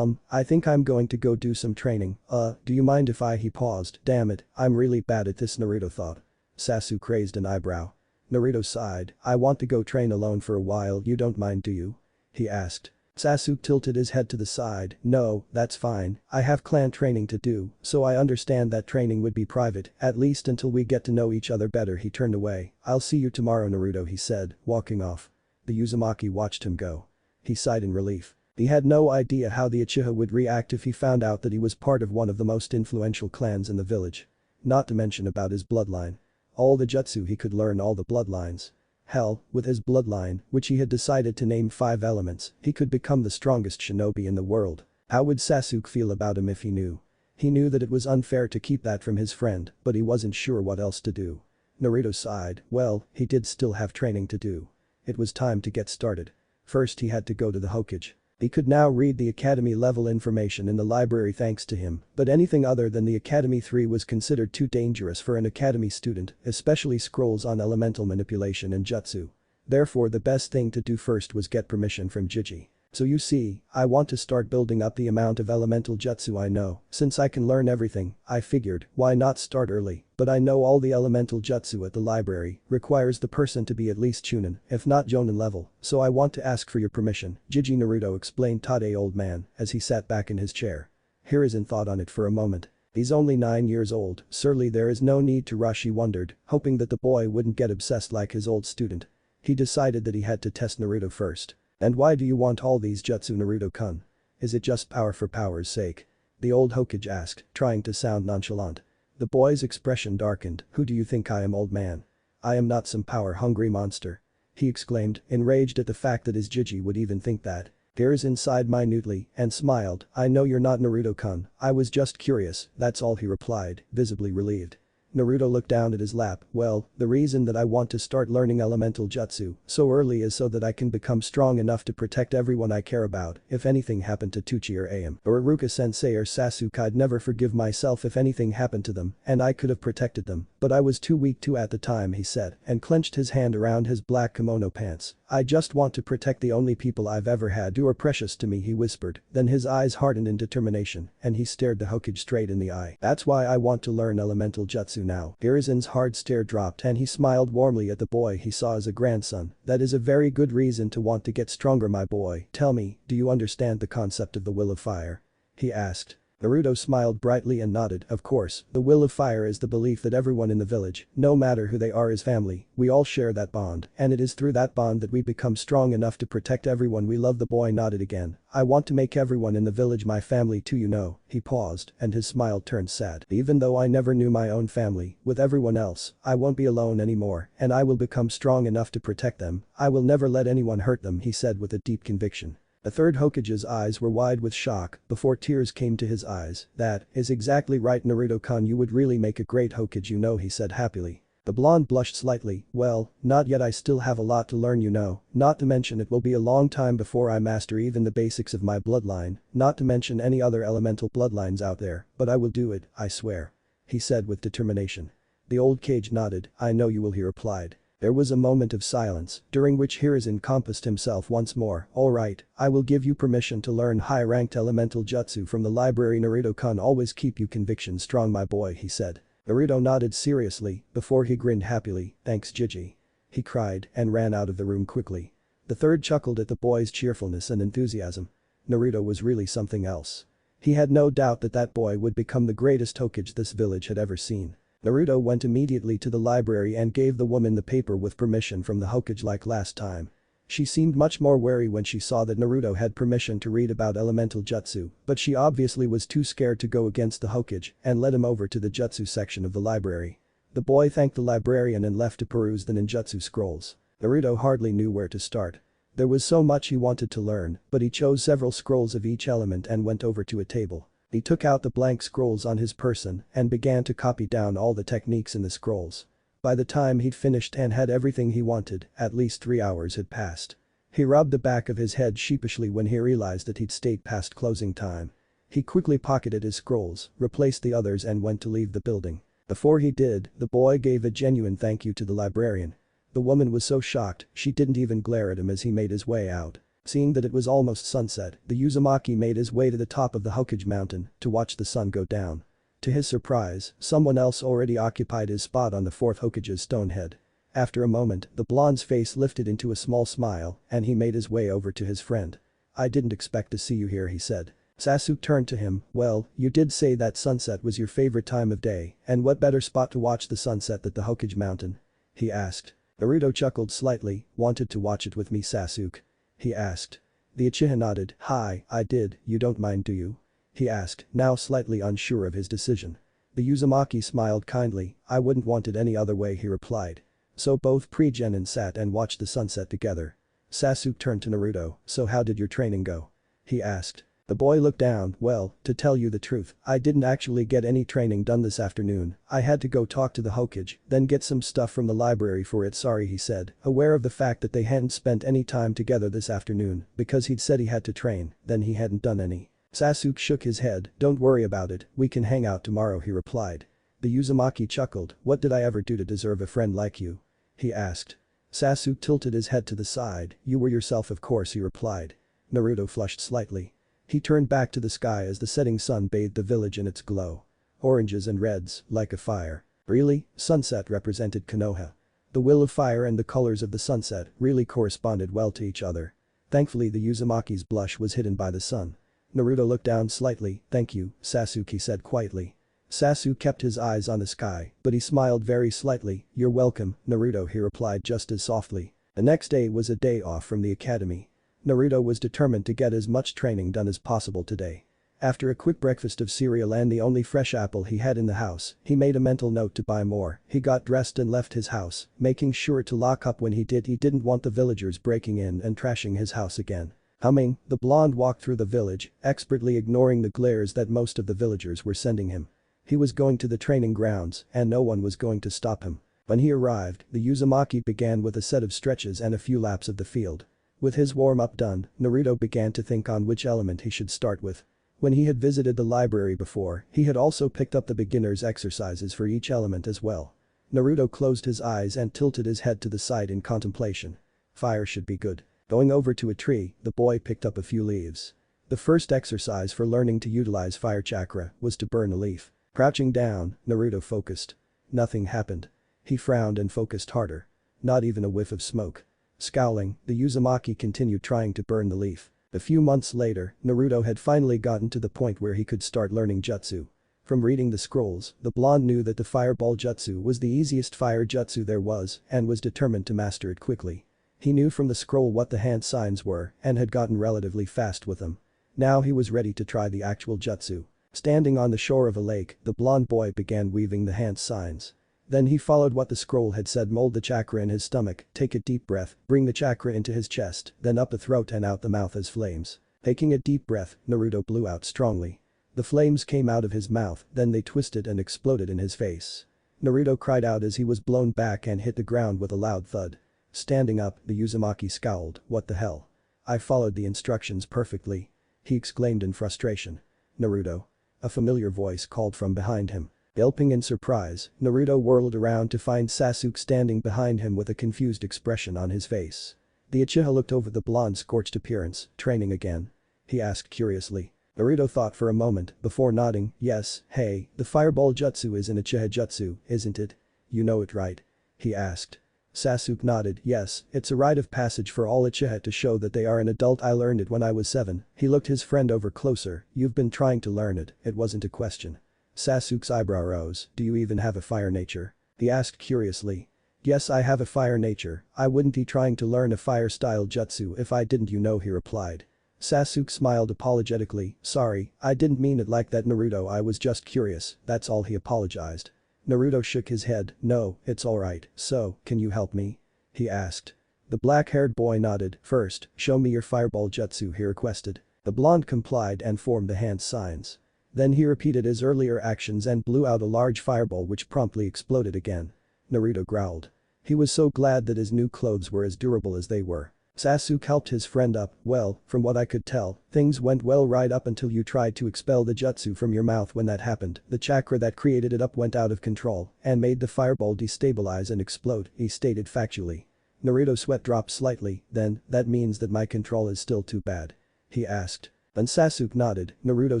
I think I'm going to go do some training. Do you mind if I?" He paused. "Damn it, I'm really bad at this," Naruto thought. Sasuke raised an eyebrow. Naruto sighed. "I want to go train alone for a while, you don't mind, do you?" he asked. Sasuke tilted his head to the side. "No, that's fine, I have clan training to do, so I understand that training would be private, at least until we get to know each other better." He turned away. "I'll see you tomorrow, Naruto," he said, walking off. The Uzumaki watched him go. He sighed in relief. He had no idea how the Uchiha would react if he found out that he was part of one of the most influential clans in the village. Not to mention about his bloodline. All the jutsu he could learn, all the bloodlines. Hell, with his bloodline, which he had decided to name 5 elements, he could become the strongest shinobi in the world. How would Sasuke feel about him if he knew? He knew that it was unfair to keep that from his friend, but he wasn't sure what else to do. Naruto sighed. Well, he did still have training to do. It was time to get started. First he had to go to the Hokage. He could now read the academy level information in the library thanks to him, but anything other than the Academy 3 was considered too dangerous for an academy student, especially scrolls on elemental manipulation and jutsu. Therefore the best thing to do first was get permission from Gigi. So you see, I want to start building up the amount of elemental jutsu I know, since I can learn everything, I figured, why not start early, but I know all the elemental jutsu at the library requires the person to be at least chunin, if not jonin level, so I want to ask for your permission, Gigi Naruto explained Tade old man, as he sat back in his chair. Hiruzen thought on it for a moment. He's only 9 years old, surely there is no need to rush, he wondered, hoping that the boy wouldn't get obsessed like his old student. He decided that he had to test Naruto first. And why do you want all these jutsu, Naruto-kun? Is it just power for power's sake? The old Hokage asked, trying to sound nonchalant. The boy's expression darkened. Who do you think I am, old man? I am not some power-hungry monster. He exclaimed, enraged at the fact that his Gigi would even think that. Hiruzen sighed minutely and smiled. I know you're not Naruto-kun, I was just curious, that's all, he replied, visibly relieved. Naruto looked down at his lap. Well, the reason that I want to start learning elemental jutsu so early is so that I can become strong enough to protect everyone I care about if anything happened to Tucci or Aim or Iruka-sensei or Sasuke. I'd never forgive myself if anything happened to them and I could have protected them, but I was too weak to at the time, he said, and clenched his hand around his black kimono pants. I just want to protect the only people I've ever had who are precious to me, he whispered, then his eyes hardened in determination and he stared the Hokage straight in the eye. That's why I want to learn elemental jutsu now. Hiruzen's hard stare dropped and he smiled warmly at the boy he saw as a grandson. That is a very good reason to want to get stronger, my boy. Tell me, do you understand the concept of the will of fire? He asked. Naruto smiled brightly and nodded. Of course, the will of fire is the belief that everyone in the village, no matter who they are, is family. We all share that bond, and it is through that bond that we become strong enough to protect everyone we love. The boy nodded again. I want to make everyone in the village my family too, you know. He paused, and his smile turned sad. Even though I never knew my own family, with everyone else, I won't be alone anymore, and I will become strong enough to protect them. I will never let anyone hurt them, he said with a deep conviction. The third Hokage's eyes were wide with shock before tears came to his eyes. That is exactly right, Naruto-kun, you would really make a great Hokage, you know, he said happily. The blonde blushed slightly. Well, not yet, I still have a lot to learn, you know, not to mention it will be a long time before I master even the basics of my bloodline, not to mention any other elemental bloodlines out there, but I will do it, I swear. He said with determination. The old Kage nodded. I know you will, he replied. There was a moment of silence, during which Hiruzen compassed himself once more. Alright, I will give you permission to learn high-ranked elemental jutsu from the library. Naruto-kun, always keep your conviction strong, my boy, he said. Naruto nodded seriously, before he grinned happily. Thanks, Gigi. He cried, and ran out of the room quickly. The third chuckled at the boy's cheerfulness and enthusiasm. Naruto was really something else. He had no doubt that that boy would become the greatest Hokage this village had ever seen. Naruto went immediately to the library and gave the woman the paper with permission from the Hokage like last time. She seemed much more wary when she saw that Naruto had permission to read about elemental jutsu, but she obviously was too scared to go against the Hokage and led him over to the jutsu section of the library. The boy thanked the librarian and left to peruse the ninjutsu scrolls. Naruto hardly knew where to start. There was so much he wanted to learn, but he chose several scrolls of each element and went over to a table. He took out the blank scrolls on his person and began to copy down all the techniques in the scrolls. By the time he'd finished and had everything he wanted, at least 3 hours had passed. He rubbed the back of his head sheepishly when he realized that he'd stayed past closing time. He quickly pocketed his scrolls, replaced the others and went to leave the building. Before he did, the boy gave a genuine thank you to the librarian. The woman was so shocked, she didn't even glare at him as he made his way out. Seeing that it was almost sunset, the Uzumaki made his way to the top of the Hokage mountain to watch the sun go down. To his surprise, someone else already occupied his spot on the fourth Hokage's stone head. After a moment, the blonde's face lifted into a small smile and he made his way over to his friend. I didn't expect to see you here, he said. Sasuke turned to him. Well, you did say that sunset was your favorite time of day, and what better spot to watch the sunset than the Hokage mountain? He asked. Naruto chuckled slightly. Wanted to watch it with me, Sasuke? He asked. The Uchiha nodded. Hi, I did, you don't mind, do you? He asked, now slightly unsure of his decision. The Uzumaki smiled kindly. I wouldn't want it any other way, he replied. So both pre-Genin sat and watched the sunset together. Sasuke turned to Naruto. So how did your training go? He asked. The boy looked down. Well, to tell you the truth, I didn't actually get any training done this afternoon. I had to go talk to the Hokage, then get some stuff from the library for it. Sorry, he said, aware of the fact that they hadn't spent any time together this afternoon because he'd said he had to train, then he hadn't done any. Sasuke shook his head. Don't worry about it, we can hang out tomorrow, he replied. The Uzumaki chuckled. What did I ever do to deserve a friend like you? He asked. Sasuke tilted his head to the side. You were yourself, of course, he replied. Naruto flushed slightly. He turned back to the sky as the setting sun bathed the village in its glow. Oranges and reds, like a fire. Really? Sunset represented Konoha. The will of fire and the colors of the sunset really corresponded well to each other. Thankfully the Uzumaki's blush was hidden by the sun. Naruto looked down slightly. Thank you, Sasuke said quietly. Sasuke kept his eyes on the sky, but he smiled very slightly. You're welcome, Naruto, he replied just as softly. The next day was a day off from the academy. Naruto was determined to get as much training done as possible today. After a quick breakfast of cereal and the only fresh apple he had in the house, he made a mental note to buy more. He got dressed and left his house, making sure to lock up when he did. He didn't want the villagers breaking in and trashing his house again. Humming, the blonde walked through the village, expertly ignoring the glares that most of the villagers were sending him. He was going to the training grounds, and no one was going to stop him. When he arrived, the Uzumaki began with a set of stretches and a few laps of the field. With his warm-up done, Naruto began to think on which element he should start with. When he had visited the library before, he had also picked up the beginner's exercises for each element as well. Naruto closed his eyes and tilted his head to the side in contemplation. Fire should be good. Going over to a tree, the boy picked up a few leaves. The first exercise for learning to utilize fire chakra was to burn a leaf. Crouching down, Naruto focused. Nothing happened. He frowned and focused harder. Not even a whiff of smoke. Scowling, the Uzumaki continued trying to burn the leaf. A few months later, Naruto had finally gotten to the point where he could start learning jutsu. From reading the scrolls, the blonde knew that the fireball jutsu was the easiest fire jutsu there was and was determined to master it quickly. He knew from the scroll what the hand signs were and had gotten relatively fast with them. Now he was ready to try the actual jutsu. Standing on the shore of a lake, the blonde boy began weaving the hand signs. Then he followed what the scroll had said. Mold the chakra in his stomach, take a deep breath, bring the chakra into his chest, then up the throat and out the mouth as flames. Taking a deep breath, Naruto blew out strongly. The flames came out of his mouth, then they twisted and exploded in his face. Naruto cried out as he was blown back and hit the ground with a loud thud. Standing up, the Uzumaki scowled. What the hell? I followed the instructions perfectly. He exclaimed in frustration. Naruto. A familiar voice called from behind him. Yelping in surprise, Naruto whirled around to find Sasuke standing behind him with a confused expression on his face. The Uchiha looked over the blonde's scorched appearance. Training again? He asked curiously. Naruto thought for a moment before nodding. Yes, hey, the fireball jutsu is an Uchiha jutsu, isn't it? You know it, right? He asked. Sasuke nodded. Yes, it's a rite of passage for all Uchiha to show that they are an adult. I learned it when I was 7. He looked his friend over closer. You've been trying to learn it, it wasn't a question. Sasuke's eyebrow rose. Do you even have a fire nature? He asked curiously. Yes, I have a fire nature. I wouldn't be trying to learn a fire style jutsu if I didn't, you know, he replied. Sasuke smiled apologetically. Sorry, I didn't mean it like that, Naruto, I was just curious, that's all, he apologized. Naruto shook his head. No, it's alright. So, can you help me? He asked. The black-haired boy nodded. First, show me your fireball jutsu, he requested. The blonde complied and formed the hand signs. Then he repeated his earlier actions and blew out a large fireball which promptly exploded again. Naruto growled. He was so glad that his new clothes were as durable as they were. Sasuke helped his friend up. Well, from what I could tell, things went well right up until you tried to expel the jutsu from your mouth. When that happened, the chakra that created it up went out of control and made the fireball destabilize and explode, he stated factually. Naruto's sweat dropped slightly. Then, that means that my control is still too bad? He asked. Then Sasuke nodded. Naruto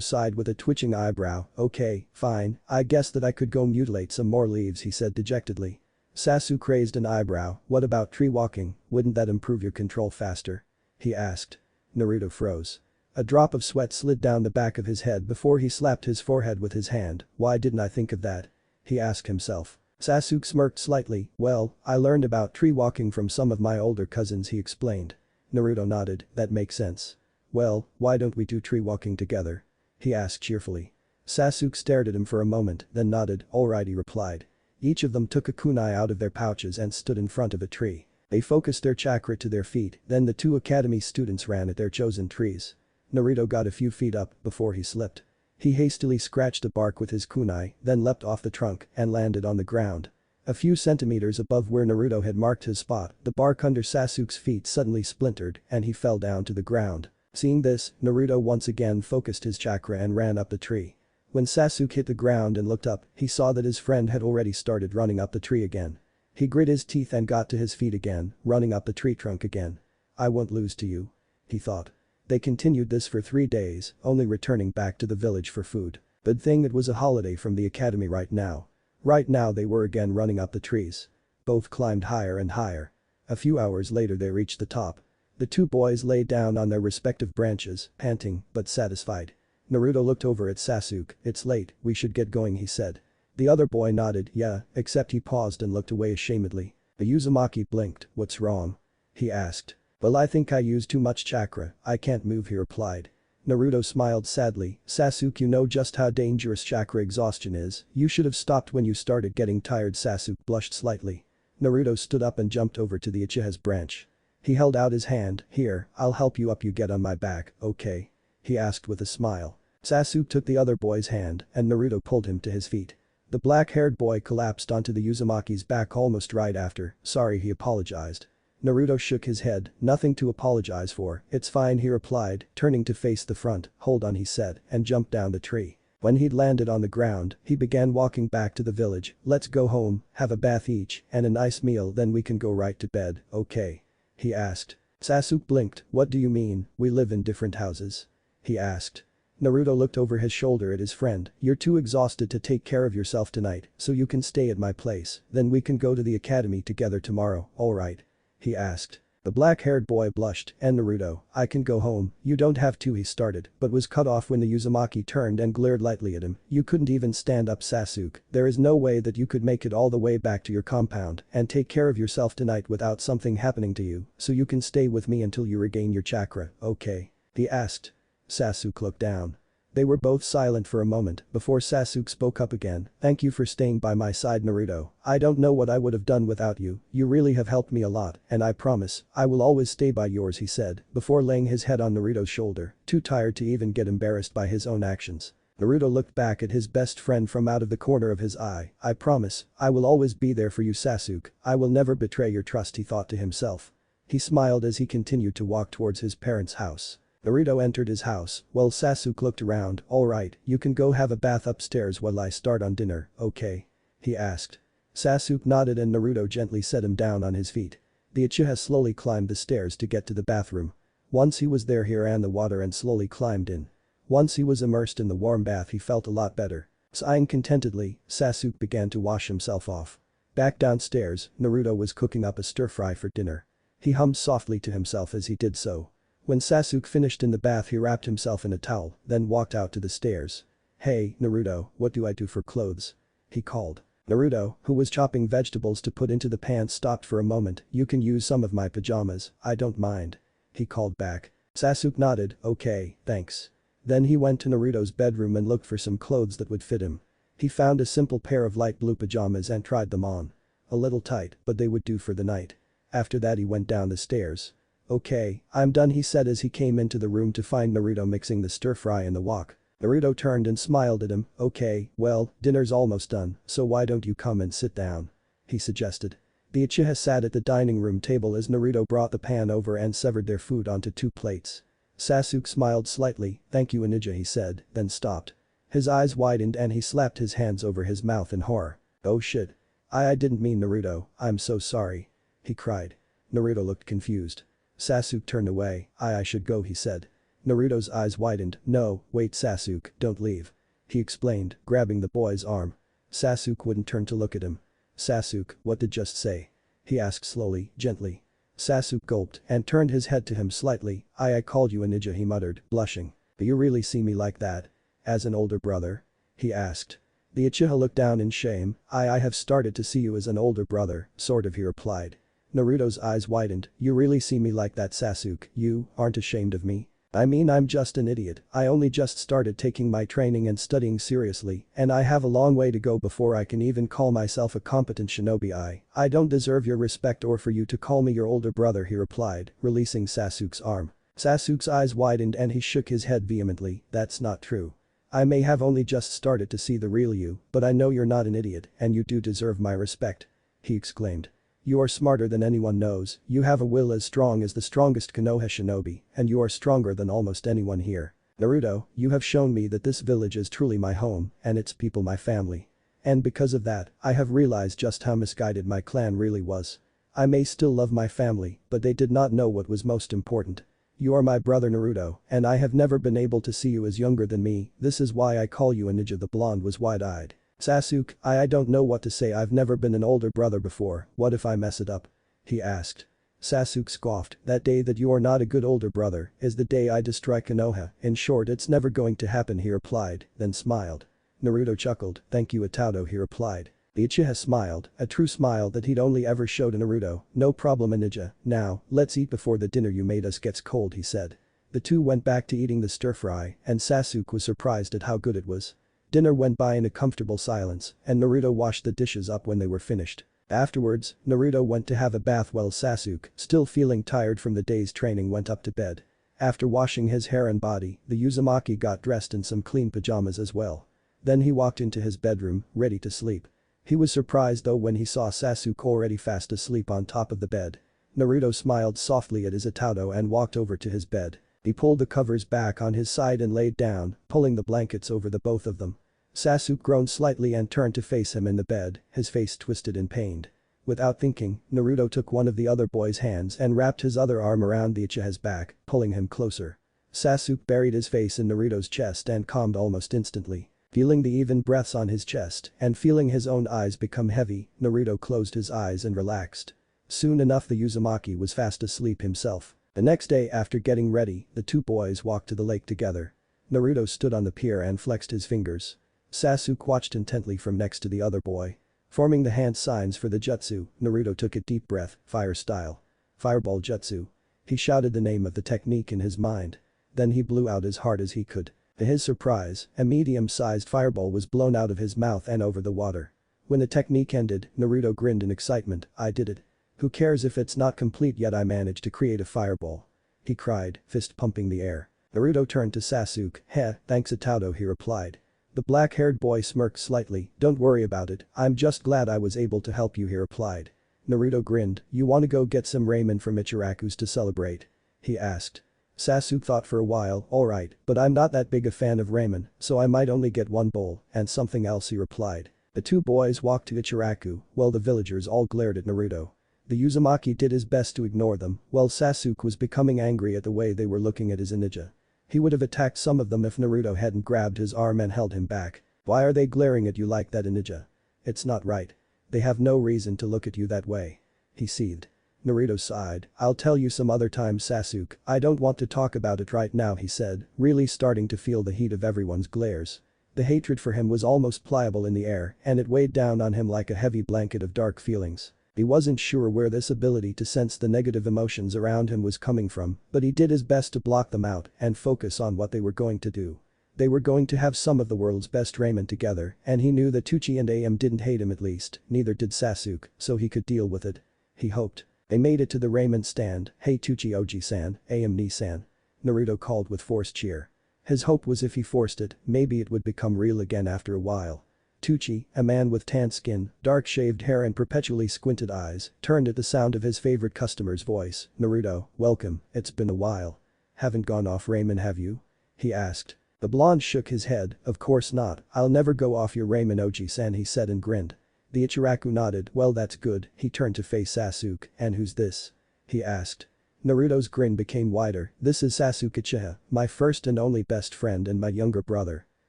sighed with a twitching eyebrow. Okay, fine, I guess that I could go mutilate some more leaves, he said dejectedly. Sasuke raised an eyebrow. What about tree walking, wouldn't that improve your control faster? He asked. Naruto froze. A drop of sweat slid down the back of his head before he slapped his forehead with his hand. Why didn't I think of that? He asked himself. Sasuke smirked slightly. Well, I learned about tree walking from some of my older cousins, he explained. Naruto nodded. That makes sense. Well, why don't we do tree walking together? He asked cheerfully. Sasuke stared at him for a moment, then nodded. Alright, he replied. Each of them took a kunai out of their pouches and stood in front of a tree. They focused their chakra to their feet, then the 2 academy students ran at their chosen trees. Naruto got a few feet up before he slipped. He hastily scratched the bark with his kunai, then leapt off the trunk and landed on the ground. A few centimeters above where Naruto had marked his spot, the bark under Sasuke's feet suddenly splintered and he fell down to the ground. Seeing this, Naruto once again focused his chakra and ran up the tree. When Sasuke hit the ground and looked up, he saw that his friend had already started running up the tree again. He grit his teeth and got to his feet again, running up the tree trunk again. "I won't lose to you," he thought. They continued this for 3 days, only returning back to the village for food. Good thing it was a holiday from the academy right now. Right now they were again running up the trees. Both climbed higher and higher. A few hours later they reached the top. The two boys lay down on their respective branches, panting but satisfied. Naruto looked over at Sasuke. "It's late, we should get going," he said. The other boy nodded, "Yeah," except he paused and looked away ashamedly. The Uzumaki blinked. "What's wrong?" he asked. "Well, I think I used too much chakra, I can't move," he replied. Naruto smiled sadly. "Sasuke, you know just how dangerous chakra exhaustion is, you should have stopped when you started getting tired." Sasuke blushed slightly. Naruto stood up and jumped over to the Uchiha's branch. He held out his hand. "Here, I'll help you up, you get on my back, okay?" he asked with a smile. Sasuke took the other boy's hand and Naruto pulled him to his feet. The black-haired boy collapsed onto the Uzumaki's back almost right after. "Sorry," he apologized. Naruto shook his head. "Nothing to apologize for, it's fine," he replied, turning to face the front. "Hold on," he said, and jumped down the tree. When he'd landed on the ground, he began walking back to the village. "Let's go home, have a bath each, and a nice meal, then we can go right to bed, okay?" he asked. Sasuke blinked. "What do you mean, we live in different houses?" he asked. Naruto looked over his shoulder at his friend. "You're too exhausted to take care of yourself tonight, so you can stay at my place, then we can go to the academy together tomorrow, alright?" he asked. The black-haired boy blushed. "And Naruto, I can go home." "You don't have to," he started, but was cut off when the Uzumaki turned and glared lightly at him. "You couldn't even stand up, Sasuke. There is no way that you could make it all the way back to your compound and take care of yourself tonight without something happening to you, so you can stay with me until you regain your chakra, okay?" he asked. Sasuke looked down. They were both silent for a moment before Sasuke spoke up again. "Thank you for staying by my side, Naruto. I don't know what I would have done without you, you really have helped me a lot, and I promise, I will always stay by yours," he said, before laying his head on Naruto's shoulder, too tired to even get embarrassed by his own actions. Naruto looked back at his best friend from out of the corner of his eye. "I promise, I will always be there for you, Sasuke, I will never betray your trust," he thought to himself. He smiled as he continued to walk towards his parents' house. Naruto entered his house. "Well," Sasuke looked around. "Alright, you can go have a bath upstairs while I start on dinner, okay?" he asked. Sasuke nodded and Naruto gently set him down on his feet. The Uchiha slowly climbed the stairs to get to the bathroom. Once he was there, he ran the water and slowly climbed in. Once he was immersed in the warm bath, he felt a lot better. Sighing contentedly, Sasuke began to wash himself off. Back downstairs, Naruto was cooking up a stir-fry for dinner. He hummed softly to himself as he did so. When Sasuke finished in the bath, he wrapped himself in a towel, then walked out to the stairs. "Hey, Naruto, what do I do for clothes?" he called. Naruto, who was chopping vegetables to put into the pan, stopped for a moment. "You can use some of my pajamas, I don't mind," he called back. Sasuke nodded. "Okay, thanks." Then he went to Naruto's bedroom and looked for some clothes that would fit him. He found a simple pair of light blue pajamas and tried them on. A little tight, but they would do for the night. After that he went down the stairs. "Okay, I'm done," he said as he came into the room to find Naruto mixing the stir-fry in the wok. Naruto turned and smiled at him. "Okay, well, dinner's almost done, so why don't you come and sit down?" he suggested. The Uchiha sat at the dining room table as Naruto brought the pan over and severed their food onto 2 plates. Sasuke smiled slightly. "Thank you, Ninja," he said, then stopped. His eyes widened and he slapped his hands over his mouth in horror. "Oh shit. I didn't mean, Naruto, I'm so sorry," he cried. Naruto looked confused. Sasuke turned away. I should go," he said. Naruto's eyes widened. "No, wait, Sasuke, don't leave," he explained, grabbing the boy's arm. Sasuke wouldn't turn to look at him. "Sasuke, what did just say?" he asked slowly, gently. Sasuke gulped and turned his head to him slightly. I called you a ninja," he muttered, blushing. "Do you really see me like that? As an older brother?" he asked. The Uchiha looked down in shame. I have started to see you as an older brother, sort of," he replied. Naruto's eyes widened. "You really see me like that, Sasuke? You aren't ashamed of me?" "I mean, I'm just an idiot. I only just started taking my training and studying seriously, and I have a long way to go before I can even call myself a competent shinobi. I don't deserve your respect or for you to call me your older brother," he replied, releasing Sasuke's arm. Sasuke's eyes widened and he shook his head vehemently, that's not true. I may have only just started to see the real you, but I know you're not an idiot and you do deserve my respect. He exclaimed. You are smarter than anyone knows, you have a will as strong as the strongest Konoha shinobi, and you are stronger than almost anyone here. Naruto, you have shown me that this village is truly my home, and its people my family. And because of that, I have realized just how misguided my clan really was. I may still love my family, but they did not know what was most important. You are my brother Naruto, and I have never been able to see you as younger than me, this is why I call you a ninja. The blonde was wide-eyed. Sasuke, I don't know what to say, I've never been an older brother before, what if I mess it up? He asked. Sasuke scoffed, that day that you are not a good older brother is the day I destroy Konoha, in short it's never going to happen, he replied, then smiled. Naruto chuckled, thank you Itato, he replied. The Uchiha smiled, a true smile that he'd only ever showed to Naruto, no problem a ninja, now, let's eat before the dinner you made us gets cold, he said. The two went back to eating the stir-fry, and Sasuke was surprised at how good it was. Dinner went by in a comfortable silence, and Naruto washed the dishes up when they were finished. Afterwards, Naruto went to have a bath while Sasuke, still feeling tired from the day's training, went up to bed. After washing his hair and body, the Uzumaki got dressed in some clean pajamas as well. Then he walked into his bedroom, ready to sleep. He was surprised though when he saw Sasuke already fast asleep on top of the bed. Naruto smiled softly at his Itato and walked over to his bed. He pulled the covers back on his side and laid down, pulling the blankets over the both of them. Sasuke groaned slightly and turned to face him in the bed, his face twisted in pain. Without thinking, Naruto took one of the other boy's hands and wrapped his other arm around the Uchiha's back, pulling him closer. Sasuke buried his face in Naruto's chest and calmed almost instantly. Feeling the even breaths on his chest and feeling his own eyes become heavy, Naruto closed his eyes and relaxed. Soon enough the Uzumaki was fast asleep himself. The next day after getting ready, the two boys walked to the lake together. Naruto stood on the pier and flexed his fingers. Sasuke watched intently from next to the other boy. Forming the hand signs for the jutsu, Naruto took a deep breath, fire style. Fireball jutsu. He shouted the name of the technique in his mind. Then he blew out as hard as he could. To his surprise, a medium-sized fireball was blown out of his mouth and over the water. When the technique ended, Naruto grinned in excitement, I did it. Who cares if it's not complete yet, I managed to create a fireball. He cried, fist pumping the air. Naruto turned to Sasuke, heh, thanks Itato, he replied. The black-haired boy smirked slightly, don't worry about it, I'm just glad I was able to help you, he replied. Naruto grinned, you wanna go get some ramen from Ichiraku's to celebrate? He asked. Sasuke thought for a while, alright, but I'm not that big a fan of ramen, so I might only get one bowl, and something else, he replied. The two boys walked to Ichiraku, while the villagers all glared at Naruto. The Uzumaki did his best to ignore them, while Sasuke was becoming angry at the way they were looking at his ninja. He would have attacked some of them if Naruto hadn't grabbed his arm and held him back. Why are they glaring at you like that, ninja? It's not right. They have no reason to look at you that way. He seethed. Naruto sighed, I'll tell you some other time Sasuke, I don't want to talk about it right now, he said, really starting to feel the heat of everyone's glares. The hatred for him was almost pliable in the air and it weighed down on him like a heavy blanket of dark feelings. He wasn't sure where this ability to sense the negative emotions around him was coming from, but he did his best to block them out and focus on what they were going to do. They were going to have some of the world's best ramen together and he knew that Itachi and AM didn't hate him, at least, neither did Sasuke, so he could deal with it. He hoped. They made it to the ramen stand, hey Itachi Oji-san, AM ni-san. Naruto called with forced cheer. His hope was if he forced it, maybe it would become real again after a while. Itachi, a man with tanned skin, dark shaved hair and perpetually squinted eyes, turned at the sound of his favorite customer's voice. Naruto, welcome, it's been a while. Haven't gone off ramen, have you? He asked. The blonde shook his head, of course not, I'll never go off your ramen Oji-san, he said and grinned. The Ichiraku nodded, well that's good, he turned to face Sasuke, and who's this? He asked. Naruto's grin became wider, this is Sasuke Uchiha, my first and only best friend and my younger brother.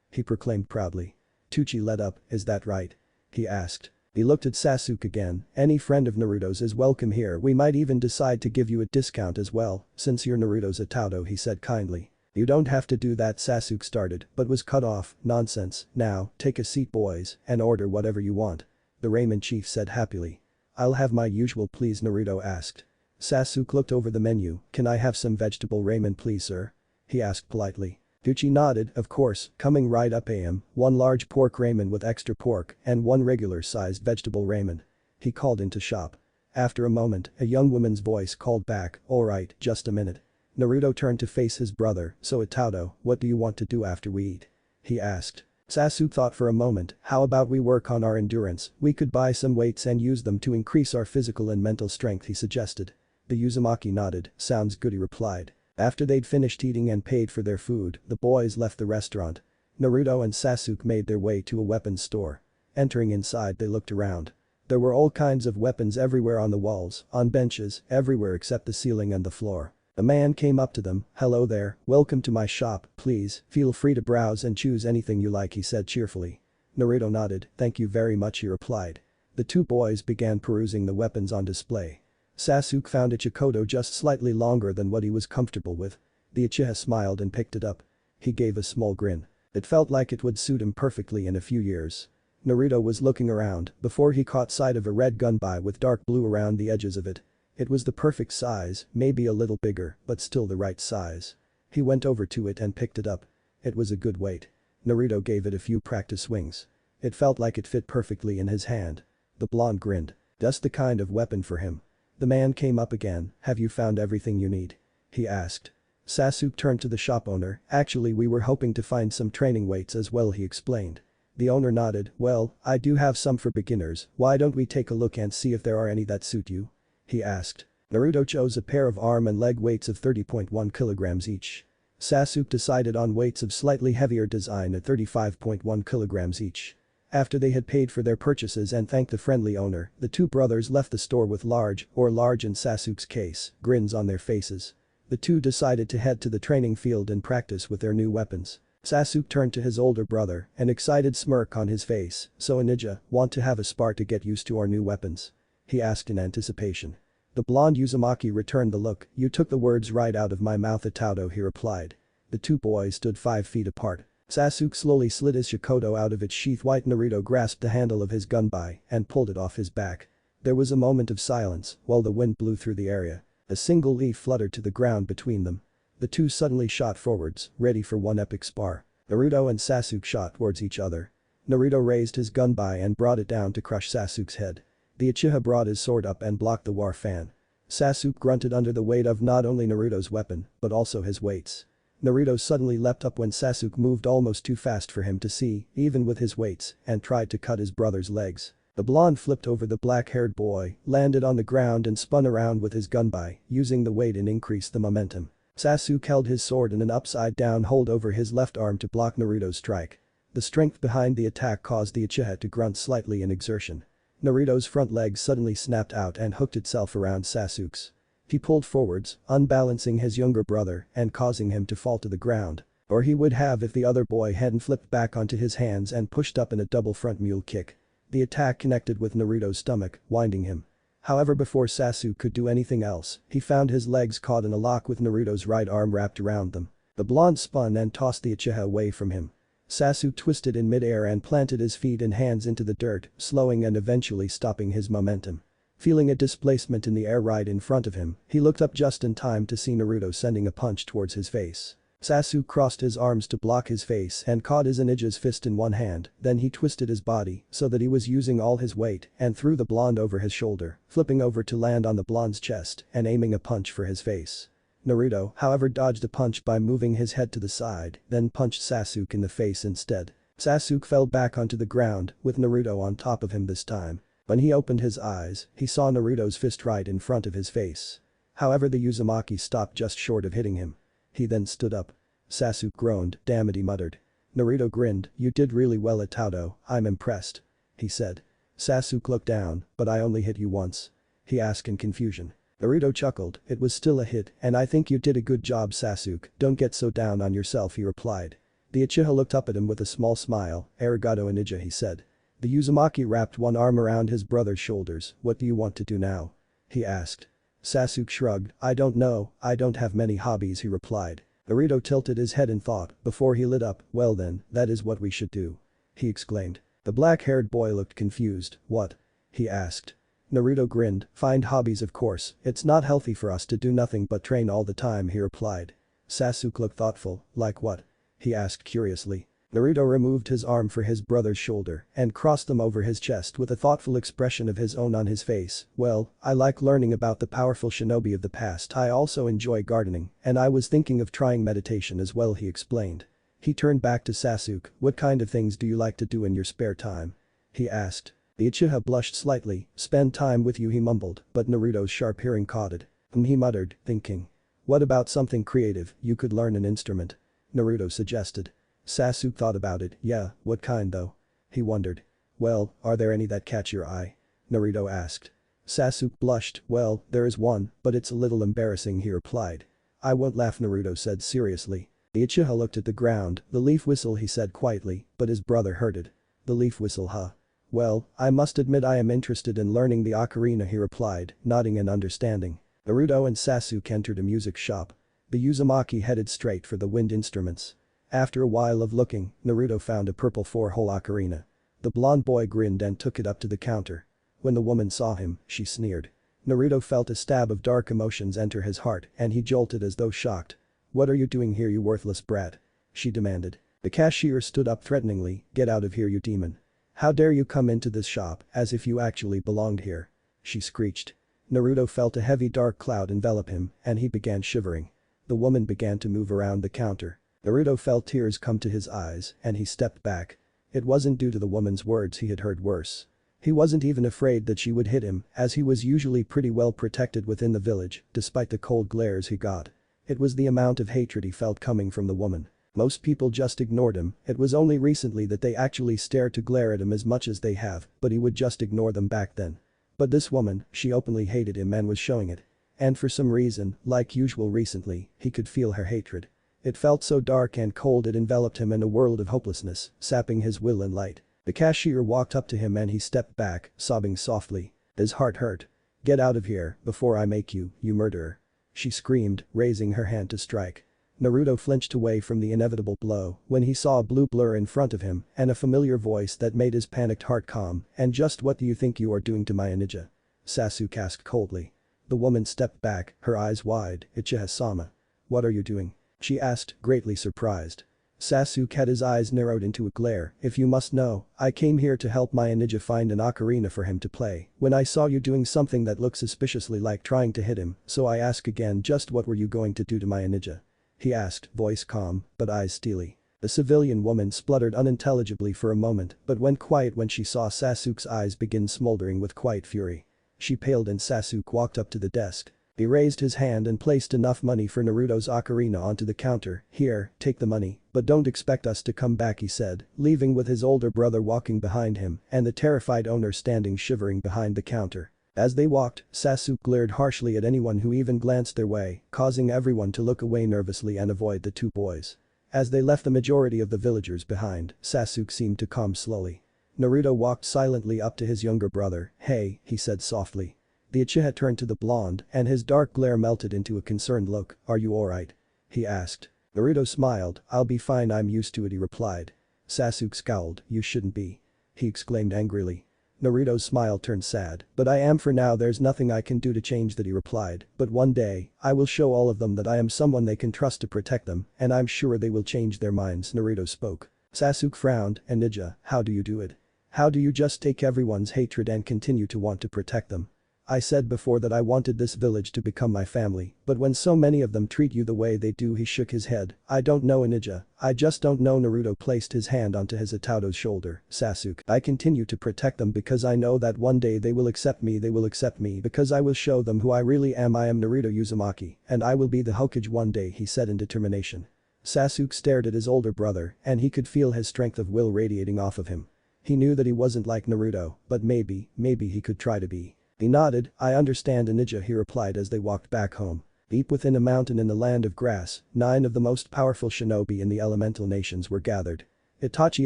He proclaimed proudly. Itachi let up, is that right? He asked. He looked at Sasuke again, any friend of Naruto's is welcome here, we might even decide to give you a discount as well, since you're Naruto's Itato, he said kindly. You don't have to do that, Sasuke started, but was cut off, nonsense, now, take a seat boys, and order whatever you want. The ramen chief said happily. I'll have my usual please, Naruto asked. Sasuke looked over the menu, can I have some vegetable ramen please sir? He asked politely. Itachi nodded, of course, coming right up AM, one large pork ramen with extra pork and one regular-sized vegetable ramen. He called into shop. After a moment, a young woman's voice called back, alright, just a minute. Naruto turned to face his brother, so Itato, what do you want to do after we eat? He asked. Sasuke thought for a moment, how about we work on our endurance, we could buy some weights and use them to increase our physical and mental strength he suggested. The Uzumaki nodded, sounds good he replied. After they'd finished eating and paid for their food, the boys left the restaurant. Naruto and Sasuke made their way to a weapons store. Entering inside they looked around. There were all kinds of weapons everywhere on the walls, on benches, everywhere except the ceiling and the floor. A man came up to them, hello there, welcome to my shop, please, feel free to browse and choose anything you like he said cheerfully. Naruto nodded, thank you very much he replied. The two boys began perusing the weapons on display. Sasuke found a Chikoto just slightly longer than what he was comfortable with. The Uchiha smiled and picked it up. He gave a small grin. It felt like it would suit him perfectly in a few years. Naruto was looking around before he caught sight of a red gunbai with dark blue around the edges of it. It was the perfect size, maybe a little bigger, but still the right size. He went over to it and picked it up. It was a good weight. Naruto gave it a few practice swings. It felt like it fit perfectly in his hand. The blonde grinned. That's the kind of weapon for him. The man came up again, have you found everything you need? He asked. Sasuke turned to the shop owner, actually we were hoping to find some training weights as well he explained. The owner nodded, well, I do have some for beginners, why don't we take a look and see if there are any that suit you? He asked. Naruto chose a pair of arm and leg weights of 30.1 kilograms each. Sasuke decided on weights of slightly heavier design at 35.1 kilograms each. After they had paid for their purchases and thanked the friendly owner, the two brothers left the store with large in Sasuke's case, grins on their faces. The two decided to head to the training field and practice with their new weapons. Sasuke turned to his older brother, an excited smirk on his face, so a ninja, want to have a spar to get used to our new weapons? He asked in anticipation. The blonde Uzumaki returned the look, you took the words right out of my mouth Itato he replied. The two boys stood 5 feet apart. Sasuke slowly slid his Shikoto out of its sheath while Naruto grasped the handle of his gunbai and pulled it off his back. There was a moment of silence while the wind blew through the area. A single leaf fluttered to the ground between them. The two suddenly shot forwards, ready for one epic spar. Naruto and Sasuke shot towards each other. Naruto raised his gunbai and brought it down to crush Sasuke's head. The Uchiha brought his sword up and blocked the war fan. Sasuke grunted under the weight of not only Naruto's weapon, but also his weights. Naruto suddenly leapt up when Sasuke moved almost too fast for him to see, even with his weights, and tried to cut his brother's legs. The blonde flipped over the black-haired boy, landed on the ground and spun around with his gunbai, using the weight and increased the momentum. Sasuke held his sword in an upside-down hold over his left arm to block Naruto's strike. The strength behind the attack caused the Uchiha to grunt slightly in exertion. Naruto's front leg suddenly snapped out and hooked itself around Sasuke's. He pulled forwards, unbalancing his younger brother and causing him to fall to the ground. Or he would have if the other boy hadn't flipped back onto his hands and pushed up in a double front mule kick. The attack connected with Naruto's stomach, winding him. However, before Sasuke could do anything else, he found his legs caught in a lock with Naruto's right arm wrapped around them. The blonde spun and tossed the Uchiha away from him. Sasuke twisted in midair and planted his feet and hands into the dirt, slowing and eventually stopping his momentum. Feeling a displacement in the air right in front of him, he looked up just in time to see Naruto sending a punch towards his face. Sasuke crossed his arms to block his face and caught his ninja's fist in one hand, then he twisted his body so that he was using all his weight and threw the blonde over his shoulder, flipping over to land on the blonde's chest and aiming a punch for his face. Naruto, however, dodged the punch by moving his head to the side, then punched Sasuke in the face instead. Sasuke fell back onto the ground, with Naruto on top of him this time. When he opened his eyes, he saw Naruto's fist right in front of his face. However, the Uzumaki stopped just short of hitting him. He then stood up. Sasuke groaned, damn it he muttered. Naruto grinned, you did really well Itato, I'm impressed. He said. Sasuke looked down, but I only hit you once. He asked in confusion. Naruto chuckled, it was still a hit and I think you did a good job Sasuke, don't get so down on yourself he replied. The Uchiha looked up at him with a small smile, arigato ninja he said. The Uzumaki wrapped one arm around his brother's shoulders, what do you want to do now? He asked. Sasuke shrugged, I don't know, I don't have many hobbies he replied. Naruto tilted his head in thought before he lit up, well then, that is what we should do. He exclaimed. The black-haired boy looked confused, what? He asked. Naruto grinned, find hobbies of course, it's not healthy for us to do nothing but train all the time he replied. Sasuke looked thoughtful, like what? He asked curiously. Naruto removed his arm for his brother's shoulder and crossed them over his chest with a thoughtful expression of his own on his face. Well, I like learning about the powerful shinobi of the past. I also enjoy gardening, and I was thinking of trying meditation as well, he explained. He turned back to Sasuke. What kind of things do you like to do in your spare time? He asked. The Uchiha blushed slightly. Spend time with you, he mumbled, but Naruto's sharp hearing caught it. He muttered, thinking. What about something creative? You could learn an instrument. Naruto suggested. Sasuke thought about it. Yeah, what kind though? He wondered. Well, are there any that catch your eye? Naruto asked. Sasuke blushed. Well, there is one, but it's a little embarrassing, he replied. I won't laugh, Naruto said seriously. The Uchiha looked at the ground. The leaf whistle, he said quietly, but his brother heard it. The leaf whistle, huh? Well, I must admit I am interested in learning the ocarina, he replied, nodding in understanding. Naruto and Sasuke entered a music shop. The Uzumaki headed straight for the wind instruments. After a while of looking, Naruto found a purple 4-hole ocarina. The blonde boy grinned and took it up to the counter. When the woman saw him, she sneered. Naruto felt a stab of dark emotions enter his heart and he jolted as though shocked. What are you doing here, you worthless brat? She demanded. The cashier stood up threateningly. Get out of here, you demon. How dare you come into this shop as if you actually belonged here? She screeched. Naruto felt a heavy dark cloud envelop him and he began shivering. The woman began to move around the counter. Naruto felt tears come to his eyes and he stepped back. It wasn't due to the woman's words, he had heard worse. He wasn't even afraid that she would hit him as he was usually pretty well protected within the village despite the cold glares he got. It was the amount of hatred he felt coming from the woman. Most people just ignored him. It was only recently that they actually stared to glare at him as much as they have, but he would just ignore them back then. But this woman, she openly hated him and was showing it. And for some reason, like usual recently, he could feel her hatred. It felt so dark and cold it enveloped him in a world of hopelessness, sapping his will and light. The cashier walked up to him and he stepped back, sobbing softly. His heart hurt. Get out of here, before I make you, you murderer. She screamed, raising her hand to strike. Naruto flinched away from the inevitable blow when he saw a blue blur in front of him and a familiar voice that made his panicked heart calm. And just what do you think you are doing to my ninja? Sasuke asked coldly. The woman stepped back, her eyes wide. Uchiha-sama. What are you doing? She asked, greatly surprised. Sasuke had his eyes narrowed into a glare. If you must know, I came here to help my ninja find an ocarina for him to play. When I saw you doing something that looked suspiciously like trying to hit him, so I ask again, just what were you going to do to my ninja? He asked, voice calm, but eyes steely. The civilian woman spluttered unintelligibly for a moment but went quiet when she saw Sasuke's eyes begin smoldering with quiet fury. She paled and Sasuke walked up to the desk. He raised his hand and placed enough money for Naruto's ocarina onto the counter. Here, take the money, but don't expect us to come back, he said, leaving with his older brother walking behind him and the terrified owner standing shivering behind the counter. As they walked, Sasuke glared harshly at anyone who even glanced their way, causing everyone to look away nervously and avoid the two boys. As they left the majority of the villagers behind, Sasuke seemed to calm slowly. Naruto walked silently up to his younger brother. Hey, he said softly. The Uchiha turned to the blonde and his dark glare melted into a concerned look. Are you alright? He asked. Naruto smiled. I'll be fine, I'm used to it, he replied. Sasuke scowled. You shouldn't be. He exclaimed angrily. Naruto's smile turned sad. But I am for now, there's nothing I can do to change that, he replied. But one day, I will show all of them that I am someone they can trust to protect them, and I'm sure they will change their minds, Naruto spoke. Sasuke frowned. And ninja, how do you do it? How do you just take everyone's hatred and continue to want to protect them? I said before that I wanted this village to become my family, but when so many of them treat you the way they do, he shook his head. I don't know, ninja. I just don't know. Naruto placed his hand onto Hisato's shoulder. Sasuke, I continue to protect them because I know that one day they will accept me because I will show them who I really am. I am Naruto Uzumaki, and I will be the Hokage one day, he said in determination. Sasuke stared at his older brother and he could feel his strength of will radiating off of him. He knew that he wasn't like Naruto, but maybe he could try to be. He nodded. I understand, ninja, he replied as they walked back home. Deep within a mountain in the land of grass, 9 of the most powerful shinobi in the elemental nations were gathered. Itachi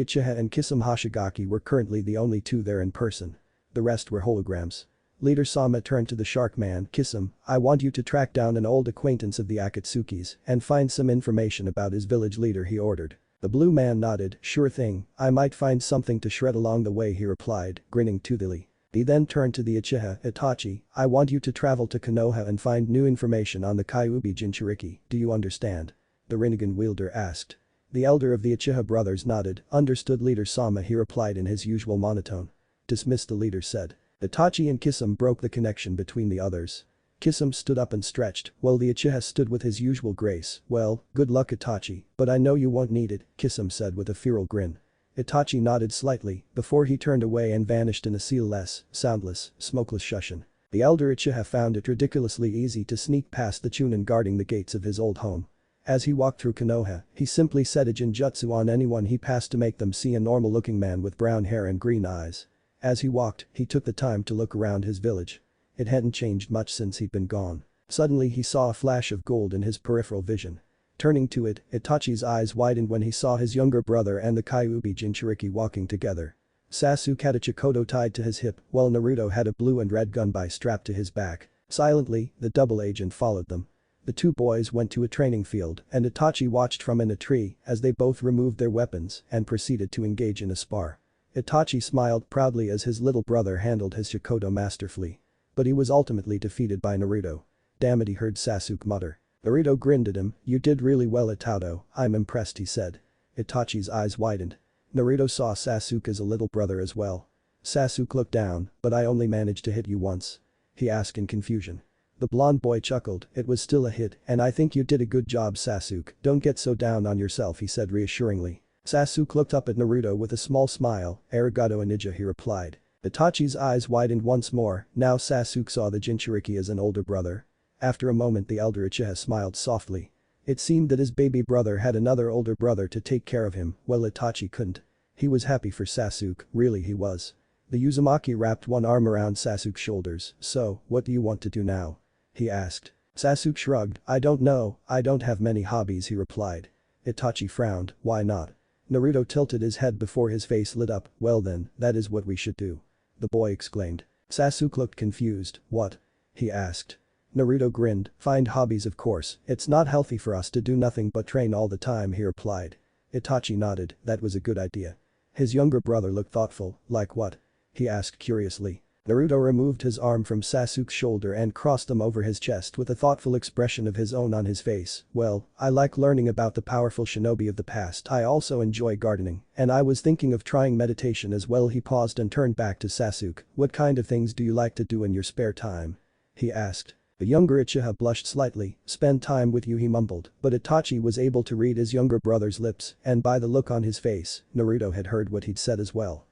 Uchiha and Kisame Hoshigaki were currently the only 2 there in person. The rest were holograms. Leader Sama turned to the shark man. Kisame, I want you to track down an old acquaintance of the Akatsukis and find some information about his village leader, he ordered. The blue man nodded. Sure thing, I might find something to shred along the way, he replied, grinning toothily. He then turned to the Uchiha. Itachi, I want you to travel to Konoha and find new information on the Kyuubi Jinchuriki, do you understand? The Rinnegan wielder asked. The elder of the Uchiha brothers nodded. Understood Leader Sama, he replied in his usual monotone. Dismiss, the leader said. Itachi and Kisame broke the connection between the others. Kisame stood up and stretched, while the Uchiha stood with his usual grace. Well, good luck Itachi, but I know you won't need it, Kisame said with a feral grin. Itachi nodded slightly, before he turned away and vanished in a sealless, soundless, smokeless Shushin. The elder Uchiha found it ridiculously easy to sneak past the Chunin guarding the gates of his old home. As he walked through Konoha, he simply said a genjutsu on anyone he passed to make them see a normal-looking man with brown hair and green eyes. As he walked, he took the time to look around his village. It hadn't changed much since he'd been gone. Suddenly he saw a flash of gold in his peripheral vision. Turning to it, Itachi's eyes widened when he saw his younger brother and the Kyuubi Jinchuriki walking together. Sasuke had a Chikoto tied to his hip, while Naruto had a blue and red gunbai strapped to his back. Silently, the double agent followed them. The two boys went to a training field and Itachi watched from in a tree as they both removed their weapons and proceeded to engage in a spar. Itachi smiled proudly as his little brother handled his Chikoto masterfully. But he was ultimately defeated by Naruto. Damn it, he heard Sasuke mutter. Naruto grinned at him. You did really well Itato, I'm impressed, he said. Itachi's eyes widened. Naruto saw Sasuke as a little brother as well. Sasuke looked down, but I only managed to hit you once. He asked in confusion. The blonde boy chuckled, it was still a hit and I think you did a good job Sasuke, don't get so down on yourself, he said reassuringly. Sasuke looked up at Naruto with a small smile. Arigato ninja, he replied. Itachi's eyes widened once more. Now Sasuke saw the Jinchuriki as an older brother. After a moment the elder Uchiha smiled softly. It seemed that his baby brother had another older brother to take care of him, while Itachi couldn't. He was happy for Sasuke, really he was. The Uzumaki wrapped one arm around Sasuke's shoulders. So, what do you want to do now? He asked. Sasuke shrugged. I don't know, I don't have many hobbies, he replied. Itachi frowned. Why not? Naruto tilted his head before his face lit up. Well then, that is what we should do. The boy exclaimed. Sasuke looked confused. What? He asked. Naruto grinned. Find hobbies, of course, it's not healthy for us to do nothing but train all the time, he replied. Itachi nodded. That was a good idea. His younger brother looked thoughtful. Like what? He asked curiously. Naruto removed his arm from Sasuke's shoulder and crossed them over his chest with a thoughtful expression of his own on his face. Well, I like learning about the powerful shinobi of the past. I also enjoy gardening, and I was thinking of trying meditation as well. He paused and turned back to Sasuke. What kind of things do you like to do in your spare time? He asked. The younger Uchiha blushed slightly. Spend time with you, he mumbled, but Itachi was able to read his younger brother's lips, and by the look on his face, Naruto had heard what he'd said as well.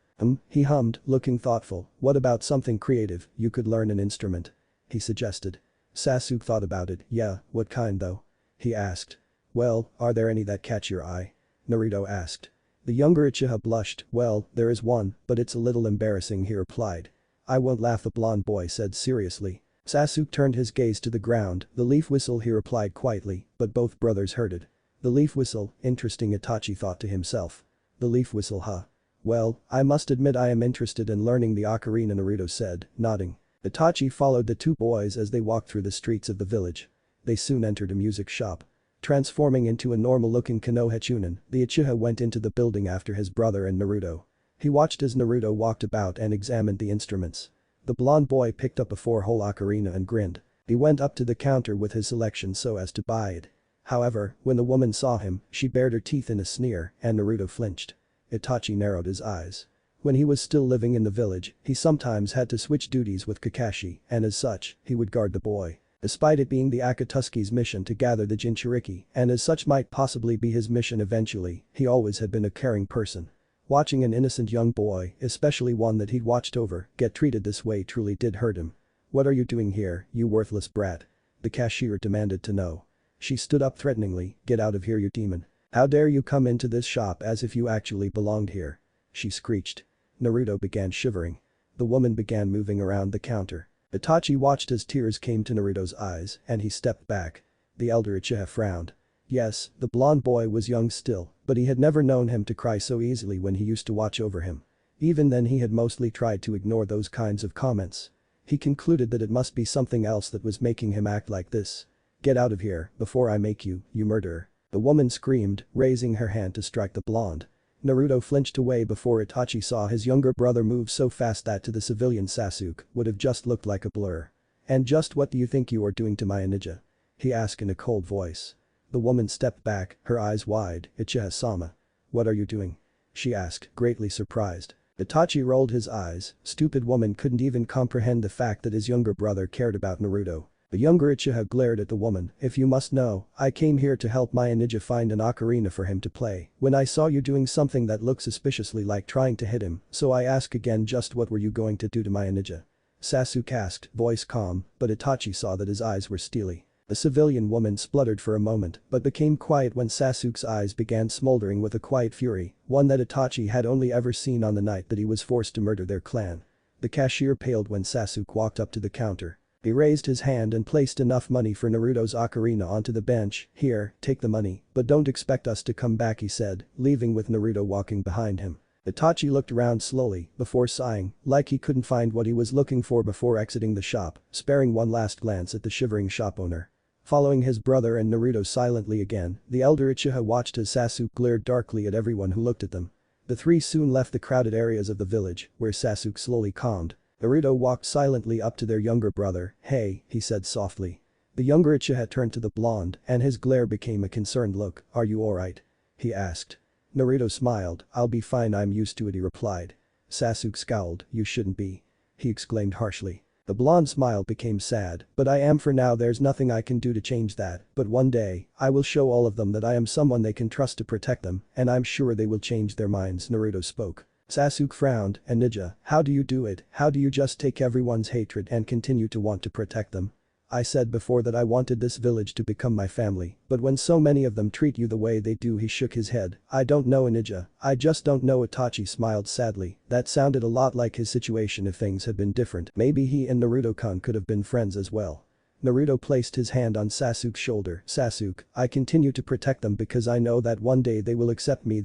He hummed, looking thoughtful. What about something creative? You could learn an instrument. He suggested. Sasuke thought about it. Yeah, what kind though? He asked. Well, are there any that catch your eye? Naruto asked. The younger Uchiha blushed. Well, there is one, but it's a little embarrassing, he replied. I won't laugh, the blonde boy said seriously. Sasuke turned his gaze to the ground. The leaf whistle, he replied quietly, but both brothers heard it. The leaf whistle, interesting, Itachi thought to himself. The leaf whistle, huh? Well, I must admit I am interested in learning the ocarina, Naruto said, nodding. Itachi followed the two boys as they walked through the streets of the village. They soon entered a music shop. Transforming into a normal-looking Konoha Chunin, the Uchiha went into the building after his brother and Naruto. He watched as Naruto walked about and examined the instruments. The blonde boy picked up a 4-hole ocarina and grinned. He went up to the counter with his selection so as to buy it. However, when the woman saw him, she bared her teeth in a sneer and Naruto flinched. Itachi narrowed his eyes. When he was still living in the village, he sometimes had to switch duties with Kakashi, and as such, he would guard the boy. Despite it being the Akatsuki's mission to gather the Jinchuriki, and as such might possibly be his mission eventually, he always had been a caring person. Watching an innocent young boy, especially one that he'd watched over, get treated this way truly did hurt him. What are you doing here, you worthless brat? The cashier demanded to know. She stood up threateningly. Get out of here, you demon. How dare you come into this shop as if you actually belonged here? She screeched. Naruto began shivering. The woman began moving around the counter. Itachi watched as tears came to Naruto's eyes and he stepped back. The elder Uchiha frowned. Yes, the blonde boy was young still, but he had never known him to cry so easily when he used to watch over him. Even then he had mostly tried to ignore those kinds of comments. He concluded that it must be something else that was making him act like this. Get out of here before I make you, you murderer. The woman screamed, raising her hand to strike the blonde. Naruto flinched away before Itachi saw his younger brother move so fast that to the civilian Sasuke would have just looked like a blur. And just what do you think you are doing to my ninja? He asked in a cold voice. The woman stepped back, her eyes wide. "Ichiha-sama. What are you doing?" she asked, greatly surprised. Itachi rolled his eyes. Stupid woman couldn't even comprehend the fact that his younger brother cared about Naruto. The younger Uchiha glared at the woman. "If you must know, I came here to help my ninja find an ocarina for him to play. When I saw you doing something that looked suspiciously like trying to hit him, so I ask again, just what were you going to do to my ninja?" Sasuke asked, voice calm, but Itachi saw that his eyes were steely. The civilian woman spluttered for a moment but became quiet when Sasuke's eyes began smoldering with a quiet fury, one that Itachi had only ever seen on the night that he was forced to murder their clan. The cashier paled when Sasuke walked up to the counter. He raised his hand and placed enough money for Naruto's ocarina onto the bench. "Here, take the money, but don't expect us to come back," he said, leaving with Naruto walking behind him. Itachi looked around slowly before sighing, like he couldn't find what he was looking for before exiting the shop, sparing one last glance at the shivering shop owner. Following his brother and Naruto silently again, the elder Uchiha watched as Sasuke glared darkly at everyone who looked at them. The three soon left the crowded areas of the village, where Sasuke slowly calmed. Naruto walked silently up to their younger brother. "Hey," he said softly. The younger Uchiha turned to the blonde, and his glare became a concerned look. "Are you alright?" he asked. Naruto smiled. "I'll be fine, I'm used to it," he replied. Sasuke scowled. "You shouldn't be," he exclaimed harshly. The blonde smile became sad. "But I am for now, there's nothing I can do to change that, but one day, I will show all of them that I am someone they can trust to protect them, and I'm sure they will change their minds." Naruto spoke. Sasuke frowned. "And ninja, how do you do it? How do you just take everyone's hatred and continue to want to protect them? I said before that I wanted this village to become my family, but when so many of them treat you the way they do." He shook his head. "I don't know, ninja, I just don't know." Itachi smiled sadly. That sounded a lot like his situation if things had been different. Maybe he and Naruto-kun could have been friends as well. Naruto placed his hand on Sasuke's shoulder. "Sasuke, I continue to protect them because I know that one day they will accept me,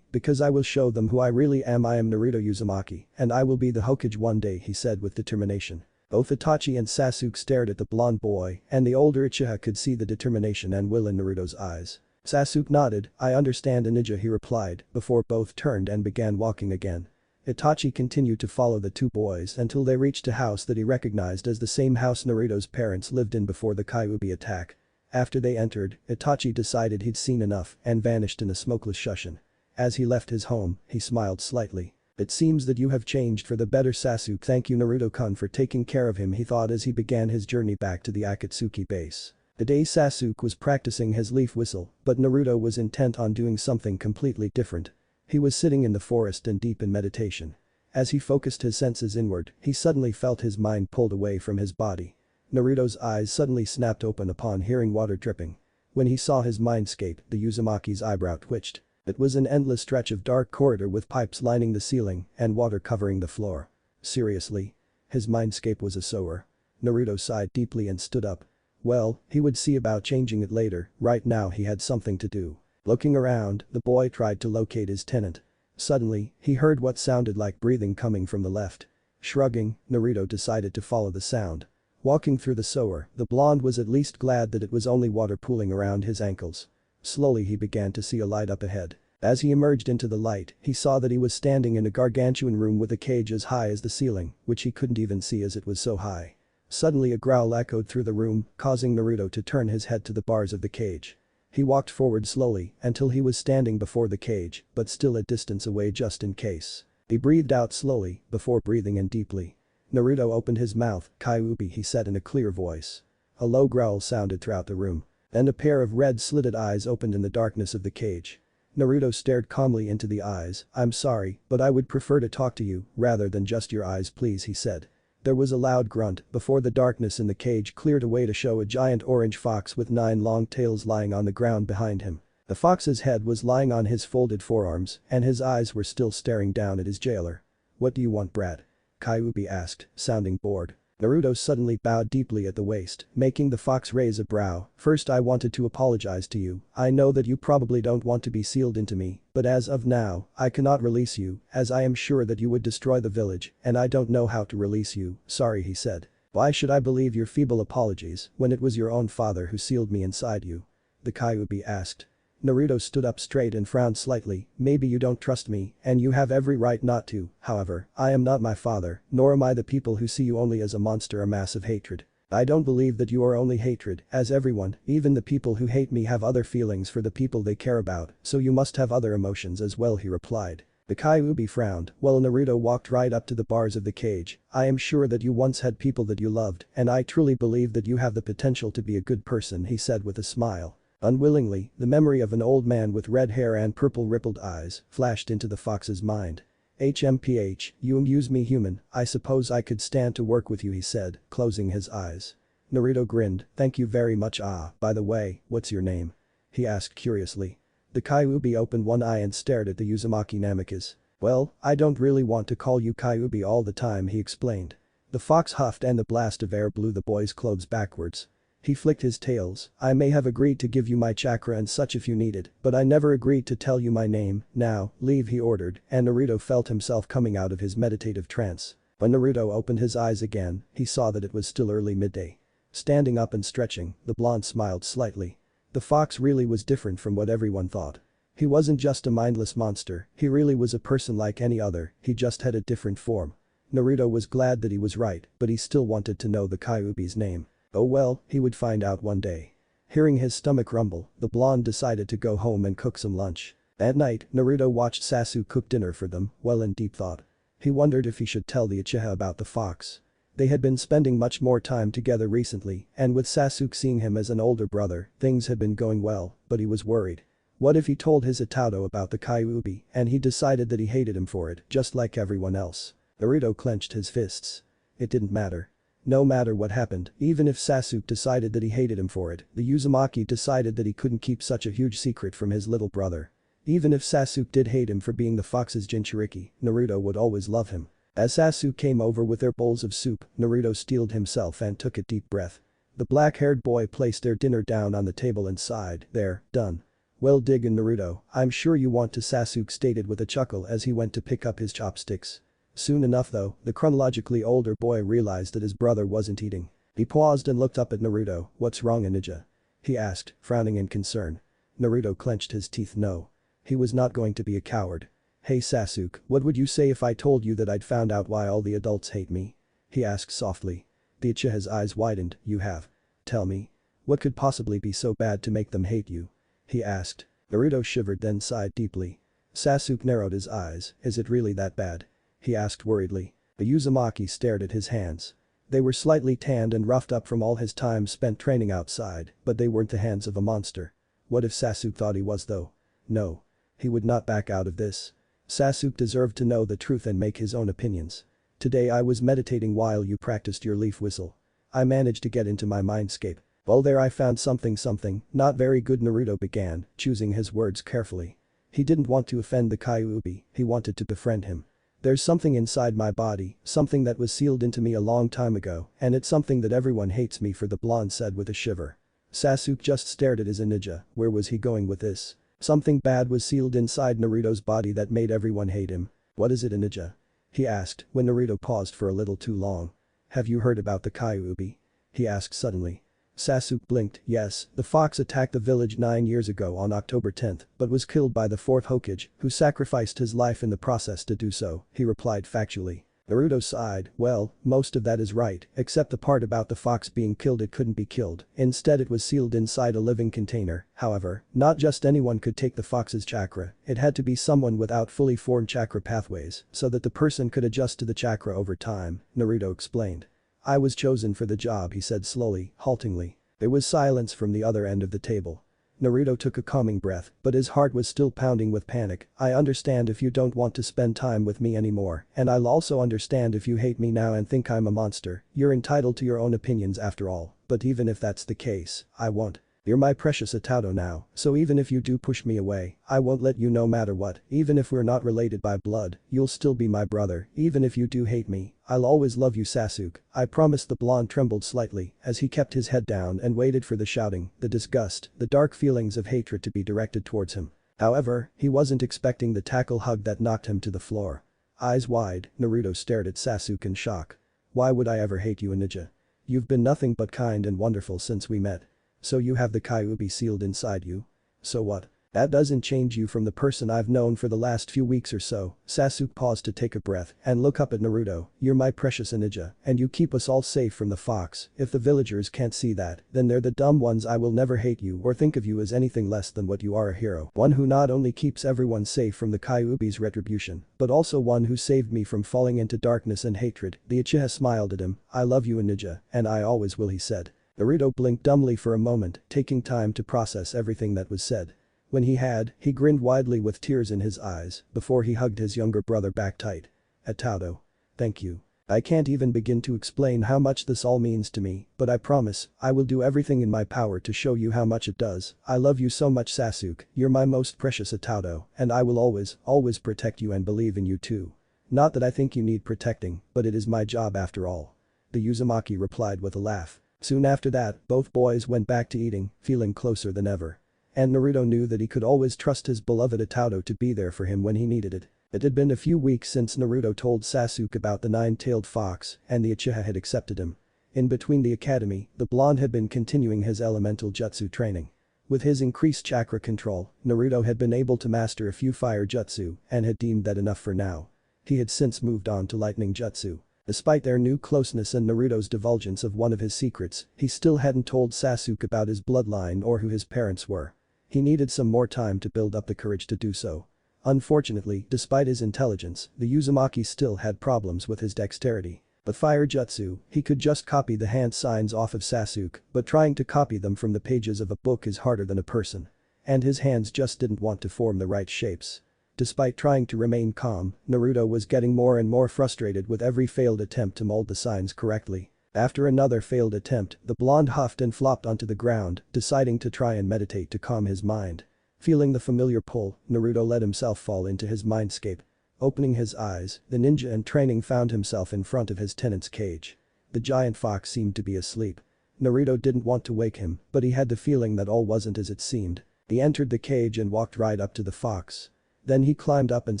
because I will show them who I really am. I am Naruto Uzumaki, and I will be the Hokage one day," he said with determination. Both Itachi and Sasuke stared at the blonde boy, and the older Uchiha could see the determination and will in Naruto's eyes. Sasuke nodded. "I understand, ninja," he replied, before both turned and began walking again. Itachi continued to follow the two boys until they reached a house that he recognized as the same house Naruto's parents lived in before the Kyuubi attack. After they entered, Itachi decided he'd seen enough and vanished in a smokeless shushin. As he left his home, he smiled slightly. "It seems that you have changed for the better, Sasuke. Thank you, Naruto-kun, for taking care of him," he thought as he began his journey back to the Akatsuki base. The day Sasuke was practicing his leaf whistle, but Naruto was intent on doing something completely different. He was sitting in the forest and deep in meditation. As he focused his senses inward, he suddenly felt his mind pulled away from his body. Naruto's eyes suddenly snapped open upon hearing water dripping. When he saw his mindscape, the Uzumaki's eyebrow twitched. It was an endless stretch of dark corridor with pipes lining the ceiling and water covering the floor. Seriously? His mindscape was a sewer. Naruto sighed deeply and stood up. Well, he would see about changing it later, right now he had something to do. Looking around, the boy tried to locate his tenant. Suddenly, he heard what sounded like breathing coming from the left. Shrugging, Naruto decided to follow the sound. Walking through the sewer, the blonde was at least glad that it was only water pooling around his ankles. Slowly he began to see a light up ahead. As he emerged into the light, he saw that he was standing in a gargantuan room with a cage as high as the ceiling, which he couldn't even see as it was so high. Suddenly a growl echoed through the room, causing Naruto to turn his head to the bars of the cage. He walked forward slowly until he was standing before the cage, but still a distance away just in case. He breathed out slowly before breathing in deeply. Naruto opened his mouth. "Kyuubi," he said in a clear voice. A low growl sounded throughout the room. Then a pair of red slitted eyes opened in the darkness of the cage. Naruto stared calmly into the eyes. "I'm sorry, but I would prefer to talk to you rather than just your eyes, please," he said. There was a loud grunt before the darkness in the cage cleared away to show a giant orange fox with 9 long tails lying on the ground behind him. The fox's head was lying on his folded forearms and his eyes were still staring down at his jailer. "What do you want, brat?" Kyuubi asked, sounding bored. Naruto suddenly bowed deeply at the waist, making the fox raise a brow. "First, I wanted to apologize to you. I know that you probably don't want to be sealed into me, but as of now, I cannot release you, as I am sure that you would destroy the village, and I don't know how to release you." "Sorry," he said. "Why should I believe your feeble apologies when it was your own father who sealed me inside you?" the Kyuubi asked. Naruto stood up straight and frowned slightly. "Maybe you don't trust me, and you have every right not to, however, I am not my father, nor am I the people who see you only as a monster, a massive hatred. I don't believe that you are only hatred, as everyone, even the people who hate me have other feelings for the people they care about, so you must have other emotions as well, he replied. The Kyuubi frowned, while Naruto walked right up to the bars of the cage. I am sure that you once had people that you loved, and I truly believe that you have the potential to be a good person, he said with a smile. Unwillingly, the memory of an old man with red hair and purple rippled eyes flashed into the fox's mind. HMPH, you amuse me human, I suppose I could stand to work with you, he said, closing his eyes. Naruto grinned, thank you very much. By the way, what's your name? He asked curiously. The Kyuubi opened one eye and stared at the Uzumaki Namikaze. Well, I don't really want to call you Kyuubi all the time, he explained. The fox huffed and the blast of air blew the boy's clothes backwards. He flicked his tails. I may have agreed to give you my chakra and such if you need it, but I never agreed to tell you my name. Now, leave, he ordered, and Naruto felt himself coming out of his meditative trance. When Naruto opened his eyes again, he saw that it was still early midday. Standing up and stretching, the blonde smiled slightly. The fox really was different from what everyone thought. He wasn't just a mindless monster, he really was a person like any other, he just had a different form. Naruto was glad that he was right, but he still wanted to know the Kyuubi's name. Oh well, he would find out one day. Hearing his stomach rumble, the blonde decided to go home and cook some lunch. At night, Naruto watched Sasuke cook dinner for them, while in deep thought. He wondered if he should tell the Uchiha about the fox. They had been spending much more time together recently, and with Sasuke seeing him as an older brother, things had been going well, but he was worried. What if he told his Itato about the Kyuubi and he decided that he hated him for it, just like everyone else? Naruto clenched his fists. It didn't matter. No matter what happened, even if Sasuke decided that he hated him for it, the Uzumaki decided that he couldn't keep such a huge secret from his little brother. Even if Sasuke did hate him for being the fox's Jinchuriki, Naruto would always love him. As Sasuke came over with their bowls of soup, Naruto steeled himself and took a deep breath. The black-haired boy placed their dinner down on the table and sighed, there, done. Well diggin' Naruto, I'm sure you want to, Sasuke stated with a chuckle as he went to pick up his chopsticks. Soon enough though, the chronologically older boy realized that his brother wasn't eating. He paused and looked up at Naruto, what's wrong Ninja? He asked, frowning in concern. Naruto clenched his teeth no. He was not going to be a coward. Hey Sasuke, what would you say if I told you that I'd found out why all the adults hate me? He asked softly. The Uchiha's eyes widened, you have. Tell me. What could possibly be so bad to make them hate you? He asked. Naruto shivered then sighed deeply. Sasuke narrowed his eyes, is it really that bad? He asked worriedly. The Uzumaki stared at his hands. They were slightly tanned and roughed up from all his time spent training outside, but they weren't the hands of a monster. What if Sasuke thought he was though? No. He would not back out of this. Sasuke deserved to know the truth and make his own opinions. Today I was meditating while you practiced your leaf whistle. I managed to get into my mindscape. Well there I found something not very good Naruto began, choosing his words carefully. He didn't want to offend the Kyuubi, he wanted to befriend him. There's something inside my body, something that was sealed into me a long time ago, and it's something that everyone hates me for, the blonde said with a shiver. Sasuke just stared at his ninja, where was he going with this? Something bad was sealed inside Naruto's body that made everyone hate him. What is it ninja? He asked when Naruto paused for a little too long. Have you heard about the Kyuubi? He asked suddenly. Sasuke blinked, yes, the fox attacked the village 9 years ago on October 10th, but was killed by the 4th Hokage, who sacrificed his life in the process to do so, he replied factually. Naruto sighed, well, most of that is right, except the part about the fox being killed. It couldn't be killed, instead it was sealed inside a living container. However, not just anyone could take the fox's chakra, it had to be someone without fully formed chakra pathways, so that the person could adjust to the chakra over time, Naruto explained. I was chosen for the job, he said slowly, haltingly. There was silence from the other end of the table. Naruto took a calming breath, but his heart was still pounding with panic. I understand if you don't want to spend time with me anymore, and I'll also understand if you hate me now and think I'm a monster. You're entitled to your own opinions after all, but even if that's the case, I won't. You're my precious Itato now, so even if you do push me away, I won't let you no matter what. Even if we're not related by blood, you'll still be my brother. Even if you do hate me, I'll always love you Sasuke, I promise. The blonde trembled slightly as he kept his head down and waited for the shouting, the disgust, the dark feelings of hatred to be directed towards him. However, he wasn't expecting the tackle hug that knocked him to the floor. Eyes wide, Naruto stared at Sasuke in shock. Why would I ever hate you ninja? You've been nothing but kind and wonderful since we met. So you have the Kyuubi sealed inside you? So what? That doesn't change you from the person I've known for the last few weeks or so. Sasuke paused to take a breath and look up at Naruto. You're my precious ninja, and you keep us all safe from the fox. If the villagers can't see that, then they're the dumb ones. I will never hate you or think of you as anything less than what you are, a hero. One who not only keeps everyone safe from the Kyuubi's retribution, but also one who saved me from falling into darkness and hatred. The Uchiha smiled at him. I love you, ninja, and I always will, he said. Naruto blinked dumbly for a moment, taking time to process everything that was said. When he grinned widely with tears in his eyes before he hugged his younger brother back tight. Ataudo. Thank you. I can't even begin to explain how much this all means to me, but I promise, I will do everything in my power to show you how much it does. I love you so much, Sasuke, you're my most precious Ataudo, and I will always protect you and believe in you too. Not that I think you need protecting, but it is my job after all. The Uzumaki replied with a laugh. Soon after that, both boys went back to eating, feeling closer than ever. And Naruto knew that he could always trust his beloved Ataudo to be there for him when he needed it. It had been a few weeks since Naruto told Sasuke about the nine-tailed fox, and the Uchiha had accepted him. In between the academy, the blonde had been continuing his elemental jutsu training. With his increased chakra control, Naruto had been able to master a few fire jutsu and had deemed that enough for now. He had since moved on to lightning jutsu. Despite their new closeness and Naruto's divulgence of one of his secrets, he still hadn't told Sasuke about his bloodline or who his parents were. He needed some more time to build up the courage to do so. Unfortunately, despite his intelligence, the Uzumaki still had problems with his dexterity. But fire jutsu, he could just copy the hand signs off of Sasuke, but trying to copy them from the pages of a book is harder than a person. And his hands just didn't want to form the right shapes. Despite trying to remain calm, Naruto was getting more and more frustrated with every failed attempt to mold the signs correctly. After another failed attempt, the blonde huffed and flopped onto the ground, deciding to try and meditate to calm his mind. Feeling the familiar pull, Naruto let himself fall into his mindscape. Opening his eyes, the ninja in training found himself in front of his tenant's cage. The giant fox seemed to be asleep. Naruto didn't want to wake him, but he had the feeling that all wasn't as it seemed. He entered the cage and walked right up to the fox. Then he climbed up and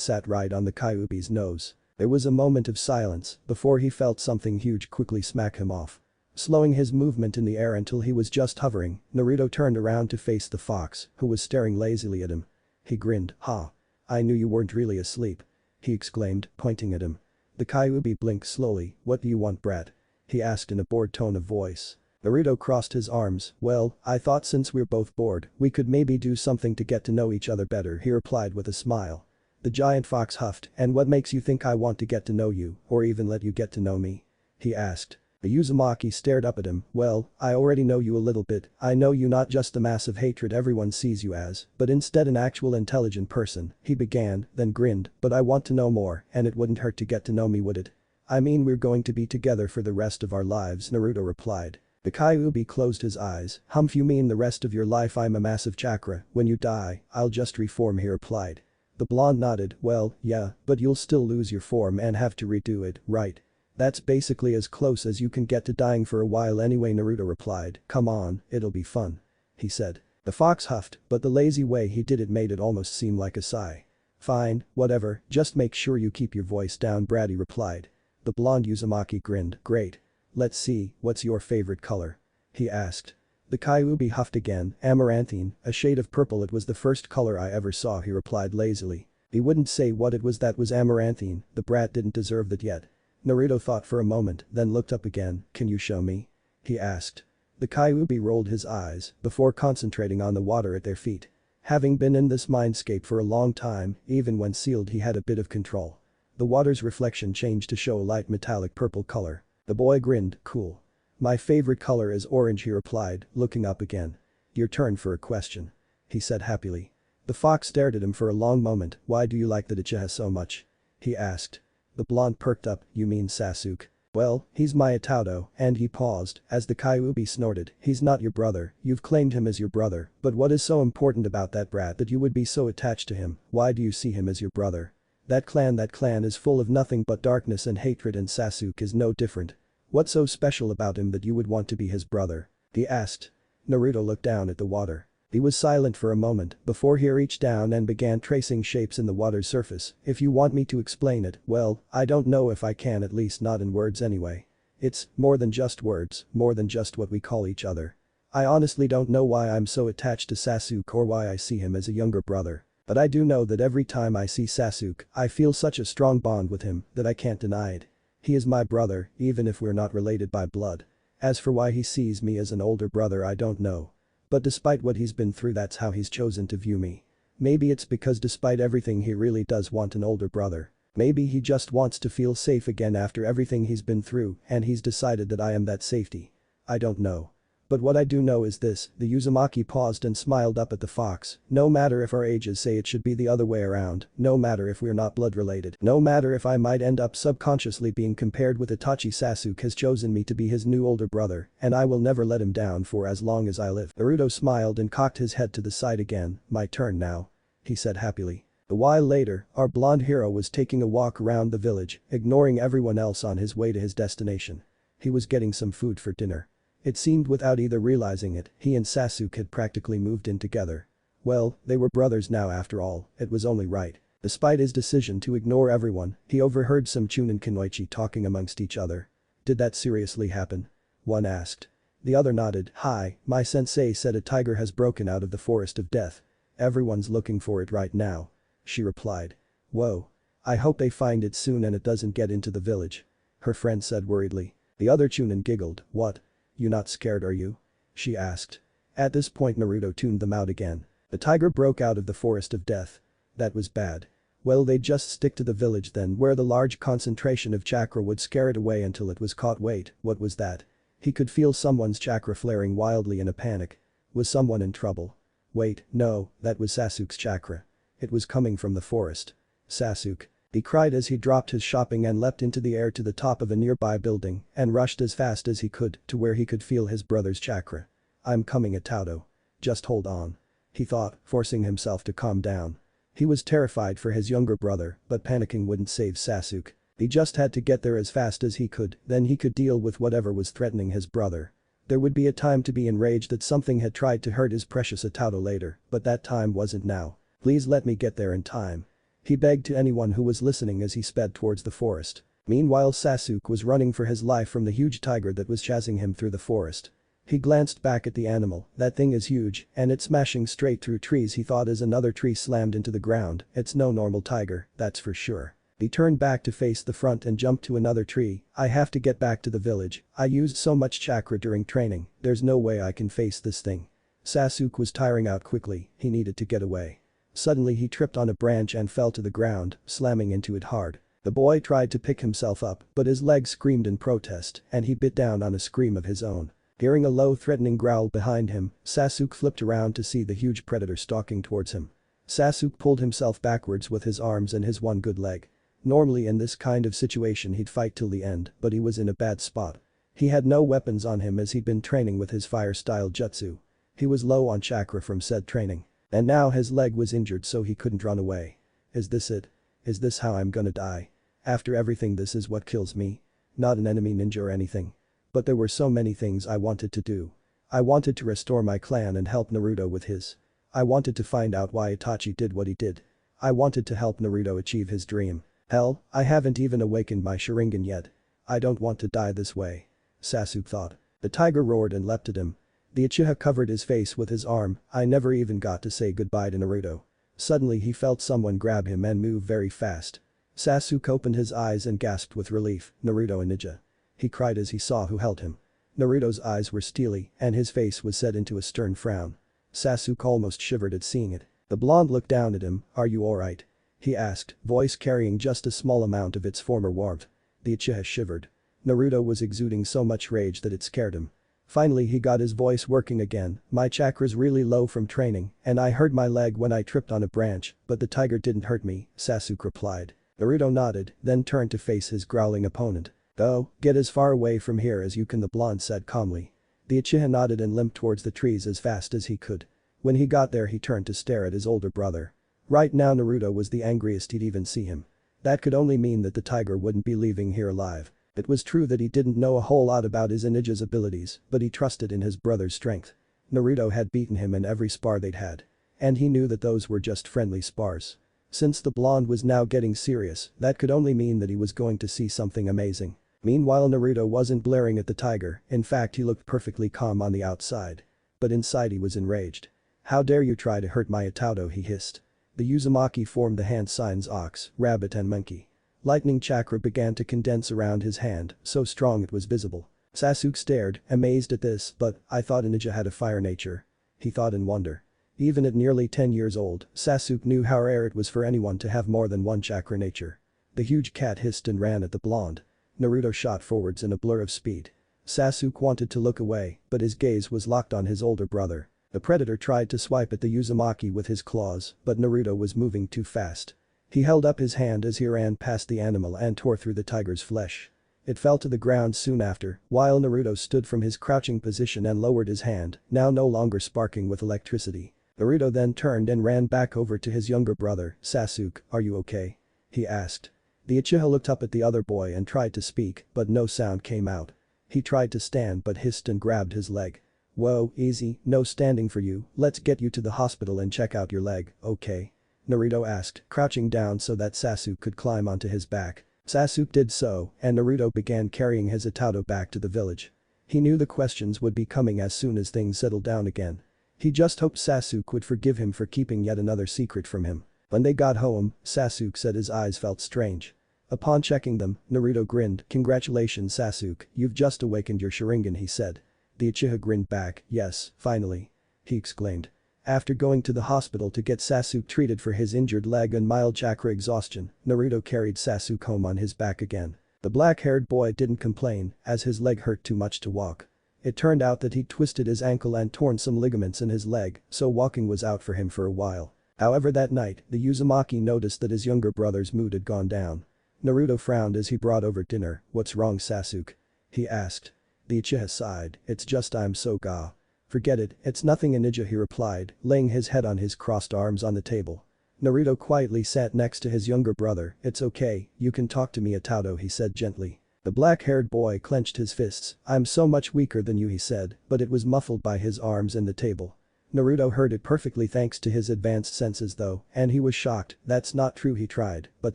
sat right on the Kyuubi's nose. There was a moment of silence before he felt something huge quickly smack him off. Slowing his movement in the air until he was just hovering, Naruto turned around to face the fox, who was staring lazily at him. He grinned. Ha. I knew you weren't really asleep. He exclaimed, pointing at him. The Kyuubi blinked slowly. What do you want, brat? He asked in a bored tone of voice. Naruto crossed his arms. Well, I thought since we're both bored, we could maybe do something to get to know each other better, he replied with a smile. The giant fox huffed. And what makes you think I want to get to know you, or even let you get to know me? He asked. The Uzumaki stared up at him. Well, I already know you a little bit. I know you not just the massive hatred everyone sees you as, but instead an actual intelligent person, he began, then grinned. But I want to know more, and it wouldn't hurt to get to know me, would it? I mean, we're going to be together for the rest of our lives, Naruto replied. The Kyuubi closed his eyes. Humph, you mean the rest of your life? I'm a massive chakra. When you die, I'll just reform, he replied. The blonde nodded. Well, yeah, but you'll still lose your form and have to redo it, right? That's basically as close as you can get to dying for a while anyway, Naruto replied. Come on, it'll be fun. He said. The fox huffed, but the lazy way he did it made it almost seem like a sigh. Fine, whatever, just make sure you keep your voice down, Braddy replied. The blonde Uzumaki grinned. Great. Let's see, what's your favorite color? He asked. The Kyuubi huffed again. Amaranthine, a shade of purple. It was the first color I ever saw, he replied lazily. He wouldn't say what it was that was amaranthine, the brat didn't deserve that yet. Naruto thought for a moment, then looked up again. Can you show me? He asked. The Kyuubi rolled his eyes before concentrating on the water at their feet. Having been in this mindscape for a long time, even when sealed he had a bit of control. The water's reflection changed to show a light metallic purple color. The boy grinned. Cool. My favorite color is orange, he replied, looking up again. Your turn for a question. He said happily. The fox stared at him for a long moment. Why do you like the Uchiha so much? He asked. The blonde perked up. You mean Sasuke? Well, he's my Ataudo, and he paused as the Kyuubi snorted. He's not your brother, you've claimed him as your brother, but what is so important about that brat that you would be so attached to him? Why do you see him as your brother? That clan is full of nothing but darkness and hatred, and Sasuke is no different. What's so special about him that you would want to be his brother? He asked. Naruto looked down at the water. He was silent for a moment before he reached down and began tracing shapes in the water's surface. If you want me to explain it, well, I don't know if I can, at least not in words anyway. It's more than just words, more than just what we call each other. I honestly don't know why I'm so attached to Sasuke or why I see him as a younger brother. But I do know that every time I see Sasuke, I feel such a strong bond with him that I can't deny it. He is my brother, even if we're not related by blood. As for why he sees me as an older brother, I don't know. But despite what he's been through, that's how he's chosen to view me. Maybe it's because despite everything he really does want an older brother. Maybe he just wants to feel safe again after everything he's been through and he's decided that I am that safety. I don't know. But what I do know is this, the Uzumaki paused and smiled up at the fox. No matter if our ages say it should be the other way around, no matter if we're not blood related, no matter if I might end up subconsciously being compared with Itachi, Sasuke has chosen me to be his new older brother, and I will never let him down for as long as I live. Naruto smiled and cocked his head to the side again. My turn now, he said happily. A while later, our blonde hero was taking a walk around the village, ignoring everyone else on his way to his destination. He was getting some food for dinner. It seemed without either realizing it, he and Sasuke had practically moved in together. Well, they were brothers now after all, it was only right. Despite his decision to ignore everyone, he overheard some Chunin Kunoichi talking amongst each other. Did that seriously happen? One asked. The other nodded. Hi, my sensei said a tiger has broken out of the forest of death. Everyone's looking for it right now. She replied. Whoa. I hope they find it soon and it doesn't get into the village. Her friend said worriedly. The other Chunin giggled. What? You not scared, are you? She asked. At this point Naruto tuned them out again. The tiger broke out of the forest of death. That was bad. Well, they'd just stick to the village then where the large concentration of chakra would scare it away until it was caught. Wait, what was that? He could feel someone's chakra flaring wildly in a panic. Was someone in trouble? Wait, no, that was Sasuke's chakra. It was coming from the forest. Sasuke. He cried as he dropped his shopping and leapt into the air to the top of a nearby building and rushed as fast as he could to where he could feel his brother's chakra. I'm coming, Itato. Just hold on. He thought, forcing himself to calm down. He was terrified for his younger brother, but panicking wouldn't save Sasuke. He just had to get there as fast as he could, then he could deal with whatever was threatening his brother. There would be a time to be enraged that something had tried to hurt his precious Itato later, but that time wasn't now. Please let me get there in time. He begged to anyone who was listening as he sped towards the forest. Meanwhile Sasuke was running for his life from the huge tiger that was chasing him through the forest. He glanced back at the animal. That thing is huge, and it's smashing straight through trees, he thought as another tree slammed into the ground. It's no normal tiger, that's for sure. He turned back to face the front and jumped to another tree. I have to get back to the village. I used so much chakra during training, there's no way I can face this thing. Sasuke was tiring out quickly, he needed to get away. Suddenly he tripped on a branch and fell to the ground, slamming into it hard. The boy tried to pick himself up, but his leg screamed in protest, and he bit down on a scream of his own. Hearing a low threatening growl behind him, Sasuke flipped around to see the huge predator stalking towards him. Sasuke pulled himself backwards with his arms and his one good leg. Normally in this kind of situation he'd fight till the end, but he was in a bad spot. He had no weapons on him as he'd been training with his fire-style jutsu. He was low on chakra from said training. And now his leg was injured so he couldn't run away. Is this it? Is this how I'm gonna die? After everything, this is what kills me? Not an enemy ninja or anything. But there were so many things I wanted to do. I wanted to restore my clan and help Naruto with his. I wanted to find out why Itachi did what he did. I wanted to help Naruto achieve his dream. Hell, I haven't even awakened my Sharingan yet. I don't want to die this way. Sasuke thought. The tiger roared and leapt at him. The Uchiha covered his face with his arm. I never even got to say goodbye to Naruto. Suddenly he felt someone grab him and move very fast. Sasuke opened his eyes and gasped with relief. Naruto and ninja. He cried as he saw who held him. Naruto's eyes were steely and his face was set into a stern frown. Sasuke almost shivered at seeing it. The blonde looked down at him. Are you alright? He asked, voice carrying just a small amount of its former warmth. The Uchiha shivered. Naruto was exuding so much rage that it scared him. Finally he got his voice working again. My chakra's really low from training, and I hurt my leg when I tripped on a branch, but the tiger didn't hurt me, Sasuke replied. Naruto nodded, then turned to face his growling opponent. Go, get as far away from here as you can, the blonde said calmly. The Uchiha nodded and limped towards the trees as fast as he could. When he got there he turned to stare at his older brother. Right now Naruto was the angriest he'd even see him. That could only mean that the tiger wouldn't be leaving here alive. It was true that he didn't know a whole lot about his ninja's abilities, but he trusted in his brother's strength. Naruto had beaten him in every spar they'd had. And he knew that those were just friendly spars. Since the blonde was now getting serious, that could only mean that he was going to see something amazing. Meanwhile Naruto wasn't blaring at the tiger, in fact he looked perfectly calm on the outside. But inside he was enraged. "How dare you try to hurt my Itato," he hissed. The Uzumaki formed the hand signs ox, rabbit and monkey. Lightning chakra began to condense around his hand, so strong it was visible. Sasuke stared, amazed at this, but I thought a ninja had a fire nature. He thought in wonder. Even at nearly 10 years old, Sasuke knew how rare it was for anyone to have more than one chakra nature. The huge cat hissed and ran at the blonde. Naruto shot forwards in a blur of speed. Sasuke wanted to look away, but his gaze was locked on his older brother. The predator tried to swipe at the Uzumaki with his claws, but Naruto was moving too fast. He held up his hand as he ran past the animal and tore through the tiger's flesh. It fell to the ground soon after, while Naruto stood from his crouching position and lowered his hand, now no longer sparking with electricity. Naruto then turned and ran back over to his younger brother. "Sasuke, are you okay?" he asked. The Uchiha looked up at the other boy and tried to speak, but no sound came out. He tried to stand but hissed and grabbed his leg. "Whoa, easy, no standing for you, let's get you to the hospital and check out your leg, okay?" Naruto asked, crouching down so that Sasuke could climb onto his back. Sasuke did so, and Naruto began carrying his Itato back to the village. He knew the questions would be coming as soon as things settled down again. He just hoped Sasuke would forgive him for keeping yet another secret from him. When they got home, Sasuke said his eyes felt strange. Upon checking them, Naruto grinned. "Congratulations Sasuke, you've just awakened your Sharingan," he said. The Uchiha grinned back. "Yes, finally," he exclaimed. After going to the hospital to get Sasuke treated for his injured leg and mild chakra exhaustion, Naruto carried Sasuke home on his back again. The black-haired boy didn't complain, as his leg hurt too much to walk. It turned out that he'd twisted his ankle and torn some ligaments in his leg, so walking was out for him for a while. However, that night, the Uzumaki noticed that his younger brother's mood had gone down. Naruto frowned as he brought over dinner. "What's wrong, Sasuke?" he asked. The Uchiha sighed. "It's just I'm so ga. Forget it, it's nothing a ninja," he replied, laying his head on his crossed arms on the table. Naruto quietly sat next to his younger brother. "It's okay, you can talk to me Itato," he said gently. The black-haired boy clenched his fists. "I'm so much weaker than you," he said, but it was muffled by his arms and the table. Naruto heard it perfectly thanks to his advanced senses though, and he was shocked. "That's not true," he tried, but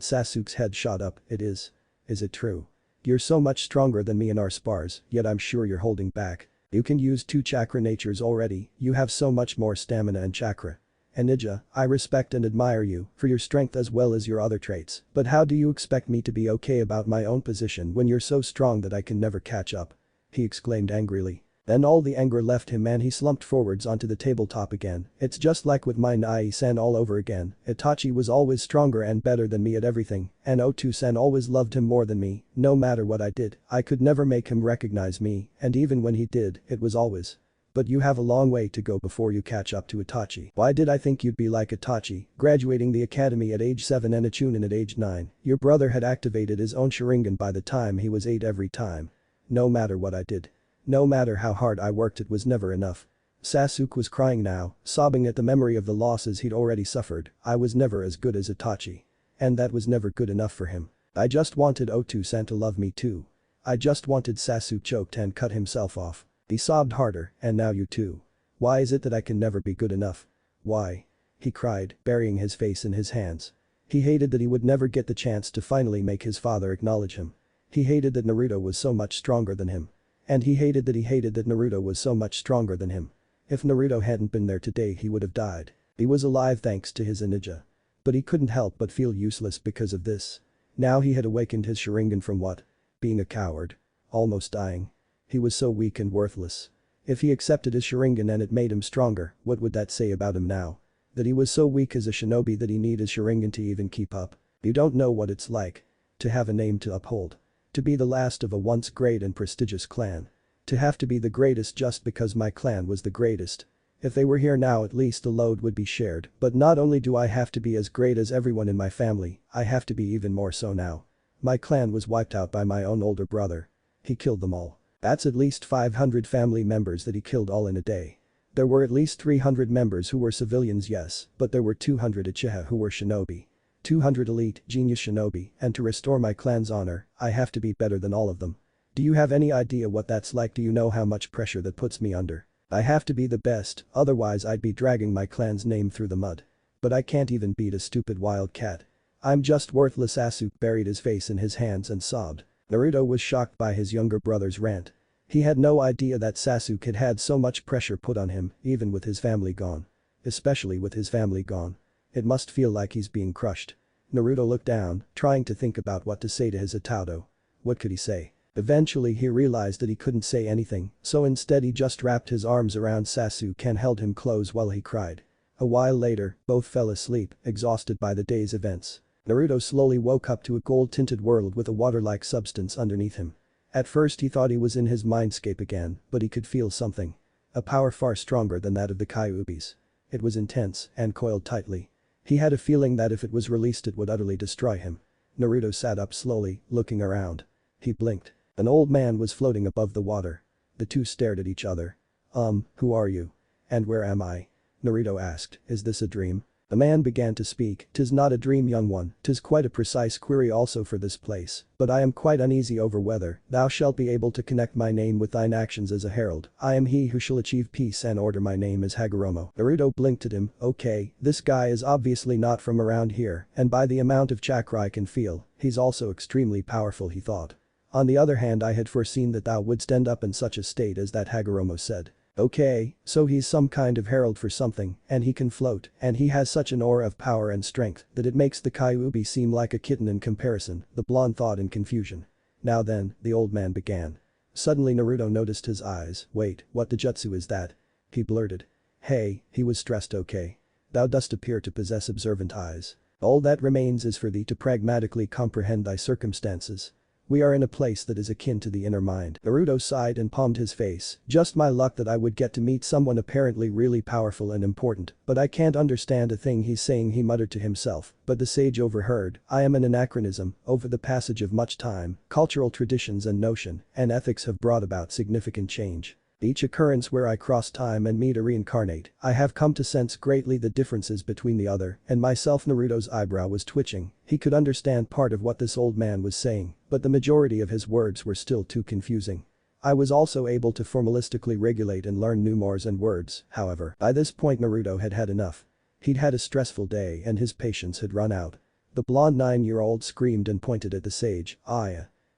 Sasuke's head shot up. "It is. Is it true? You're so much stronger than me in our spars, yet I'm sure you're holding back. You can use 2 chakra natures already, you have so much more stamina and chakra. And ninja, I respect and admire you for your strength as well as your other traits, but how do you expect me to be okay about my own position when you're so strong that I can never catch up?" he exclaimed angrily. Then all the anger left him and he slumped forwards onto the tabletop again. "It's just like with my Nai-san all over again. Itachi was always stronger and better than me at everything, and Otu-san always loved him more than me. No matter what I did, I could never make him recognize me, and even when he did, it was always. But you have a long way to go before you catch up to Itachi. Why did I think you'd be like Itachi, graduating the academy at age 7 and a Chunin at age 9? Your brother had activated his own Sharingan by the time he was 8 every time. No matter what I did. No matter how hard I worked, it was never enough." Sasuke was crying now, sobbing at the memory of the losses he'd already suffered. "I was never as good as Itachi. And that was never good enough for him. I just wanted Otu-san to love me too. I just wanted." Sasuke choked and cut himself off. He sobbed harder. "And now you too. Why is it that I can never be good enough? Why?" he cried, burying his face in his hands. He hated that he would never get the chance to finally make his father acknowledge him. He hated that Naruto was so much stronger than him. And he hated that Naruto was so much stronger than him. If Naruto hadn't been there today, he would have died. He was alive thanks to his ninja. But he couldn't help but feel useless because of this. Now he had awakened his Sharingan from what? Being a coward. Almost dying. He was so weak and worthless. If he accepted his Sharingan and it made him stronger, what would that say about him now? That he was so weak as a shinobi that he needed Sharingan to even keep up. You don't know what it's like. To have a name to uphold. To be the last of a once great and prestigious clan. To have to be the greatest just because my clan was the greatest. If they were here now, at least the load would be shared, but not only do I have to be as great as everyone in my family, I have to be even more so now. My clan was wiped out by my own older brother. He killed them all. That's at least 500 family members that he killed all in a day. There were at least 300 members who were civilians, yes, but there were 200 Uchiha who were shinobi. 200 elite, genius shinobi, and to restore my clan's honor, I have to be better than all of them. Do you have any idea what that's like? Do you know how much pressure that puts me under? I have to be the best, otherwise I'd be dragging my clan's name through the mud. But I can't even beat a stupid wild cat. I'm just worthless." Sasuke buried his face in his hands and sobbed. Naruto was shocked by his younger brother's rant. He had no idea that Sasuke had had so much pressure put on him, even with his family gone. Especially with his family gone. It must feel like he's being crushed. Naruto looked down, trying to think about what to say to his Itato. What could he say? Eventually he realized that he couldn't say anything, so instead he just wrapped his arms around Sasuke and held him close while he cried. A while later, both fell asleep, exhausted by the day's events. Naruto slowly woke up to a gold-tinted world with a water-like substance underneath him. At first he thought he was in his mindscape again, but he could feel something. A power far stronger than that of the Kyubis. It was intense and coiled tightly. He had a feeling that if it was released it would utterly destroy him. Naruto sat up slowly, looking around. He blinked. An old man was floating above the water. The two stared at each other. Who are you? And where am I? Naruto asked, is this a dream? The man began to speak, "'Tis not a dream, young one, 'tis quite a precise query also for this place, but I am quite uneasy over whether thou shalt be able to connect my name with thine actions as a herald. I am he who shall achieve peace and order, my name is Hagoromo." Naruto blinked at him, okay, this guy is obviously not from around here, and by the amount of chakra I can feel, he's also extremely powerful, he thought. On the other hand, I had foreseen that thou wouldst end up in such a state as that, Hagoromo said. Okay, so he's some kind of herald for something, and he can float, and he has such an aura of power and strength that it makes the Kyuubi seem like a kitten in comparison, the blonde thought in confusion. Now then, the old man began. Suddenly Naruto noticed his eyes. Wait, what jutsu is that? He blurted. Hey, he was stressed, okay. Thou dost appear to possess observant eyes. All that remains is for thee to pragmatically comprehend thy circumstances. We are in a place that is akin to the inner mind. Naruto sighed and palmed his face. Just my luck that I would get to meet someone apparently really powerful and important, but I can't understand a thing he's saying, he muttered to himself, but the sage overheard. I am an anachronism. Over the passage of much time, cultural traditions and notion and ethics have brought about significant change. Each occurrence where I cross time and meet a reincarnate, I have come to sense greatly the differences between the other and myself. Naruto's eyebrow was twitching. He could understand part of what this old man was saying, but the majority of his words were still too confusing. I was also able to formalistically regulate and learn new mores and words, however. By this point Naruto had had enough. He'd had a stressful day and his patience had run out. The blonde 9-year-old screamed and pointed at the sage.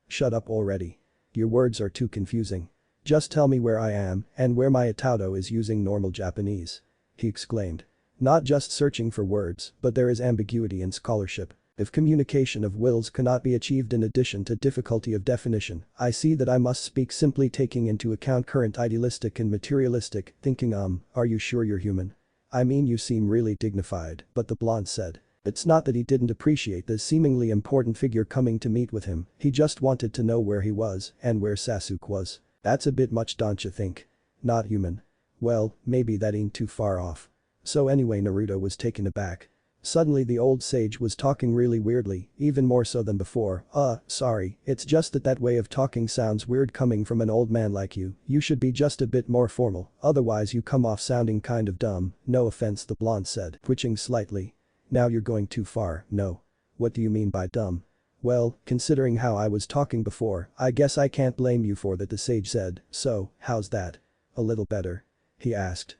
Shut up already. Your words are too confusing. Just tell me where I am and where my Itato is using normal Japanese. He exclaimed. Not just searching for words, but there is ambiguity in scholarship. If communication of wills cannot be achieved in addition to difficulty of definition, I see that I must speak simply taking into account current idealistic and materialistic thinking. Are you sure you're human? I mean, you seem really dignified, but the blonde said. It's not that he didn't appreciate this seemingly important figure coming to meet with him, he just wanted to know where he was and where Sasuke was. That's a bit much, don't you think? Not human. Well, maybe that ain't too far off. So anyway, Naruto was taken aback. Suddenly the old sage was talking really weirdly, even more so than before. Sorry, it's just that way of talking sounds weird coming from an old man like you. You should be just a bit more formal, otherwise you come off sounding kind of dumb. No offense, the blonde said, twitching slightly. Now you're going too far, no. What do you mean by dumb? Well, considering how I was talking before, I guess I can't blame you for that, the sage said. So, how's that? A little better? He asked.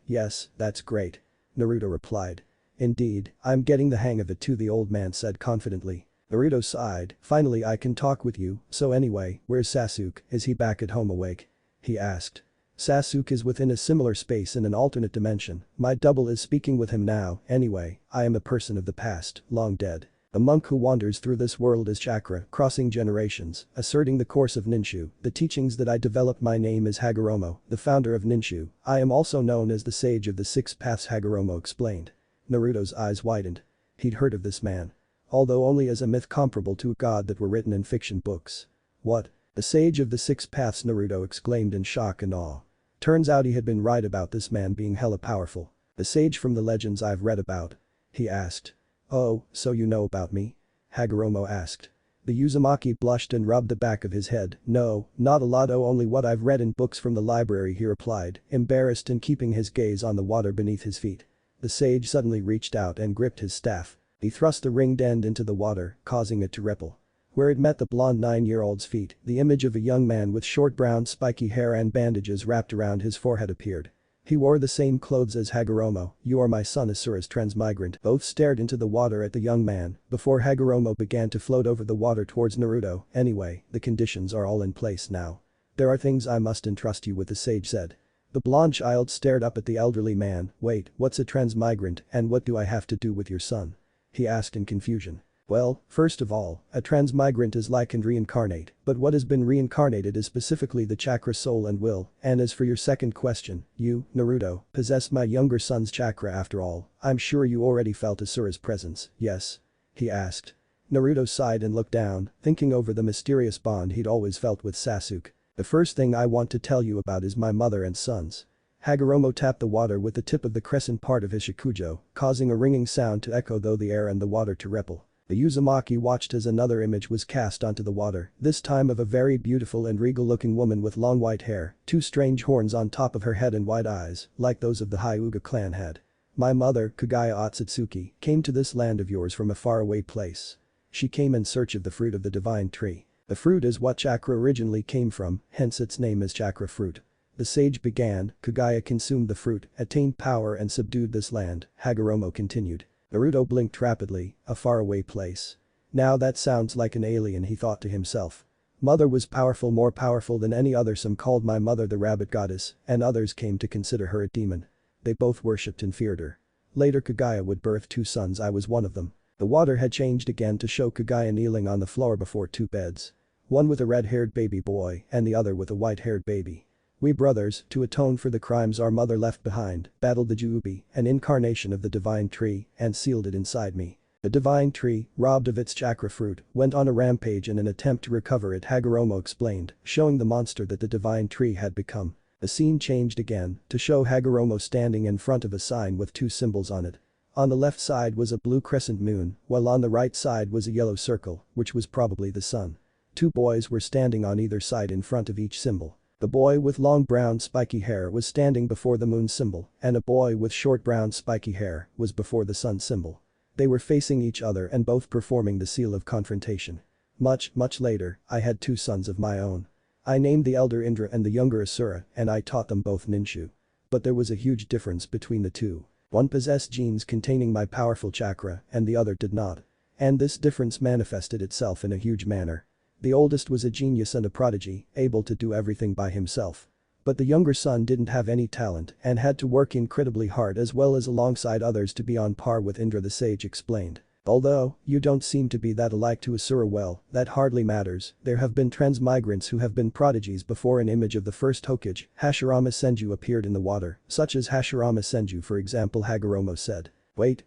Yes, that's great. Naruto replied. Indeed, I'm getting the hang of it too, the old man said confidently. Naruto sighed. Finally I can talk with you. So anyway, where's Sasuke? Is he back at home awake? He asked. Sasuke is within a similar space in an alternate dimension. My double is speaking with him now. Anyway, I am a person of the past, long dead. A monk who wanders through this world as chakra, crossing generations, asserting the course of Ninshu, the teachings that I developed. My name is Hagoromo, the founder of Ninshu. I am also known as the sage of the six paths, Hagoromo explained. Naruto's eyes widened. He'd heard of this man. Although only as a myth comparable to a god that were written in fiction books. What? The sage of the six paths, Naruto exclaimed in shock and awe. Turns out he had been right about this man being hella powerful. The sage from the legends I've read about? He asked. Oh, so you know about me? Hagoromo asked. The Uzumaki blushed and rubbed the back of his head. No, not a lot, only what I've read in books from the library, he replied, embarrassed and keeping his gaze on the water beneath his feet. The sage suddenly reached out and gripped his staff. He thrust the ringed end into the water, causing it to ripple. Where it met the blonde 9-year-old's feet, the image of a young man with short brown spiky hair and bandages wrapped around his forehead appeared. He wore the same clothes as Hagoromo. You are my son, Asura's transmigrant. Both stared into the water at the young man before Hagoromo began to float over the water towards Naruto. Anyway, the conditions are all in place now. There are things I must entrust you with, the sage said. The blonde child stared up at the elderly man. Wait, what's a transmigrant and what do I have to do with your son? He asked in confusion. Well, first of all, a transmigrant is like and reincarnate, but what has been reincarnated is specifically the chakra soul and will, and as for your second question, you, Naruto, possess my younger son's chakra after all, I'm sure you already felt Asura's presence, yes? He asked. Naruto sighed and looked down, thinking over the mysterious bond he'd always felt with Sasuke. The first thing I want to tell you about is my mother and sons. Hagoromo tapped the water with the tip of the crescent part of his shakujo, causing a ringing sound to echo through the air and the water to ripple. The Uzumaki watched as another image was cast onto the water, this time of a very beautiful and regal-looking woman with long white hair, two strange horns on top of her head and wide eyes, like those of the Hyuga clan had. My mother, Kagaya Otsutsuki, came to this land of yours from a faraway place. She came in search of the fruit of the divine tree. The fruit is what chakra originally came from, hence its name is chakra fruit. The sage began, Kagaya consumed the fruit, attained power and subdued this land, Hagoromo continued. Naruto blinked rapidly, a faraway place. Now that sounds like an alien, he thought to himself. Mother was powerful, more powerful than any other. Some called my mother the rabbit goddess, and others came to consider her a demon. They both worshipped and feared her. Later Kagaya would birth two sons, I was one of them. The water had changed again to show Kagaya kneeling on the floor before two beds. One with a red-haired baby boy and the other with a white-haired baby. We brothers, to atone for the crimes our mother left behind, battled the Juubi, an incarnation of the divine tree, and sealed it inside me. The divine tree, robbed of its chakra fruit, went on a rampage in an attempt to recover it, Hagoromo explained, showing the monster that the divine tree had become. The scene changed again, to show Hagoromo standing in front of a sign with two symbols on it. On the left side was a blue crescent moon, while on the right side was a yellow circle, which was probably the sun. Two boys were standing on either side in front of each symbol. The boy with long brown spiky hair was standing before the moon symbol, and a boy with short brown spiky hair was before the sun symbol. They were facing each other and both performing the seal of confrontation. Much later, I had two sons of my own. I named the elder Indra and the younger Asura, and I taught them both ninju. But there was a huge difference between the two. One possessed genes containing my powerful chakra, and the other did not. And this difference manifested itself in a huge manner. The oldest was a genius and a prodigy, able to do everything by himself. But the younger son didn't have any talent and had to work incredibly hard as well as alongside others to be on par with Indra, the sage explained. Although, you don't seem to be that alike to Asura, well, that hardly matters, there have been transmigrants who have been prodigies before. An image of the first Hokage, Hashirama Senju, appeared in the water, such as Hashirama Senju for example, Hagoromo said. Wait,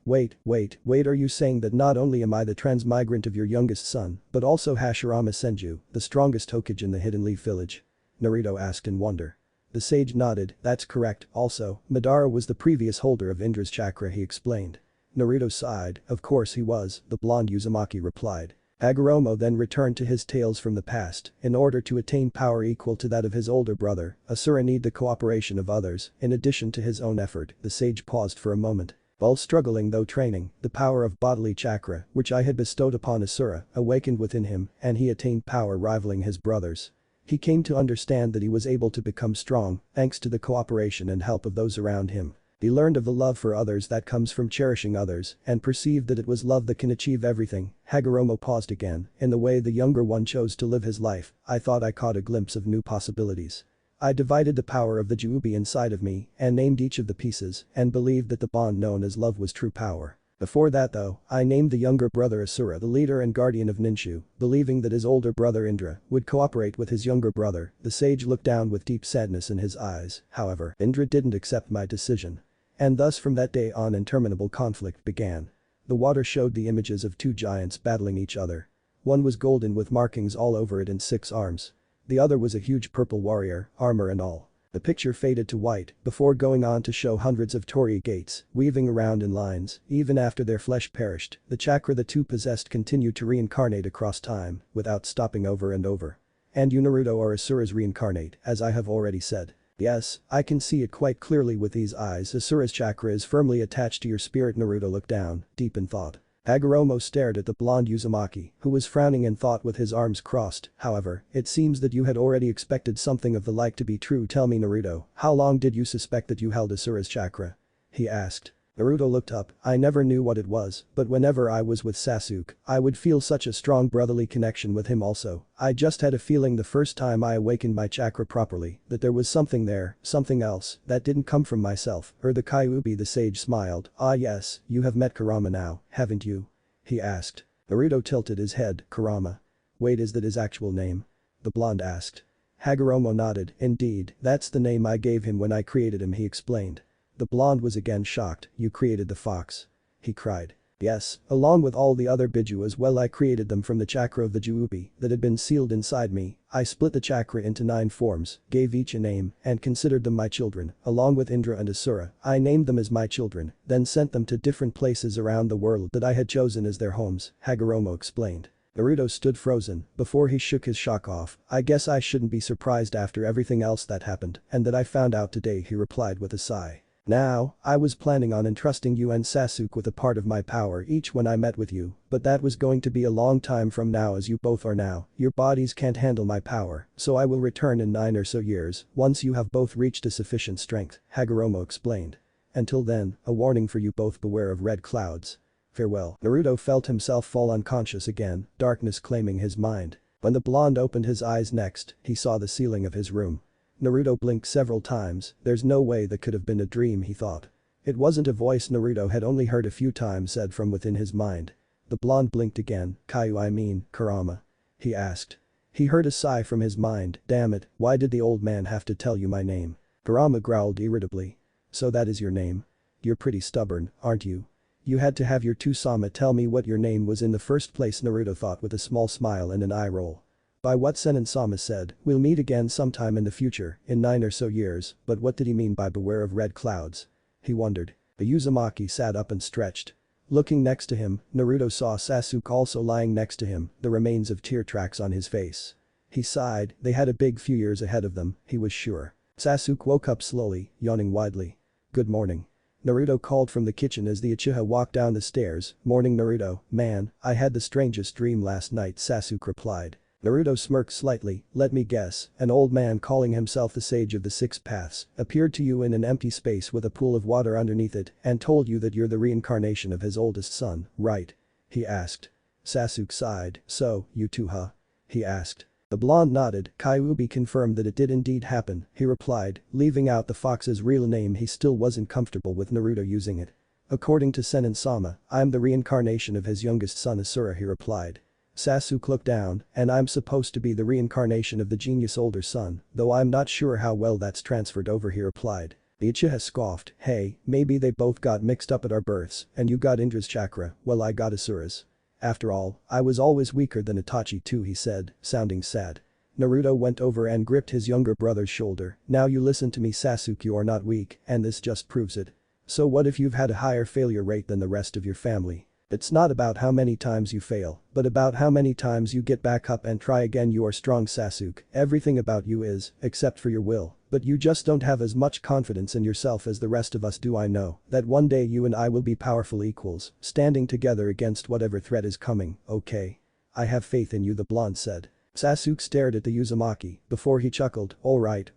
are you saying that not only am I the transmigrant of your youngest son, but also Hashirama Senju, the strongest Hokage in the Hidden Leaf Village? Naruto asked in wonder. The sage nodded, that's correct, also, Madara was the previous holder of Indra's chakra, he explained. Naruto sighed, of course he was, the blonde Uzumaki replied. Hagoromo then returned to his tales from the past. In order to attain power equal to that of his older brother, Asura need the cooperation of others, in addition to his own effort. The sage paused for a moment. While struggling though training, the power of bodily chakra, which I had bestowed upon Asura, awakened within him, and he attained power rivaling his brothers. He came to understand that he was able to become strong, thanks to the cooperation and help of those around him. He learned of the love for others that comes from cherishing others, and perceived that it was love that can achieve everything. Hagoromo paused again, in the way the younger one chose to live his life, I thought I caught a glimpse of new possibilities. I divided the power of the Juubi inside of me and named each of the pieces and believed that the bond known as love was true power. Before that though, I named the younger brother Asura the leader and guardian of Ninshu, believing that his older brother Indra would cooperate with his younger brother. The sage looked down with deep sadness in his eyes, however, Indra didn't accept my decision. And thus from that day on interminable conflict began. The water showed the images of two giants battling each other. One was golden with markings all over it and 6 arms. The other was a huge purple warrior, armor and all. The picture faded to white before going on to show hundreds of torii gates weaving around in lines. Even after their flesh perished, the chakra the two possessed continued to reincarnate across time without stopping over and over. And you Naruto are Asura's reincarnate, as I have already said. Yes, I can see it quite clearly with these eyes. Asura's chakra is firmly attached to your spirit. Naruto looked down, deep in thought. Hagoromo stared at the blonde Uzumaki, who was frowning in thought with his arms crossed. However, it seems that you had already expected something of the like to be true. Tell me Naruto, how long did you suspect that you held Asura's chakra? He asked. Naruto looked up. I never knew what it was, but whenever I was with Sasuke, I would feel such a strong brotherly connection with him also. I just had a feeling the first time I awakened my chakra properly, that there was something there, something else, that didn't come from myself. The Kyuubi the sage smiled. Ah yes, you have met Kurama now, haven't you? He asked. Naruto tilted his head. Kurama. Wait, is that his actual name? The blonde asked. Hagoromo nodded. Indeed, that's the name I gave him when I created him, he explained. The blonde was again shocked. You created the fox? He cried. Yes, along with all the other Biju as well. I created them from the chakra of the Juubi that had been sealed inside me. I split the chakra into 9 forms, gave each a name, and considered them my children, along with Indra and Asura. I named them as my children, then sent them to different places around the world that I had chosen as their homes, Hagoromo explained. Naruto stood frozen before he shook his shock off. I guess I shouldn't be surprised after everything else that happened and that I found out today, he replied with a sigh. Now, I was planning on entrusting you and Sasuke with a part of my power each when I met with you, but that was going to be a long time from now as you both are now. Your bodies can't handle my power, so I will return in 9 or so years once you have both reached a sufficient strength, Hagoromo explained. Until then, a warning for you both, beware of red clouds. Farewell. Naruto felt himself fall unconscious again, darkness claiming his mind. When the blonde opened his eyes next, he saw the ceiling of his room. Naruto blinked several times. There's no way that could have been a dream, he thought. It wasn't a voice Naruto had only heard a few times said from within his mind. The blonde blinked again. Kurama? He asked. He heard a sigh from his mind. Damn it, why did the old man have to tell you my name? Kurama growled irritably. So that is your name? You're pretty stubborn, aren't you? You had to have your two-sama tell me what your name was in the first place, Naruto thought with a small smile and an eye roll. By what Senen-sama said, we'll meet again sometime in the future, in 9 or so years, but what did he mean by beware of red clouds? He wondered. The Uzumaki sat up and stretched. Looking next to him, Naruto saw Sasuke also lying next to him, the remains of tear tracks on his face. He sighed. They had a big few years ahead of them, he was sure. Sasuke woke up slowly, yawning widely. Good morning. Naruto called from the kitchen as the Uchiha walked down the stairs. Morning, Naruto. Man, I had the strangest dream last night, Sasuke replied. Naruto smirked slightly. Let me guess, an old man calling himself the Sage of the Six Paths appeared to you in an empty space with a pool of water underneath it and told you that you're the reincarnation of his oldest son, right? He asked. Sasuke sighed. So, you too, huh? He asked. The blonde nodded. Kyuubi confirmed that it did indeed happen, he replied, leaving out the fox's real name. He still wasn't comfortable with Naruto using it. According to Senen-sama, I'm the reincarnation of his youngest son Asura, he replied. Sasuke looked down, and I'm supposed to be the reincarnation of the genius older son, though I'm not sure how well that's transferred over, he replied. The Uchiha scoffed. Hey, maybe they both got mixed up at our births, and you got Indra's chakra, while I got Asura's. After all, I was always weaker than Itachi too, he said, sounding sad. Naruto went over and gripped his younger brother's shoulder. Now you listen to me, Sasuke, you are not weak, and this just proves it. So what if you've had a higher failure rate than the rest of your family? It's not about how many times you fail, but about how many times you get back up and try again. You are strong, Sasuke. Everything about you is, except for your will, but you just don't have as much confidence in yourself as the rest of us do. I know that one day you and I will be powerful equals, standing together against whatever threat is coming, okay? I have faith in you, the blonde said. Sasuke stared at the Uzumaki before he chuckled. Alright,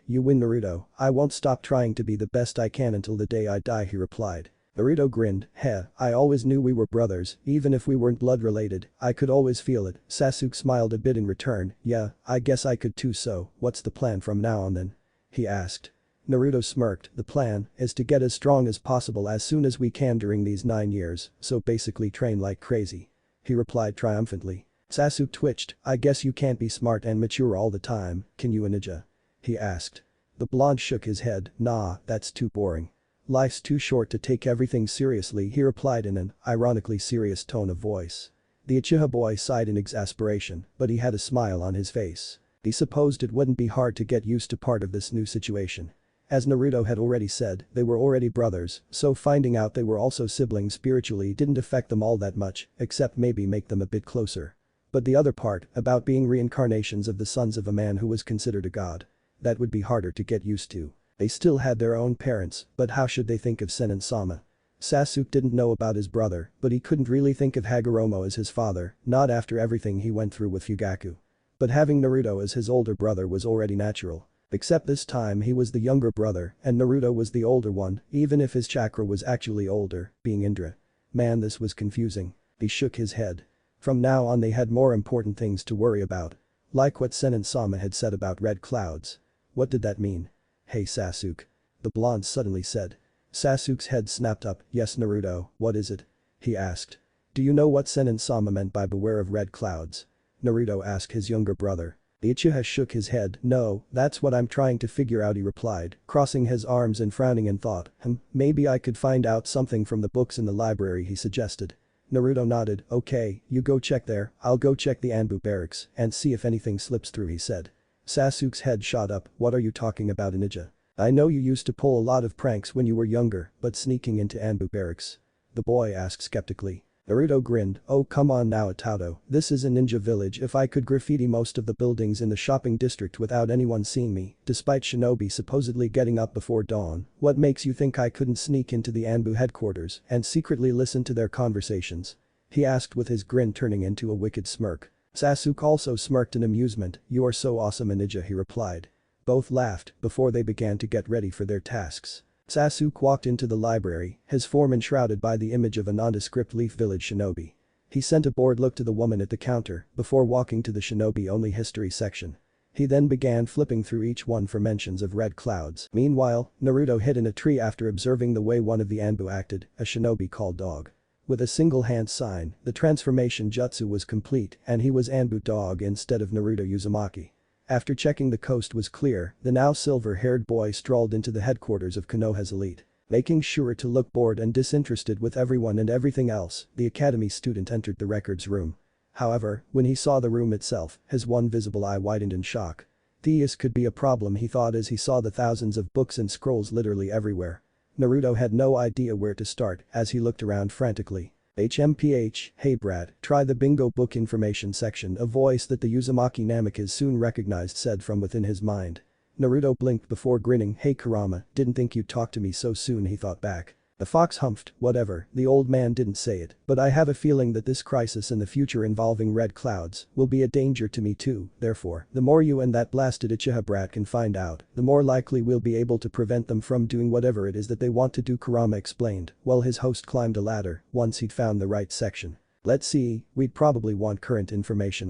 you win, Naruto. I won't stop trying to be the best I can until the day I die, he replied. Naruto grinned. Heh, I always knew we were brothers, even if we weren't blood related, I could always feel it. Sasuke smiled a bit in return. Yeah, I guess I could too, so, what's the plan from now on then? He asked. Naruto smirked. The plan is to get as strong as possible as soon as we can during these 9 years, so basically train like crazy. He replied triumphantly. Sasuke twitched. I guess you can't be smart and mature all the time, can you, ninja? He asked. The blonde shook his head. Nah, that's too boring. Life's too short to take everything seriously, he replied in an ironically serious tone of voice. The Uchiha boy sighed in exasperation, but he had a smile on his face. He supposed it wouldn't be hard to get used to part of this new situation. As Naruto had already said, they were already brothers, so finding out they were also siblings spiritually didn't affect them all that much, except maybe make them a bit closer. But the other part, about being reincarnations of the sons of a man who was considered a god, that would be harder to get used to. They still had their own parents, but how should they think of Senen-sama? Sasuke didn't know about his brother, but he couldn't really think of Hagoromo as his father, not after everything he went through with Fugaku. But having Naruto as his older brother was already natural. Except this time he was the younger brother and Naruto was the older one, even if his chakra was actually older, being Indra. Man, this was confusing. He shook his head. From now on they had more important things to worry about. Like what Sennin-sama had said about red clouds. What did that mean? Hey Sasuke. The blonde suddenly said. Sasuke's head snapped up. Yes Naruto, what is it? He asked. Do you know what Sennin-sama meant by beware of red clouds? Naruto asked his younger brother. The Uchiha shook his head. No, that's what I'm trying to figure out, he replied, crossing his arms and frowning in thought. Maybe I could find out something from the books in the library, he suggested. Naruto nodded. Okay, you go check there, I'll go check the Anbu barracks and see if anything slips through, he said. Sasuke's head shot up. What are you talking about, ninja? I know you used to pull a lot of pranks when you were younger, but sneaking into Anbu barracks? The boy asked skeptically. Naruto grinned. Oh come on now Itato, this is a ninja village. If I could graffiti most of the buildings in the shopping district without anyone seeing me, despite shinobi supposedly getting up before dawn, what makes you think I couldn't sneak into the Anbu headquarters and secretly listen to their conversations? He asked with his grin turning into a wicked smirk. Sasuke also smirked in amusement. You are so awesome a ninja, he replied. Both laughed before they began to get ready for their tasks. Sasuke walked into the library, his form enshrouded by the image of a nondescript Leaf Village shinobi. He sent a bored look to the woman at the counter before walking to the shinobi-only history section. He then began flipping through each one for mentions of red clouds. Meanwhile, Naruto hid in a tree after observing the way one of the Anbu acted, a shinobi called Dog. With a single hand sign, the transformation jutsu was complete and he was Anbu Dog instead of Naruto Uzumaki. After checking the coast was clear, the now silver-haired boy strolled into the headquarters of Konoha's elite. Making sure to look bored and disinterested with everyone and everything else, the academy student entered the records room. However, when he saw the room itself, his one visible eye widened in shock. This could be a problem, he thought as he saw the thousands of books and scrolls literally everywhere. Naruto had no idea where to start as he looked around frantically. HMPH, hey brat, try the bingo book information section, a voice that the Uzumaki Namikaze soon recognized said from within his mind. Naruto blinked before grinning. Hey Kurama, didn't think you'd talk to me so soon, he thought back. The fox humphed. Whatever, the old man didn't say it, but I have a feeling that this crisis in the future involving red clouds will be a danger to me too, therefore, the more you and that blasted Uchiha brat can find out, the more likely we'll be able to prevent them from doing whatever it is that they want to do, Kurama explained, while his host climbed a ladder once he'd found the right section. Let's see, we'd probably want current information.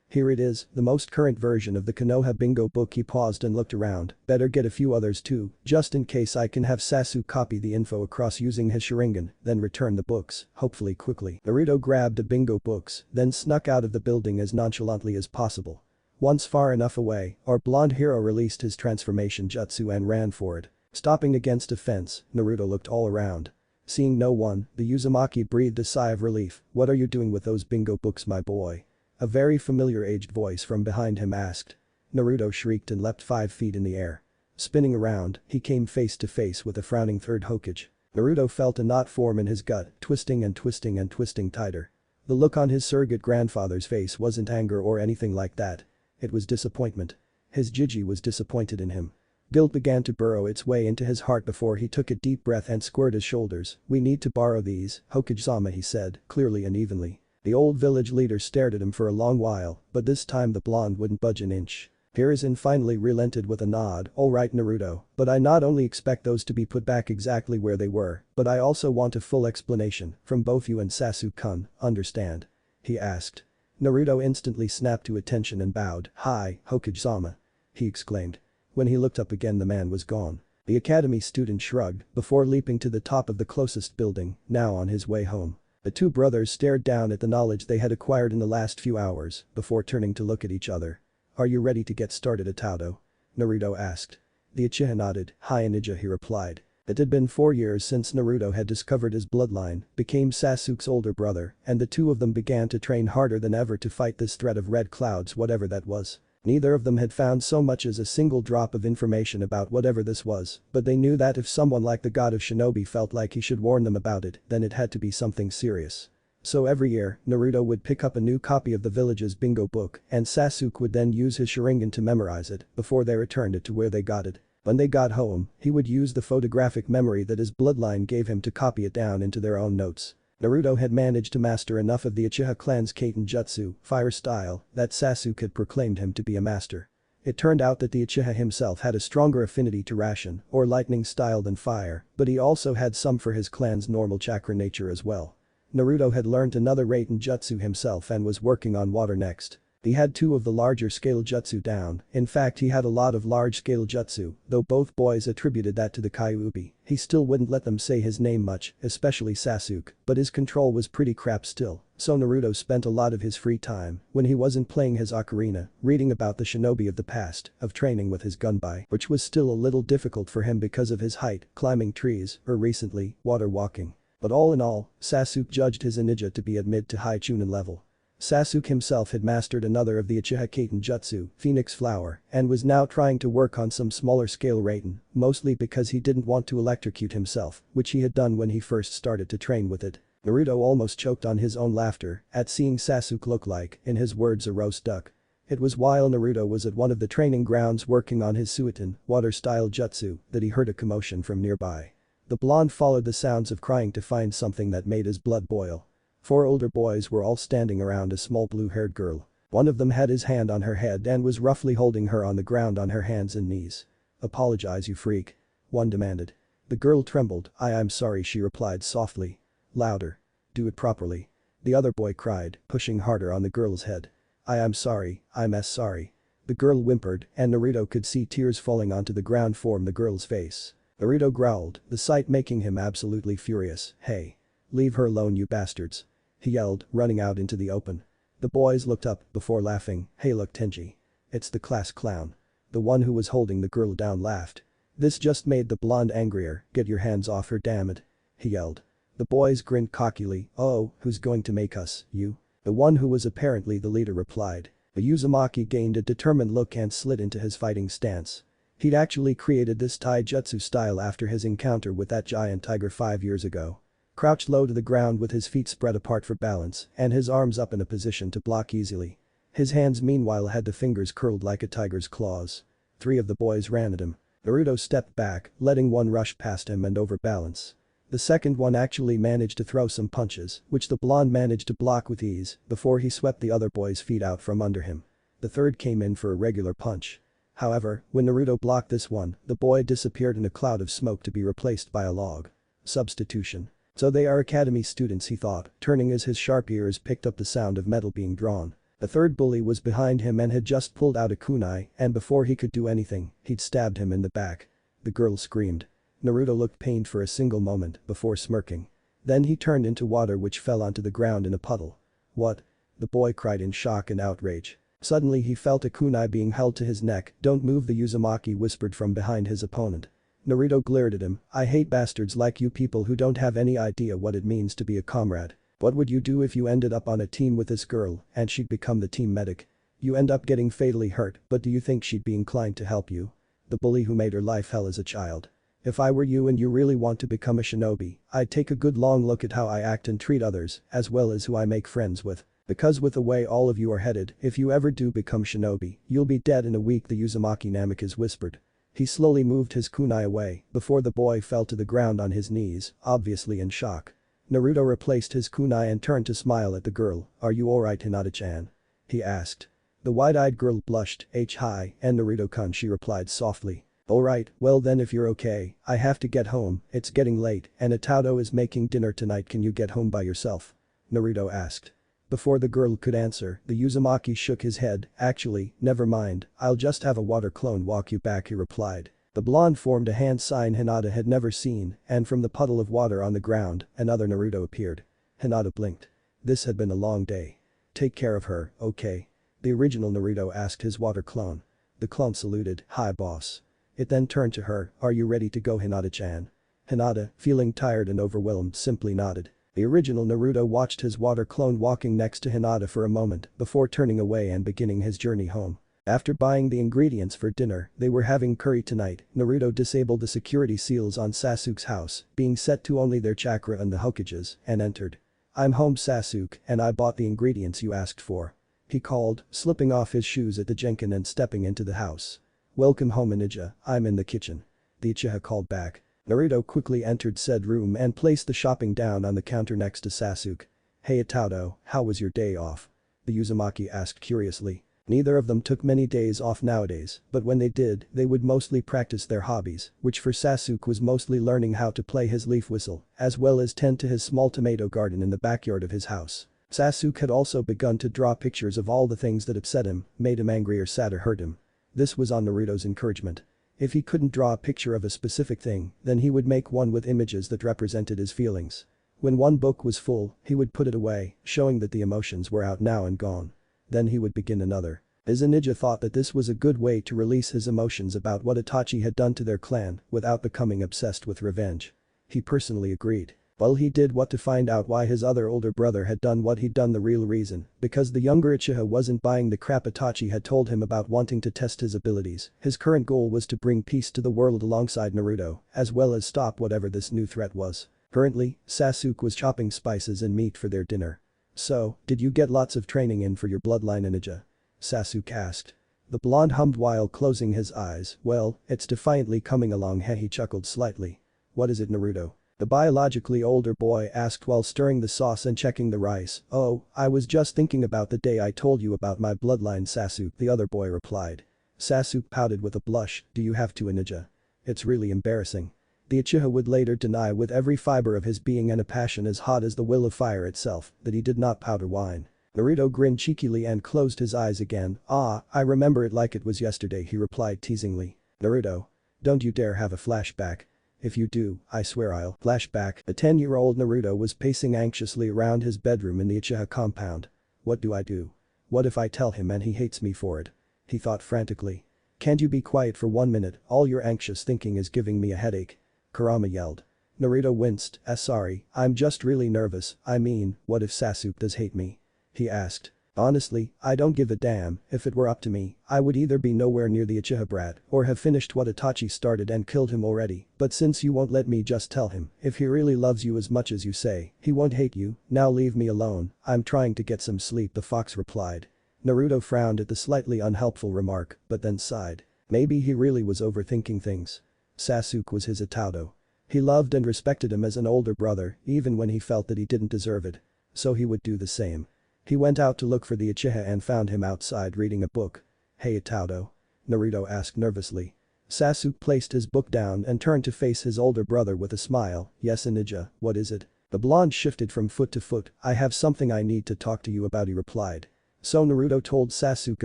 Here it is, the most current version of the Konoha bingo book. He paused and looked around. Better get a few others too, just in case I can have Sasuke copy the info across using his Sharingan, then return the books, hopefully quickly. Naruto grabbed the bingo books, then snuck out of the building as nonchalantly as possible. Once far enough away, our blonde hero released his transformation jutsu and ran for it. Stopping against a fence, Naruto looked all around. Seeing no one, the Uzumaki breathed a sigh of relief. What are you doing with those bingo books, my boy? A very familiar aged voice from behind him asked. Naruto shrieked and leapt 5 feet in the air. Spinning around, he came face to face with a frowning third Hokage. Naruto felt a knot form in his gut, twisting and twisting and twisting tighter. The look on his surrogate grandfather's face wasn't anger or anything like that. It was disappointment. His Jiji was disappointed in him. Guilt began to burrow its way into his heart before he took a deep breath and squared his shoulders. We need to borrow these, Hokage-sama, he said, clearly and evenly. The old village leader stared at him for a long while, but this time the blonde wouldn't budge an inch. Hiruzen finally relented with a nod. Alright Naruto, but I not only expect those to be put back exactly where they were, but I also want a full explanation from both you and Sasuke-kun, understand? He asked. Naruto instantly snapped to attention and bowed. Hi, Hokage-sama. He exclaimed. When he looked up again the man was gone. The academy student shrugged before leaping to the top of the closest building, now on his way home. The two brothers stared down at the knowledge they had acquired in the last few hours before turning to look at each other. Are you ready to get started, Itato? Naruto asked. The Uchiha nodded. Hi ninja, he replied. It had been 4 years since Naruto had discovered his bloodline, became Sasuke's older brother, and the two of them began to train harder than ever to fight this threat of red clouds, whatever that was. Neither of them had found so much as a single drop of information about whatever this was, but they knew that if someone like the god of shinobi felt like he should warn them about it, then it had to be something serious. So every year, Naruto would pick up a new copy of the village's bingo book, and Sasuke would then use his Sharingan to memorize it before they returned it to where they got it. When they got home, he would use the photographic memory that his bloodline gave him to copy it down into their own notes. Naruto had managed to master enough of the Uchiha clan's Kaiten Jutsu, fire style, that Sasuke had proclaimed him to be a master. It turned out that the Uchiha himself had a stronger affinity to Rasen or lightning style than fire, but he also had some for his clan's normal chakra nature as well. Naruto had learnt another Raiden jutsu himself and was working on water next. He had two of the larger scale jutsu down, in fact he had a lot of large scale jutsu, though both boys attributed that to the Kyuubi. He still wouldn't let them say his name much, especially Sasuke, but his control was pretty crap still, so Naruto spent a lot of his free time, when he wasn't playing his ocarina, reading about the shinobi of the past, of training with his gunbai, which was still a little difficult for him because of his height, climbing trees, or recently, water walking. But all in all, Sasuke judged his ninja to be at mid to high Chunin level. Sasuke himself had mastered another of the Uchiha Kaiten jutsu, Phoenix Flower, and was now trying to work on some smaller scale Raiden, mostly because he didn't want to electrocute himself, which he had done when he first started to train with it. Naruto almost choked on his own laughter at seeing Sasuke look like, in his words, a roast duck. It was while Naruto was at one of the training grounds working on his Suiton, water-style jutsu, that he heard a commotion from nearby. The blonde followed the sounds of crying to find something that made his blood boil. 4 older boys were all standing around a small blue-haired girl. One of them had his hand on her head and was roughly holding her on the ground on her hands and knees. "Apologize, you freak," one demanded. The girl trembled. I'm sorry, she replied softly. "Louder. Do it properly," the other boy cried, pushing harder on the girl's head. I'm sorry, I'm sorry." The girl whimpered and Naruto could see tears falling onto the ground from the girl's face. Naruto growled, the sight making him absolutely furious. "Hey. Leave her alone, you bastards," he yelled, running out into the open. The boys looked up before laughing. "Hey, look, Tenji. It's the class clown." The one who was holding the girl down laughed. This just made the blonde angrier. "Get your hands off her, damn it," he yelled. The boys grinned cockily. "Oh, who's going to make us, you?" The one who was apparently the leader replied. The Uzumaki gained a determined look and slid into his fighting stance. He'd actually created this taijutsu style after his encounter with that giant tiger 5 years ago. Crouched low to the ground with his feet spread apart for balance and his arms up in a position to block easily. His hands meanwhile had the fingers curled like a tiger's claws. 3 of the boys ran at him. Naruto stepped back, letting one rush past him and overbalance. The second one actually managed to throw some punches, which the blonde managed to block with ease, before he swept the other boy's feet out from under him. The third came in for a regular punch. However, when Naruto blocked this one, the boy disappeared in a cloud of smoke to be replaced by a log. Substitution. So they are academy students, he thought, turning as his sharp ears picked up the sound of metal being drawn. The third bully was behind him and had just pulled out a kunai, and before he could do anything, he'd stabbed him in the back. The girl screamed. Naruto looked pained for a single moment before smirking. Then he turned into water which fell onto the ground in a puddle. "What?" the boy cried in shock and outrage. Suddenly he felt a kunai being held to his neck. "Don't move," the Uzumaki whispered from behind his opponent. Naruto glared at him. "I hate bastards like you people who don't have any idea what it means to be a comrade. What would you do if you ended up on a team with this girl and she'd become the team medic? You end up getting fatally hurt, but do you think she'd be inclined to help you? The bully who made her life hell as a child. If I were you and you really want to become a shinobi, I'd take a good long look at how I act and treat others, as well as who I make friends with. Because with the way all of you are headed, if you ever do become shinobi, you'll be dead in a week," the Uzumaki Namikaze whispered. He slowly moved his kunai away before the boy fell to the ground on his knees, obviously in shock. Naruto replaced his kunai and turned to smile at the girl. "Are you alright, Hinata-chan?" he asked. The wide-eyed girl blushed. "Hi, and Naruto-kun," she replied softly. "Alright, well then if you're okay, I have to get home, it's getting late and Itato is making dinner tonight. Can you get home by yourself?" Naruto asked. Before the girl could answer, the Uzumaki shook his head. "Actually, never mind, I'll just have a water clone walk you back," he replied. The blonde formed a hand sign Hinata had never seen, and from the puddle of water on the ground, another Naruto appeared. Hinata blinked. This had been a long day. "Take care of her, okay?" the original Naruto asked his water clone. The clone saluted. "Hi boss." It then turned to her. "Are you ready to go, Hinata-chan?" Hinata, feeling tired and overwhelmed, simply nodded. The original Naruto watched his water clone walking next to Hinata for a moment before turning away and beginning his journey home. After buying the ingredients for dinner, they were having curry tonight. Naruto disabled the security seals on Sasuke's house, being set to only their chakra and the Hokages, and entered. "I'm home, Sasuke, and I bought the ingredients you asked for," he called, slipping off his shoes at the Jenkin and stepping into the house. "Welcome home, ninja, I'm in the kitchen," the Uchiha called back. Naruto quickly entered said room and placed the shopping down on the counter next to Sasuke. "Hey Itato, how was your day off?" the Uzumaki asked curiously. Neither of them took many days off nowadays, but when they did, they would mostly practice their hobbies, which for Sasuke was mostly learning how to play his leaf whistle, as well as tend to his small tomato garden in the backyard of his house. Sasuke had also begun to draw pictures of all the things that upset him, made him angry or sad or hurt him. This was on Naruto's encouragement. If he couldn't draw a picture of a specific thing, then he would make one with images that represented his feelings. When one book was full, he would put it away, showing that the emotions were out now and gone. Then he would begin another. His ninja thought that this was a good way to release his emotions about what Itachi had done to their clan without becoming obsessed with revenge. He personally agreed. Well, he did what to find out why his other older brother had done what he'd done. The real reason, because the younger Uchiha wasn't buying the crap Itachi had told him about wanting to test his abilities. His current goal was to bring peace to the world alongside Naruto, as well as stop whatever this new threat was. Currently, Sasuke was chopping spices and meat for their dinner. So, did you get lots of training in for your bloodline ninja? Sasuke asked. The blonde hummed while closing his eyes. Well, it's defiantly coming along. He chuckled slightly. What is it, Naruto? The biologically older boy asked while stirring the sauce and checking the rice. Oh, I was just thinking about the day I told you about my bloodline, Sasuke, the other boy replied. Sasuke pouted with a blush. Do you have to, ninja? It's really embarrassing. The Uchiha would later deny with every fiber of his being and a passion as hot as the will of fire itself that he did not pout or whine. Naruto grinned cheekily and closed his eyes again. Ah, I remember it like it was yesterday, he replied teasingly. Naruto. Don't you dare have a flashback. If you do, I swear I'll. Flashback. The 10-year-old Naruto was pacing anxiously around his bedroom in the Uchiha compound. What do I do? What if I tell him and he hates me for it? He thought frantically. Can't you be quiet for 1 minute? All your anxious thinking is giving me a headache. Kurama yelled. Naruto winced. Sorry, I'm just really nervous. I mean, what if Sasuke does hate me? He asked. Honestly, I don't give a damn. If it were up to me, I would either be nowhere near the Uchiha brat or have finished what Itachi started and killed him already. But since you won't let me just tell him, if he really loves you as much as you say, he won't hate you. Now leave me alone. I'm trying to get some sleep, the fox replied. Naruto frowned at the slightly unhelpful remark, but then sighed. Maybe he really was overthinking things. Sasuke was his Itato. He loved and respected him as an older brother, even when he felt that he didn't deserve it. So he would do the same. He went out to look for the Uchiha and found him outside reading a book. Hey Itato? Naruto asked nervously. Sasuke placed his book down and turned to face his older brother with a smile. Yes, ninja, what is it? The blonde shifted from foot to foot. I have something I need to talk to you about, he replied. So Naruto told Sasuke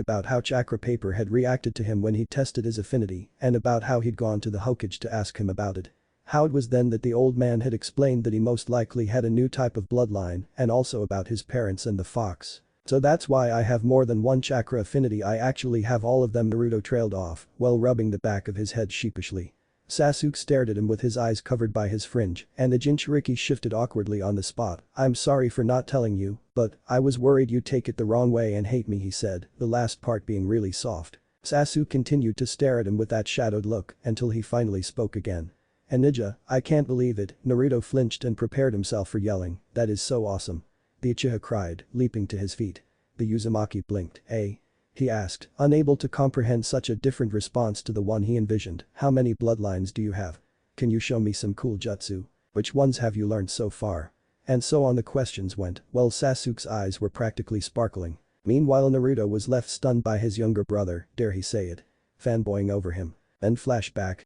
about how chakra paper had reacted to him when he tested his affinity and about how he'd gone to the Hokage to ask him about it. How it was then that the old man had explained that he most likely had a new type of bloodline and also about his parents and the fox. So that's why I have more than one chakra affinity. I actually have all of them, Naruto trailed off while rubbing the back of his head sheepishly. Sasuke stared at him with his eyes covered by his fringe and the Jinchuriki shifted awkwardly on the spot. I'm sorry for not telling you, but I was worried you'd take it the wrong way and hate me, he said, the last part being really soft. Sasuke continued to stare at him with that shadowed look until he finally spoke again. And ninja, I can't believe it. Naruto flinched and prepared himself for yelling. That is so awesome. The Uchiha cried, leaping to his feet. The Uzumaki blinked. Eh? He asked, unable to comprehend such a different response to the one he envisioned. How many bloodlines do you have? Can you show me some cool jutsu? Which ones have you learned so far? And so on the questions went, while Sasuke's eyes were practically sparkling. Meanwhile Naruto was left stunned by his younger brother, dare he say it. Fanboying over him. Then flashback.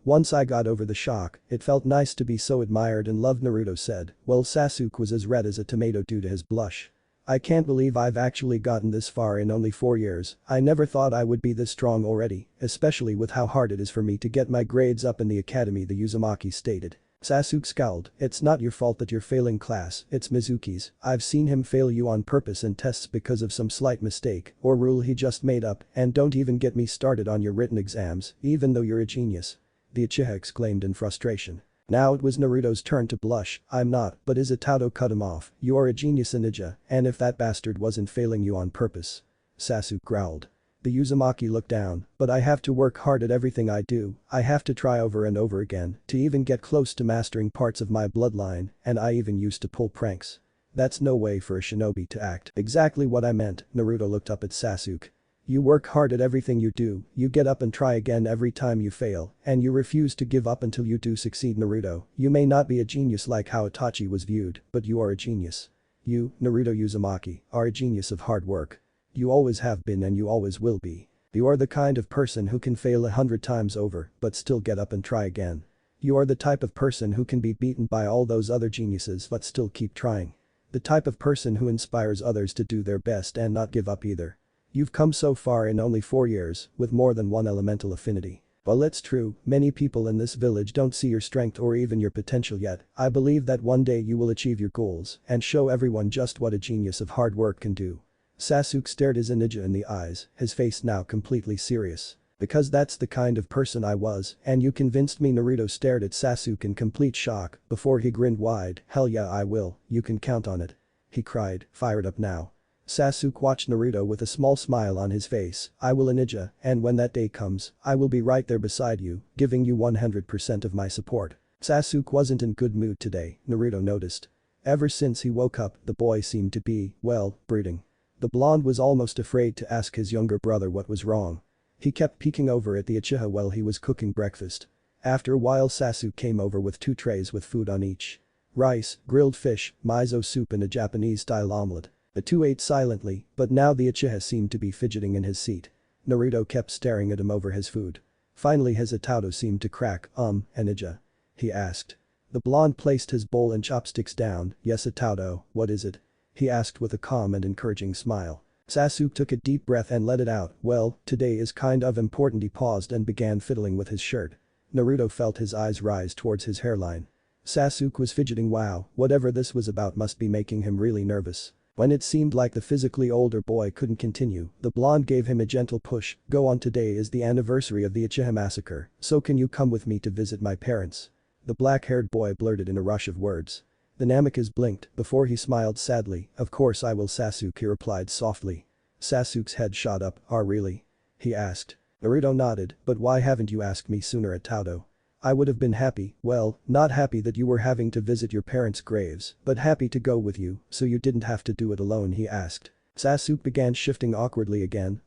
Once I got over the shock, it felt nice to be so admired and loved, Naruto said, while Sasuke was as red as a tomato due to his blush. I can't believe I've actually gotten this far in only 4 years. I never thought I would be this strong already, especially with how hard it is for me to get my grades up in the academy, the Uzumaki stated. Sasuke scowled. It's not your fault that you're failing class, it's Mizuki's. I've seen him fail you on purpose in tests because of some slight mistake or rule he just made up, and don't even get me started on your written exams, even though you're a genius. The Uchiha exclaimed in frustration. Now it was Naruto's turn to blush. I'm not, but his Itato cut him off. You are a genius, ninja, and if that bastard wasn't failing you on purpose. Sasuke growled. The Uzumaki looked down, but I have to work hard at everything I do. I have to try over and over again to even get close to mastering parts of my bloodline, and I even used to pull pranks. That's no way for a shinobi to act. Exactly what I meant. Naruto looked up at Sasuke. You work hard at everything you do, you get up and try again every time you fail, and you refuse to give up until you do succeed, Naruto. You may not be a genius like how Itachi was viewed, but you are a genius. You, Naruto Uzumaki, are a genius of hard work. You always have been and you always will be. You are the kind of person who can fail 100 times over but still get up and try again. You are the type of person who can be beaten by all those other geniuses but still keep trying. The type of person who inspires others to do their best and not give up either. You've come so far in only 4 years, with more than one elemental affinity. While it's true, many people in this village don't see your strength or even your potential yet, I believe that one day you will achieve your goals and show everyone just what a genius of hard work can do. Sasuke stared his ninja in the eyes, his face now completely serious. Because that's the kind of person I was, and you convinced me. Naruto stared at Sasuke in complete shock before he grinned wide. Hell yeah, I will, you can count on it. He cried, fired up now. Sasuke watched Naruto with a small smile on his face. I will a ninja, and when that day comes, I will be right there beside you, giving you 100% of my support. Sasuke wasn't in good mood today, Naruto noticed. Ever since he woke up, the boy seemed to be, well, brooding. The blonde was almost afraid to ask his younger brother what was wrong. He kept peeking over at the Uchiha while he was cooking breakfast. After a while Sasuke came over with 2 trays with food on each. Rice, grilled fish, miso soup and a Japanese-style omelette. The two ate silently, but now the Uchiha seemed to be fidgeting in his seat. Naruto kept staring at him over his food. Finally his Itato seemed to crack. Ninja?" he asked. The blonde placed his bowl and chopsticks down. "Yes Itato, what is it?" he asked with a calm and encouraging smile. Sasuke took a deep breath and let it out. "Well, today is kind of important." He paused and began fiddling with his shirt. Naruto felt his eyes rise towards his hairline. Sasuke was fidgeting. Wow, whatever this was about must be making him really nervous. When it seemed like the physically older boy couldn't continue, the blonde gave him a gentle push. "Go on, today is the anniversary of the Uchiha massacre, so can you come with me to visit my parents?" The black-haired boy blurted in a rush of words. The Namikaze blinked before he smiled sadly. "Of course I will Sasuke," he replied softly. Sasuke's head shot up. "Ah really?" he asked. Naruto nodded, "But why haven't you asked me sooner Itato? I would have been happy, well, not happy that you were having to visit your parents' graves, but happy to go with you, so you didn't have to do it alone," he asked. Sasuke began shifting awkwardly again.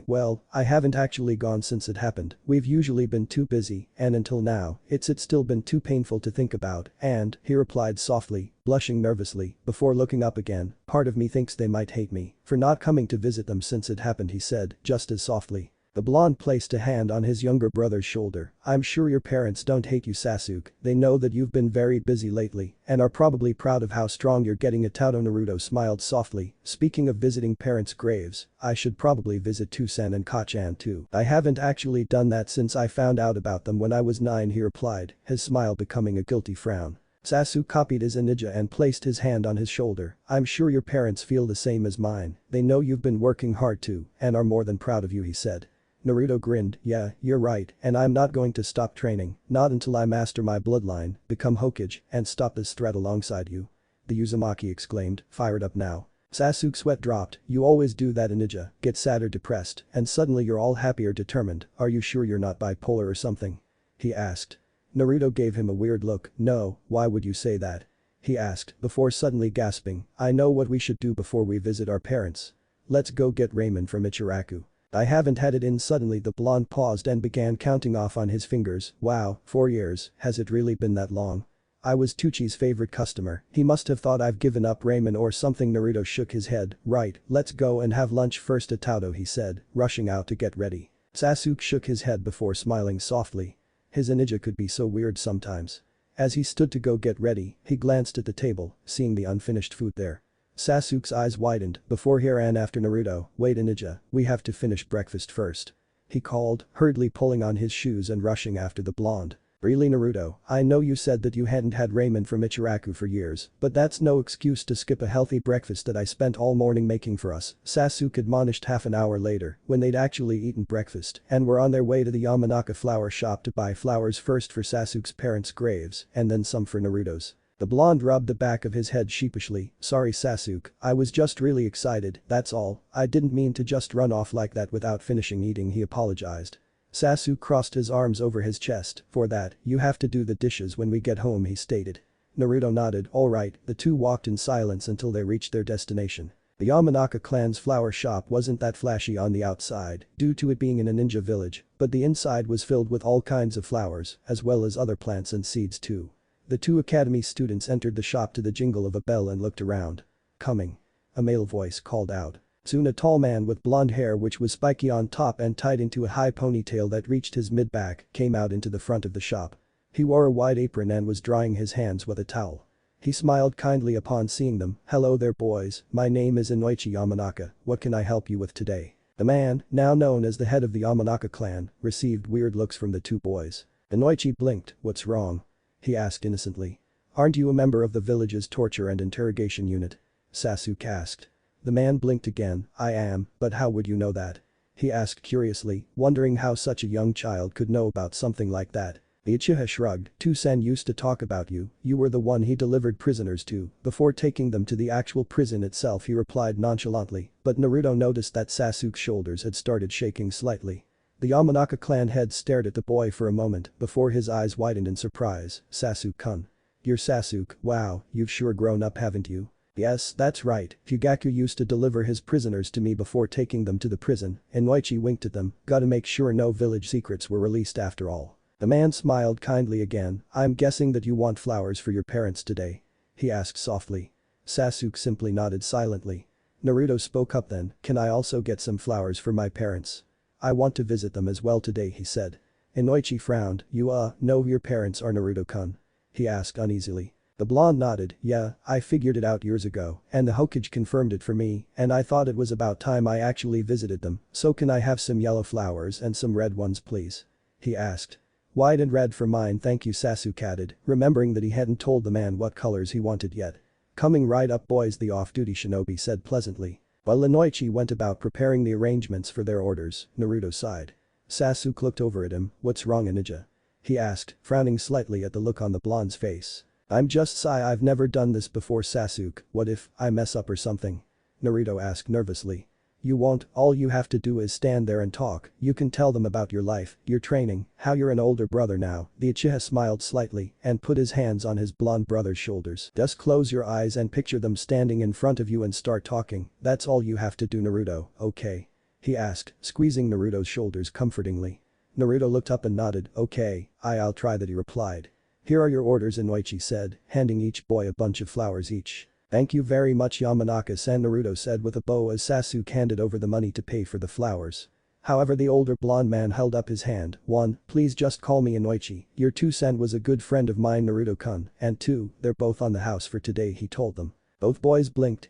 Well, I haven't actually gone since it happened. We've usually been too busy, and until now, it's still been too painful to think about, and," he replied softly, blushing nervously, before looking up again, "part of me thinks they might hate me for not coming to visit them since it happened," he said, just as softly. The blonde placed a hand on his younger brother's shoulder. "I'm sure your parents don't hate you Sasuke, they know that you've been very busy lately and are probably proud of how strong you're getting." Itato Naruto smiled softly. "Speaking of visiting parents' graves, I should probably visit Tusan and Kachan too. I haven't actually done that since I found out about them when I was 9," he replied, his smile becoming a guilty frown. Sasuke copied his ninja and placed his hand on his shoulder. "I'm sure your parents feel the same as mine, they know you've been working hard too and are more than proud of you," he said. Naruto grinned. "Yeah, you're right, and I'm not going to stop training, not until I master my bloodline, become Hokage, and stop this threat alongside you." The Uzumaki exclaimed, fired up now. Sasuke's sweat dropped. "You always do that ninja, get sad or depressed, and suddenly you're all happy or determined. Are you sure you're not bipolar or something?" he asked. Naruto gave him a weird look. "No, why would you say that?" he asked, before suddenly gasping. "I know what we should do before we visit our parents. Let's go get ramen from Ichiraku. I haven't had it in." Suddenly the blonde paused and began counting off on his fingers. "Wow, 4 years, has it really been that long? I was Tuchi's favorite customer, he must have thought I've given up ramen or something." Naruto shook his head. "Right, let's go and have lunch first Itato," he said, rushing out to get ready. Sasuke shook his head before smiling softly. His ninja could be so weird sometimes. As he stood to go get ready, he glanced at the table, seeing the unfinished food there. Sasuke's eyes widened before he ran after Naruto. "Wait ninja, we have to finish breakfast first," he called, hurriedly pulling on his shoes and rushing after the blonde. "Really Naruto, I know you said that you hadn't had ramen from Ichiraku for years, but that's no excuse to skip a healthy breakfast that I spent all morning making for us," Sasuke admonished half an hour later, when they'd actually eaten breakfast and were on their way to the Yamanaka flower shop to buy flowers first for Sasuke's parents' graves and then some for Naruto's. The blonde rubbed the back of his head sheepishly. "Sorry Sasuke, I was just really excited, that's all, I didn't mean to just run off like that without finishing eating," he apologized. Sasuke crossed his arms over his chest. "For that, you have to do the dishes when we get home," he stated. Naruto nodded. Alright, the two walked in silence until they reached their destination. The Yamanaka clan's flower shop wasn't that flashy on the outside, due to it being in a ninja village, but the inside was filled with all kinds of flowers, as well as other plants and seeds too. The two academy students entered the shop to the jingle of a bell and looked around. "Coming," a male voice called out. Soon a tall man with blonde hair which was spiky on top and tied into a high ponytail that reached his mid-back came out into the front of the shop. He wore a wide apron and was drying his hands with a towel. He smiled kindly upon seeing them. "Hello there boys, my name is Inoichi Yamanaka, what can I help you with today?" The man, now known as the head of the Yamanaka clan, received weird looks from the two boys. Inoichi blinked. "What's wrong?" he asked innocently. "Aren't you a member of the village's torture and interrogation unit?" Sasuke asked. The man blinked again. "I am, but how would you know that?" he asked curiously, wondering how such a young child could know about something like that. The Uchiha shrugged. "Two-sen used to talk about you, you were the one he delivered prisoners to, before taking them to the actual prison itself," he replied nonchalantly, but Naruto noticed that Sasuke's shoulders had started shaking slightly. The Yamanaka clan head stared at the boy for a moment before his eyes widened in surprise. "Sasuke-kun. You're Sasuke, wow, you've sure grown up haven't you?" "Yes, that's right, Fugaku used to deliver his prisoners to me before taking them to the prison," Inoichi winked at them, "gotta make sure no village secrets were released after all." The man smiled kindly again. "I'm guessing that you want flowers for your parents today?" he asked softly. Sasuke simply nodded silently. Naruto spoke up then, "Can I also get some flowers for my parents? I want to visit them as well today," he said. Inoichi frowned. "You know who your parents are, Naruto-kun?" he asked uneasily. The blonde nodded. "Yeah, I figured it out years ago, and the Hokage confirmed it for me, and I thought it was about time I actually visited them, so can I have some yellow flowers and some red ones please?" he asked. "White and red for mine thank you," Sasuke added, remembering that he hadn't told the man what colors he wanted yet. "Coming right up boys," the off-duty shinobi said pleasantly. While Inoichi went about preparing the arrangements for their orders, Naruto sighed. Sasuke looked over at him. "What's wrong, ninja?" he asked, frowning slightly at the look on the blonde's face. "I'm just sigh I've never done this before Sasuke, what if I mess up or something?" Naruto asked nervously. "You won't, all you have to do is stand there and talk, you can tell them about your life, your training, how you're an older brother now." The Uchiha smiled slightly and put his hands on his blonde brother's shoulders. "Just close your eyes and picture them standing in front of you and start talking, that's all you have to do Naruto, okay?" he asked, squeezing Naruto's shoulders comfortingly. Naruto looked up and nodded. "Okay, I'll try that," he replied. "Here are your orders," Inoichi said, handing each boy a bunch of flowers each. "Thank you very much Yamanaka-san," Naruto said with a bow as Sasuke handed over the money to pay for the flowers. However, the older blonde man held up his hand. "1, please just call me Inoichi, your two-sen was a good friend of mine Naruto-kun, and 2, they're both on the house for today," he told them. Both boys blinked.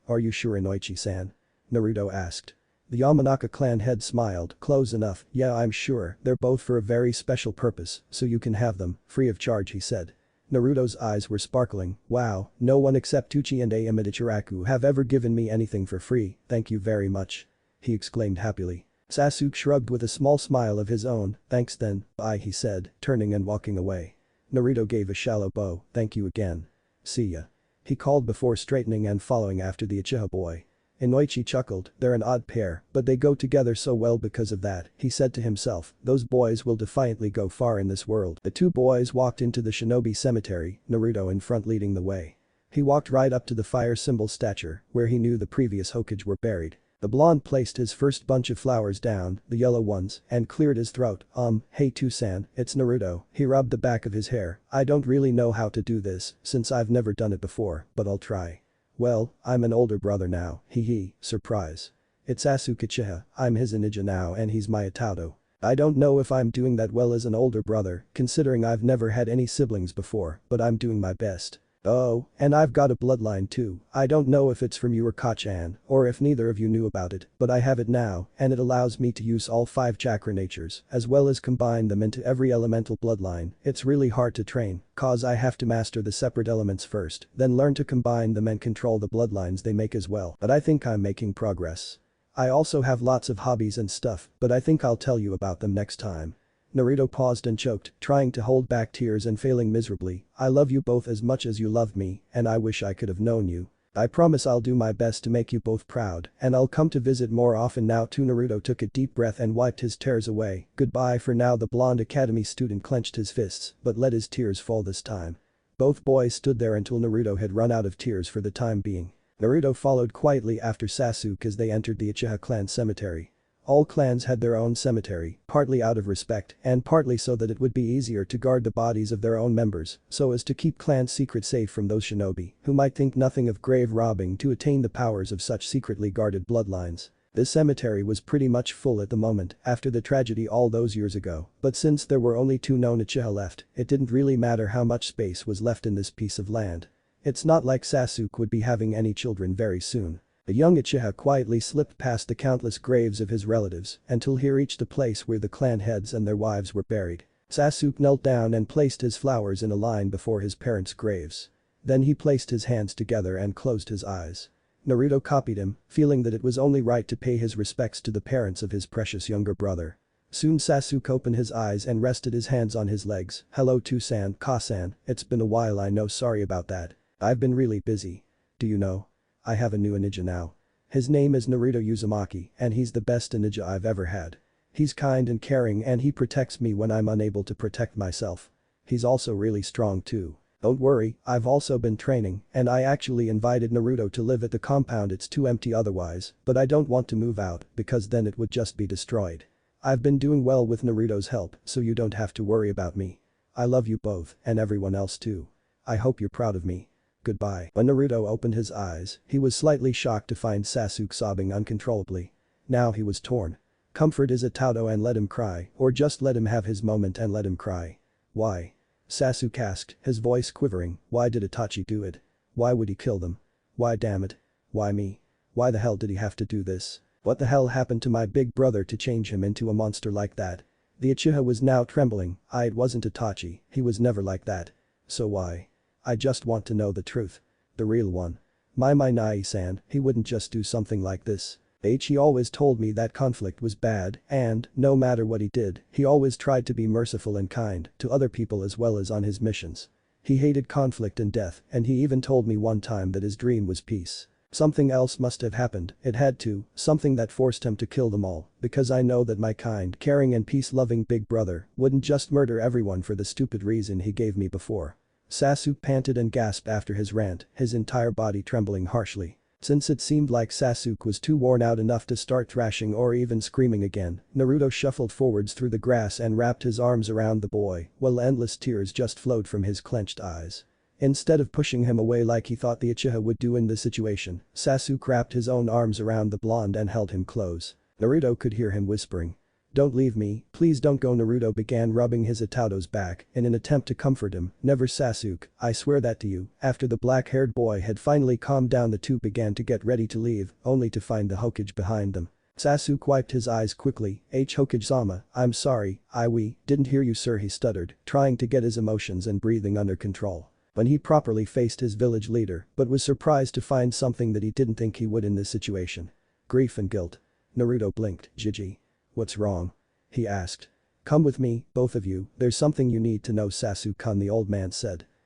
Are you sure Inoichi-san?" Naruto asked. The Yamanaka clan head smiled. "Close enough, yeah I'm sure, they're both for a very special purpose, so you can have them, free of charge," he said. Naruto's eyes were sparkling. "Wow, no one except Uchi and Amichiraku have ever given me anything for free, thank you very much," he exclaimed happily. Sasuke shrugged with a small smile of his own. "Thanks then, bye," he said, turning and walking away. Naruto gave a shallow bow. "Thank you again. See ya," he called before straightening and following after the Uchiha boy. Inoichi chuckled. "They're an odd pair, but they go together so well because of that," he said to himself. "Those boys will defiantly go far in this world." The two boys walked into the shinobi cemetery, Naruto in front leading the way. He walked right up to the fire symbol statue, where he knew the previous Hokage were buried. The blonde placed his first bunch of flowers down, the yellow ones, and cleared his throat. Hey two-san, it's Naruto." He rubbed the back of his hair. "I don't really know how to do this, since I've never done it before, but I'll try." "Well, I'm an older brother now, hee, surprise. It's Sasuke Uchiha, I'm his ninja now and he's my Itato. I don't know if I'm doing that well as an older brother, considering I've never had any siblings before, but I'm doing my best. Oh, and I've got a bloodline too, I don't know if it's from you or Kachan, or if neither of you knew about it, but I have it now, and it allows me to use all 5 chakra natures, as well as combine them into every elemental bloodline. It's really hard to train, cause I have to master the separate elements first, then learn to combine them and control the bloodlines they make as well, but I think I'm making progress. I also have lots of hobbies and stuff, but I think I'll tell you about them next time." Naruto paused and choked, trying to hold back tears and failing miserably. "I love you both as much as you love me, and I wish I could have known you. I promise I'll do my best to make you both proud, and I'll come to visit more often now too." Naruto took a deep breath and wiped his tears away. "Goodbye for now." The blonde academy student clenched his fists, but let his tears fall this time. Both boys stood there until Naruto had run out of tears for the time being. Naruto followed quietly after Sasuke as they entered the Uchiha clan cemetery. All clans had their own cemetery, partly out of respect and partly so that it would be easier to guard the bodies of their own members so as to keep clan secrets safe from those shinobi who might think nothing of grave robbing to attain the powers of such secretly guarded bloodlines. The cemetery was pretty much full at the moment after the tragedy all those years ago, but since there were only 2 known Uchiha left, it didn't really matter how much space was left in this piece of land. It's not like Sasuke would be having any children very soon. The young Uchiha quietly slipped past the countless graves of his relatives until he reached the place where the clan heads and their wives were buried. Sasuke knelt down and placed his flowers in a line before his parents' graves. Then he placed his hands together and closed his eyes. Naruto copied him, feeling that it was only right to pay his respects to the parents of his precious younger brother. Soon Sasuke opened his eyes and rested his hands on his legs. "Hello to-san, Ka-san, it's been a while, I know, sorry about that. I've been really busy. Do you know? I have a new ninja now. His name is Naruto Uzumaki and he's the best ninja I've ever had. He's kind and caring and he protects me when I'm unable to protect myself. He's also really strong too. Don't worry, I've also been training and I actually invited Naruto to live at the compound, it's too empty otherwise, but I don't want to move out because then it would just be destroyed. I've been doing well with Naruto's help so you don't have to worry about me. I love you both and everyone else too. I hope you're proud of me. Goodbye." When Naruto opened his eyes, he was slightly shocked to find Sasuke sobbing uncontrollably. Now he was torn. Comfort Izutado and let him cry, or just let him have his moment and let him cry. "Why?" Sasuke asked, his voice quivering. "Why did Itachi do it? Why would he kill them? Why, damn it? Why me? Why the hell did he have to do this? What the hell happened to my big brother to change him into a monster like that?" The Uchiha was now trembling. It wasn't Itachi, he was never like that. So why? I just want to know the truth. The real one. My Nai-san, he wouldn't just do something like this. He always told me that conflict was bad and, no matter what he did, he always tried to be merciful and kind to other people as well as on his missions. He hated conflict and death and he even told me one time that his dream was peace. Something else must have happened, it had to, something that forced him to kill them all, because I know that my kind, caring and peace-loving big brother wouldn't just murder everyone for the stupid reason he gave me before. Sasuke panted and gasped after his rant, his entire body trembling harshly. Since it seemed like Sasuke was too worn out enough to start thrashing or even screaming again, Naruto shuffled forwards through the grass and wrapped his arms around the boy, while endless tears just flowed from his clenched eyes. Instead of pushing him away like he thought the Uchiha would do in this situation, Sasuke wrapped his own arms around the blonde and held him close. Naruto could hear him whispering. "Don't leave me, please don't go." Naruto began rubbing his Itado's back in an attempt to comfort him. "Never, Sasuke, I swear that to you." After the black-haired boy had finally calmed down, the two began to get ready to leave, only to find the Hokage behind them. Sasuke wiped his eyes quickly. "Hokage-sama, I'm sorry, we didn't hear you, sir," he stuttered, trying to get his emotions and breathing under control. When he properly faced his village leader but was surprised to find something that he didn't think he would in this situation. Grief and guilt. Naruto blinked. "Jiji. What's wrong?" he asked. "Come with me, both of you, there's something you need to know, Sasuke-kun," the old man said.